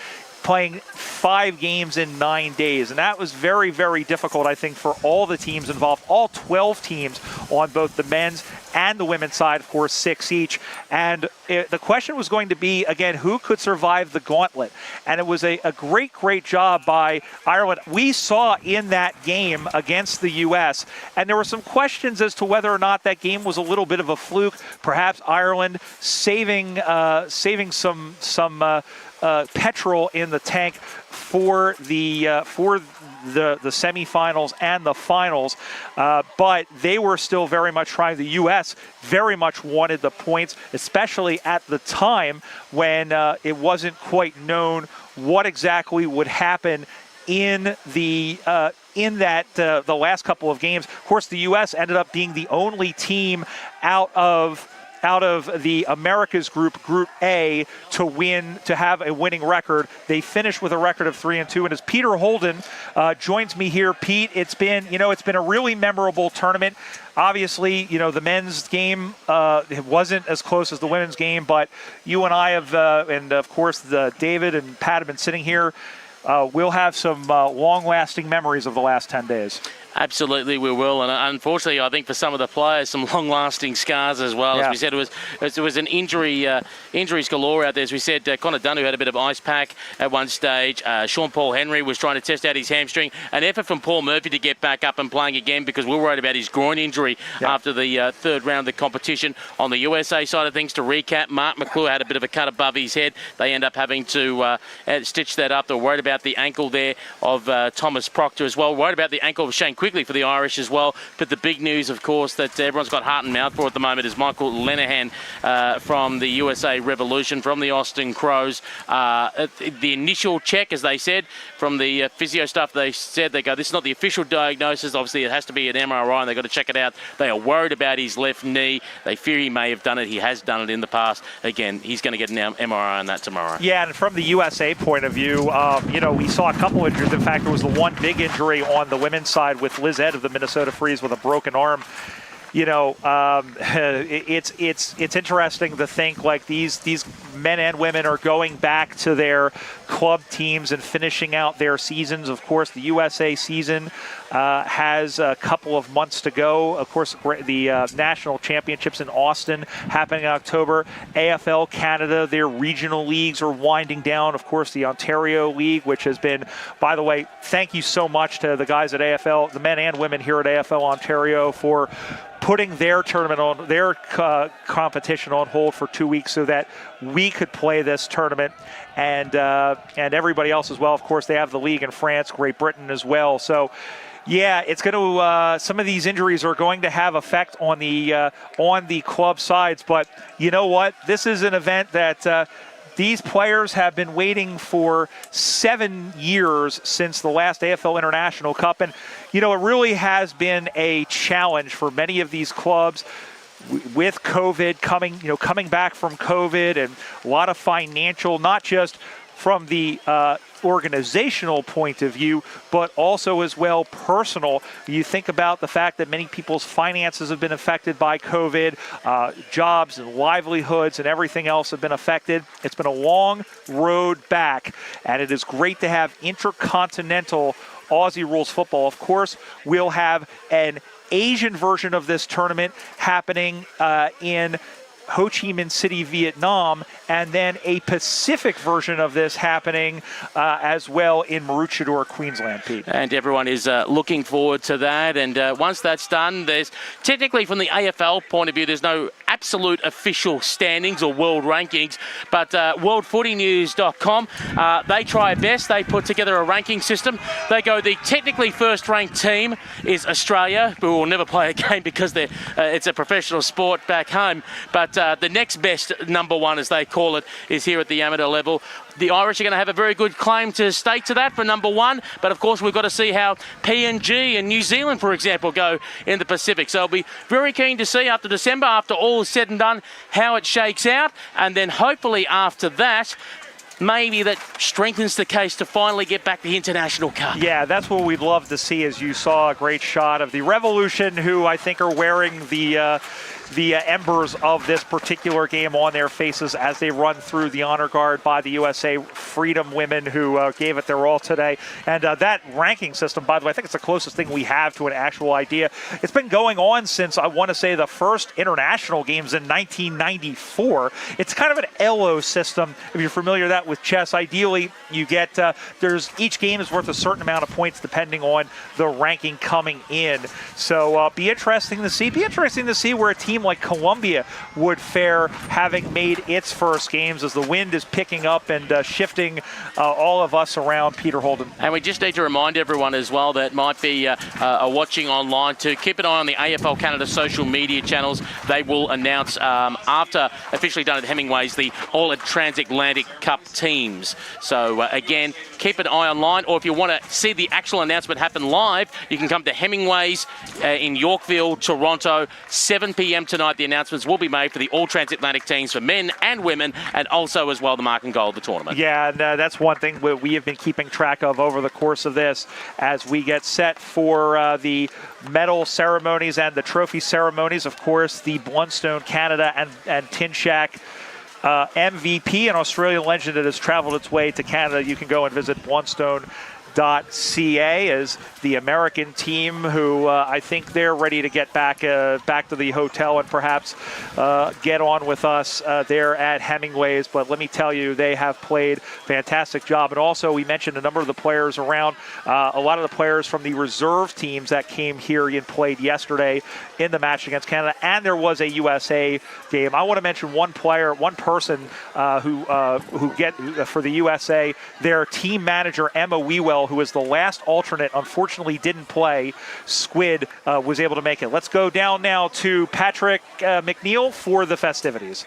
playing 5 games in 9 days. And that was very, very difficult, I think, for all the teams involved, all 12 teams on both the men's and the women's side, of course, 6 each. And the question was going to be, again, who could survive the gauntlet? And it was a great, great job by Ireland. We saw in that game against the U.S., and there were some questions as to whether or not that game was a little bit of a fluke. Perhaps Ireland saving some petrol in the tank for the semifinals and the finals, but they were still very much trying. The U.S. very much wanted the points, especially at the time when it wasn't quite known what exactly would happen in the last couple of games. Of course, the U.S. ended up being the only team out of out of the Americas Group, Group A, to have a winning record. They finished with a record of 3-2. And as Peter Holden joins me here, Pete, it's been a really memorable tournament. Obviously, the men's game wasn't as close as the women's game, but you and I have, and of course, David and Pat have been sitting here. We'll have some long-lasting memories of the last 10 days. Absolutely, we will. And unfortunately, I think for some of the players, some long-lasting scars as well. As we said, it was an injuries galore out there. As we said, Connor Dunn, who had a bit of ice pack at one stage. Sean Paul Henry was trying to test out his hamstring. An effort from Paul Murphy to get back up and playing again because we were worried about his groin injury after the third round of the competition. On the USA side of things, to recap, Mark McClure had a bit of a cut above his head. They end up having to stitch that up. They're worried about the ankle there of Thomas Proctor as well. Worried about the ankle of Shane Quigley for the Irish as well. But the big news, of course, that everyone's got heart and mouth for at the moment is Michael Lenahan from the USA Revolution, from the Austin Crows. The initial check, as they said, from the physio stuff, they said, this is not the official diagnosis. Obviously, it has to be an MRI, and they've got to check it out. They are worried about his left knee. They fear he may have done it. He has done it in the past. Again, he's going to get an MRI on that tomorrow. Yeah, and from the USA point of view, we saw a couple of injuries. In fact, there was the one big injury on the women's side with Liz Ed of the Minnesota Freeze with a broken arm. It's interesting to think like these men and women are going back to their club teams and finishing out their seasons. Of course, the USA season has a couple of months to go. Of course, the national championships in Austin happening in October. AFL Canada, their regional leagues are winding down. Of course, the Ontario League, which has been, by the way, thank you so much to the guys at AFL, the men and women here at AFL Ontario for putting their tournament on, their competition on hold for 2 weeks so that we could play this tournament, and everybody else as well. Of course, they have the league in France, Great Britain as well. So, yeah, it's going to. Some of these injuries are going to have effect on the club sides, but you know what? This is an event that. These players have been waiting for 7 years since the last AFL International Cup. And, it really has been a challenge for many of these clubs with COVID coming back from COVID, and a lot of financial, not just from the organizational point of view, but also as well personal. You think about the fact that many people's finances have been affected by COVID, jobs and livelihoods and everything else have been affected. It's been a long road back, and it is great to have intercontinental Aussie rules football. Of course, we'll have an Asian version of this tournament happening in Ho Chi Minh City, Vietnam, and then a Pacific version of this happening as well in Maroochydore, Queensland, Pete. And everyone is looking forward to that. And once that's done, there's technically, from the AFL point of view, there's no absolute official standings or world rankings, but worldfootynews.com, they try best. They put together a ranking system. They go, the technically first-ranked team is Australia, who will never play a game because it's a professional sport back home. But the next best number one, as they call it, is here at the amateur level. The Irish are going to have a very good claim to stake to that for number one. But, of course, we've got to see how PNG and New Zealand, for example, go in the Pacific. So I'll be very keen to see after December, after all is said and done, how it shakes out. And then hopefully after that, maybe that strengthens the case to finally get back the International Cup. Yeah, that's what we'd love to see, as you saw a great shot of the Revolution, who I think are wearing the embers of this particular game on their faces as they run through the honor guard by the USA Freedom women, who gave it their all today. And that ranking system, by the way, I think it's the closest thing we have to an actual idea. It's been going on since, I want to say, the first international games in 1994. It's kind of an ELO system, if you're familiar with that with chess. Ideally, you get, each game is worth a certain amount of points depending on the ranking coming in. So be interesting to see. Be interesting to see where a team like Colombia would fare, having made its first games, as the wind is picking up and shifting all of us around, Peter Holden. And we just need to remind everyone as well that might be watching online to keep an eye on the AFL Canada social media channels. They will announce after officially done at Hemingway's the All Transatlantic Cup teams. So again, keep an eye online, or if you want to see the actual announcement happen live, you can come to Hemingway's in Yorkville, Toronto, 7 p.m. tonight, the announcements will be made for the all transatlantic teams for men and women, and also as well the mark and goal of the tournament. Yeah, and that's one thing we have been keeping track of over the course of this as we get set for the medal ceremonies and the trophy ceremonies. Of course, the Blundstone Canada and Tin Shack MVP, an Australian legend that has traveled its way to Canada. You can go and visit blundstone.ca as the American team who I think they're ready to get back to the hotel and perhaps get on with us there at Hemingway's. But let me tell you, they have played a fantastic job. And also, we mentioned a number of the players around, a lot of the players from the reserve teams that came here and played yesterday in the match against Canada. And there was a USA game. I want to mention one person who for the USA, their team manager, Emma Wewell, who is the last alternate, unfortunately didn't play. Squid was able to make it. Let's go down now to Patrick McNeil for the festivities.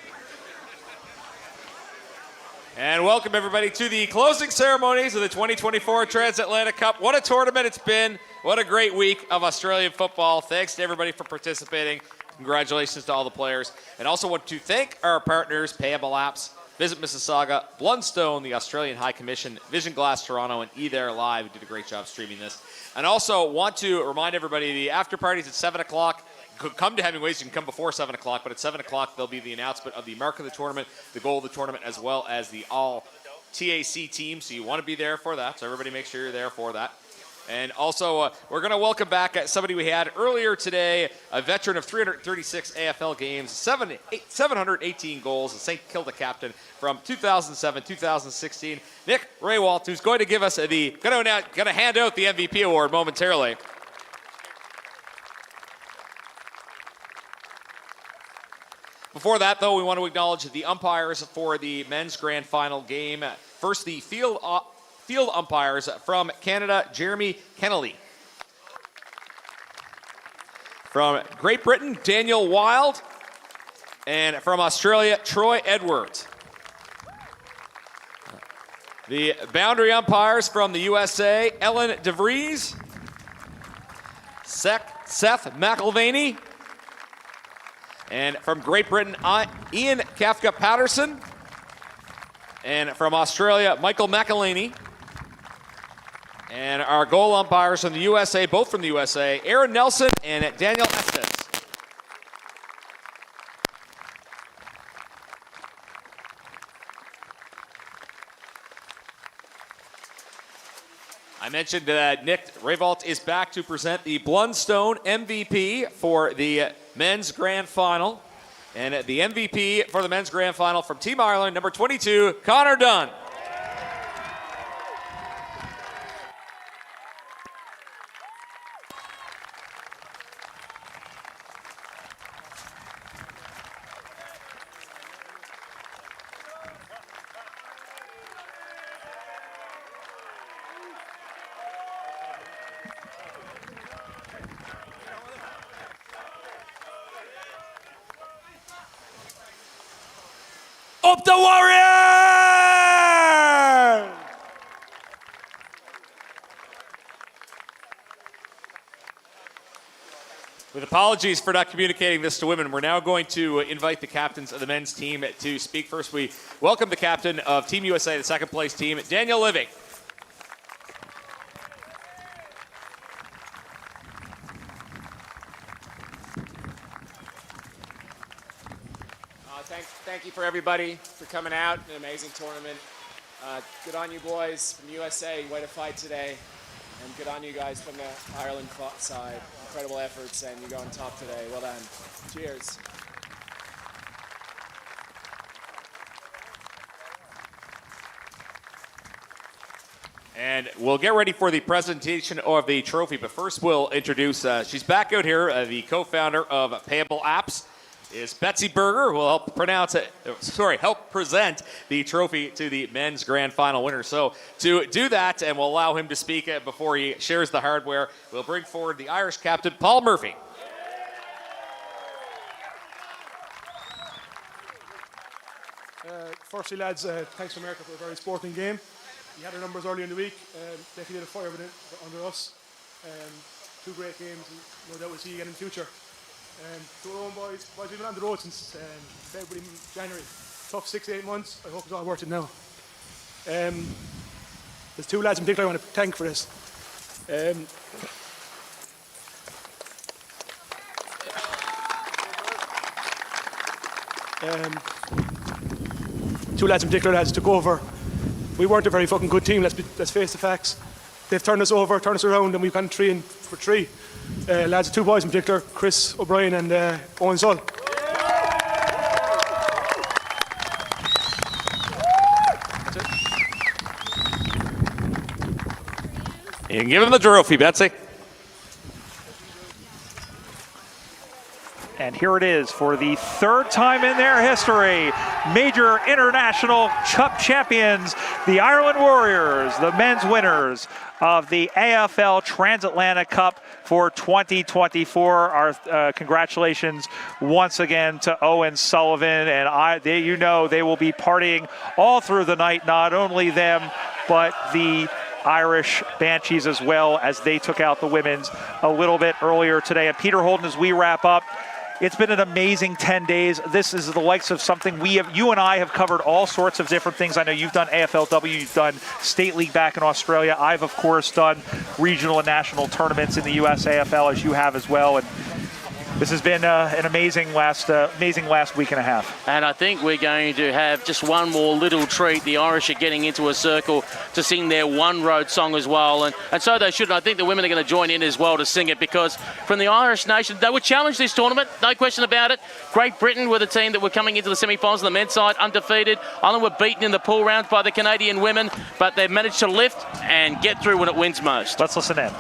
And welcome everybody to the closing ceremonies of the 2024 Transatlantic Cup. What a tournament it's been. What a great week of Australian football. Thanks to everybody for participating. Congratulations to all the players. And also want to thank our partners, Payable Apps, Visit Mississauga, Blundstone, the Australian High Commission, Vision Glass Toronto, and eThere Live, who did a great job streaming this. And also want to remind everybody, the after party's at 7 o'clock. Come to Hemingway's. You can come before 7 o'clock, but at 7 o'clock there'll be the announcement of the mark of the tournament, the goal of the tournament, as well as the all TAC team. So you want to be there for that. So everybody make sure you're there for that. And also, we're going to welcome back somebody we had earlier today, a veteran of 336 AFL games, 718 goals, a St. Kilda captain from 2007-2016, Nick Raywalt, who's going to give us going to hand out the MVP award momentarily. Before that, though, we want to acknowledge the umpires for the men's grand final game. First, the field umpires from Canada, Jeremy Kennelly. From Great Britain, Daniel Wild. And from Australia, Troy Edwards. The boundary umpires from the USA, Ellen DeVries, Seth McIlvaney. And from Great Britain, Ian Kafka-Patterson. And from Australia, Michael McElhaney. And our goal umpires from the USA, both from the USA, Aaron Nelson and Daniel Estes. I mentioned that Nick Raywalt is back to present the Blundstone MVP for the men's grand final. And the MVP for the men's grand final from Team Ireland, number 22, Connor Dunn. Up the Warriors! With apologies for not communicating this to women, we're now going to invite the captains of the men's team to speak. First, we welcome the captain of Team USA, the second place team, Daniel Living. Thank you for everybody for coming out. An amazing tournament. Good on you boys from USA. Way to fight today. And good on you guys from the Ireland side. Incredible efforts, and you go on top today. Well done. Cheers. And we'll get ready for the presentation of the trophy. But first, we'll introduce, she's back out here, the co-founder of Payable Apps. Is Betsy Berger, who will help present the trophy to the men's grand final winner. So to do that, and we'll allow him to speak before he shares the hardware, we'll bring forward the Irish captain, Paul Murphy. Firstly, lads, thanks to America for a very sporting game. You had our numbers earlier in the week. Definitely did a fire under us. Two great games, and no doubt we'll see you again in the future. To our own boys we've been on the road since February, January. Tough 6 to 8 months. I hope it's all worth it now. There's two lads in particular I want to thank for this. Two lads in particular lads took over. We weren't a very fucking good team, let's face the facts. They've turned us over, turned us around, and we've gone 3 for 3. Lads, 2 boys in particular, Chris O'Brien and Owen Sull. You can give him the trophy, Betsy. And here it is for the 3rd time in their history. Major International Cup champions, the Ireland Warriors, the men's winners of the AFL Transatlantic Cup for 2024. Our congratulations once again to Owen Sullivan. And they will be partying all through the night, not only them, but the Irish Banshees as well, as they took out the women's a little bit earlier today. And Peter Holden, as we wrap up, it's been an amazing 10 days. This is the likes of something you and I have covered all sorts of different things. I know you've done AFLW, you've done State League back in Australia. I've, of course, done regional and national tournaments in the US AFL, as you have as well. And this has been an amazing last week and a half. And I think we're going to have just one more little treat. The Irish are getting into a circle to sing their One Road song as well. And so they should. And I think the women are going to join in as well to sing it, because from the Irish nation, they would challenge this tournament, no question about it. Great Britain were the team that were coming into the semi-finals on the men's side, undefeated. Ireland were beaten in the pool rounds by the Canadian women, but they've managed to lift and get through when it wins most. Let's listen in.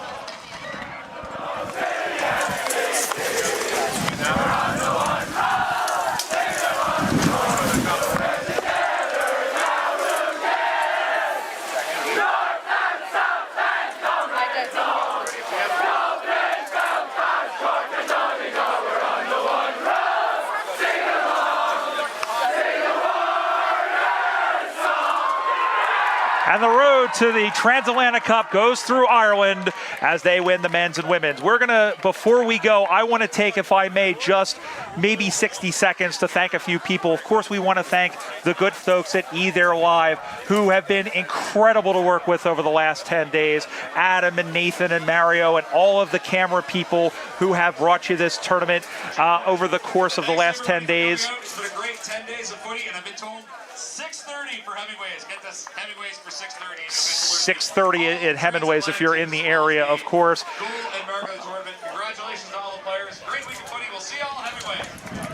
And the road to the Transatlantic Cup goes through Ireland as they win the men's and women's. Before we go, I want to take, if I may, just maybe 60 seconds to thank a few people. Of course, we want to thank the good folks at eThere Live, who have been incredible to work with over the last 10 days. Adam and Nathan and Mario and all of the camera people who have brought you this tournament over the course of the last 10 days. It's been a great 10 days of footy, and I've been told 6:30 for Hemingways. Get this, Hemingways for 6:30. 6:30 at Hemingways if you're in the area, of course. Cool and Marco tournament. Congratulations to all the players. Great week of footy. We'll see you all at Hemingways.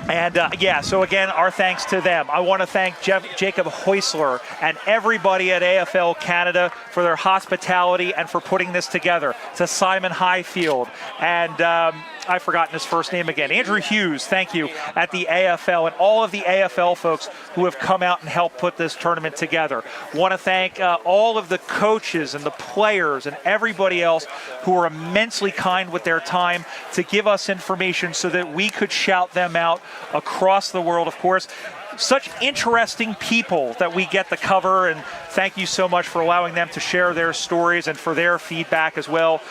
And so again, our thanks to them. I want to thank Jacob Heusler and everybody at AFL Canada for their hospitality and for putting this together. To Simon Highfield and I've forgotten his first name again. Andrew Hughes, thank you, at the AFL, and all of the AFL folks who have come out and helped put this tournament together. Want to thank all of the coaches and the players and everybody else who were immensely kind with their time to give us information so that we could shout them out across the world, of course. Such interesting people that we get to cover, and thank you so much for allowing them to share their stories and for their feedback as well.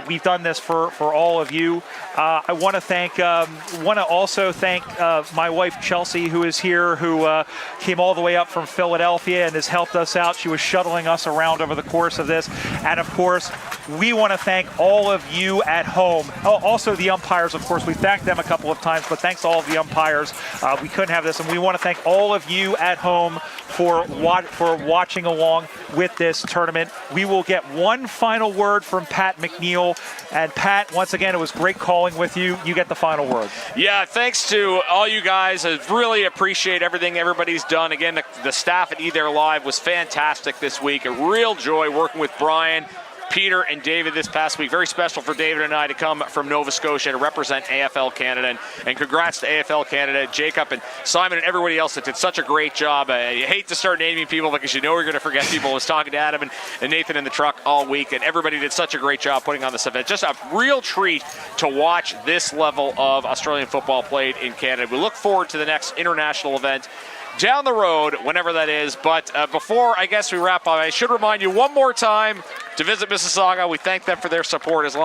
We've done this for all of you. I want to also thank my wife Chelsea, who is here, who came all the way up from Philadelphia and has helped us out. She was shuttling us around over the course of this. And of course, we want to thank all of you at home. Oh, also the umpires, of course. We thanked them a couple of times, but thanks to all of the umpires. We couldn't have this, and we want to thank all of you at home for watching along with this tournament. We will get one final word from Pat McNeil. And Pat, once again, it was great calling with you. You get the final word. Yeah, thanks to all you guys. I really appreciate everything everybody's done. Again, the staff at eThere Live was fantastic this week. A real joy working with Brian, Peter, and David this past week. Very special for David and I to come from Nova Scotia to represent AFL Canada. And congrats to AFL Canada, Jacob and Simon and everybody else that did such a great job. You hate to start naming people because you know you're going to forget people. I was talking to Adam and Nathan in the truck all week, and everybody did such a great job putting on this event. Just a real treat to watch this level of Australian football played in Canada. We look forward to the next international event down the road, whenever that is. But before, I guess, we wrap up, I should remind you one more time, to visit Mississauga. We thank them for their support as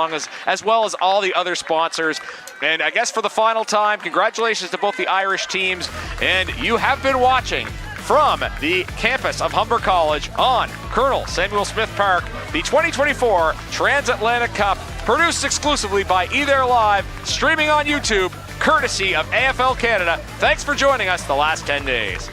well as all the other sponsors. And I guess for the final time, congratulations to both the Irish teams. And you have been watching from the campus of Humber College on Colonel Samuel Smith Park, the 2024 Transatlantic Cup, produced exclusively by eThere Live, streaming on YouTube, courtesy of AFL Canada. Thanks for joining us the last 10 days.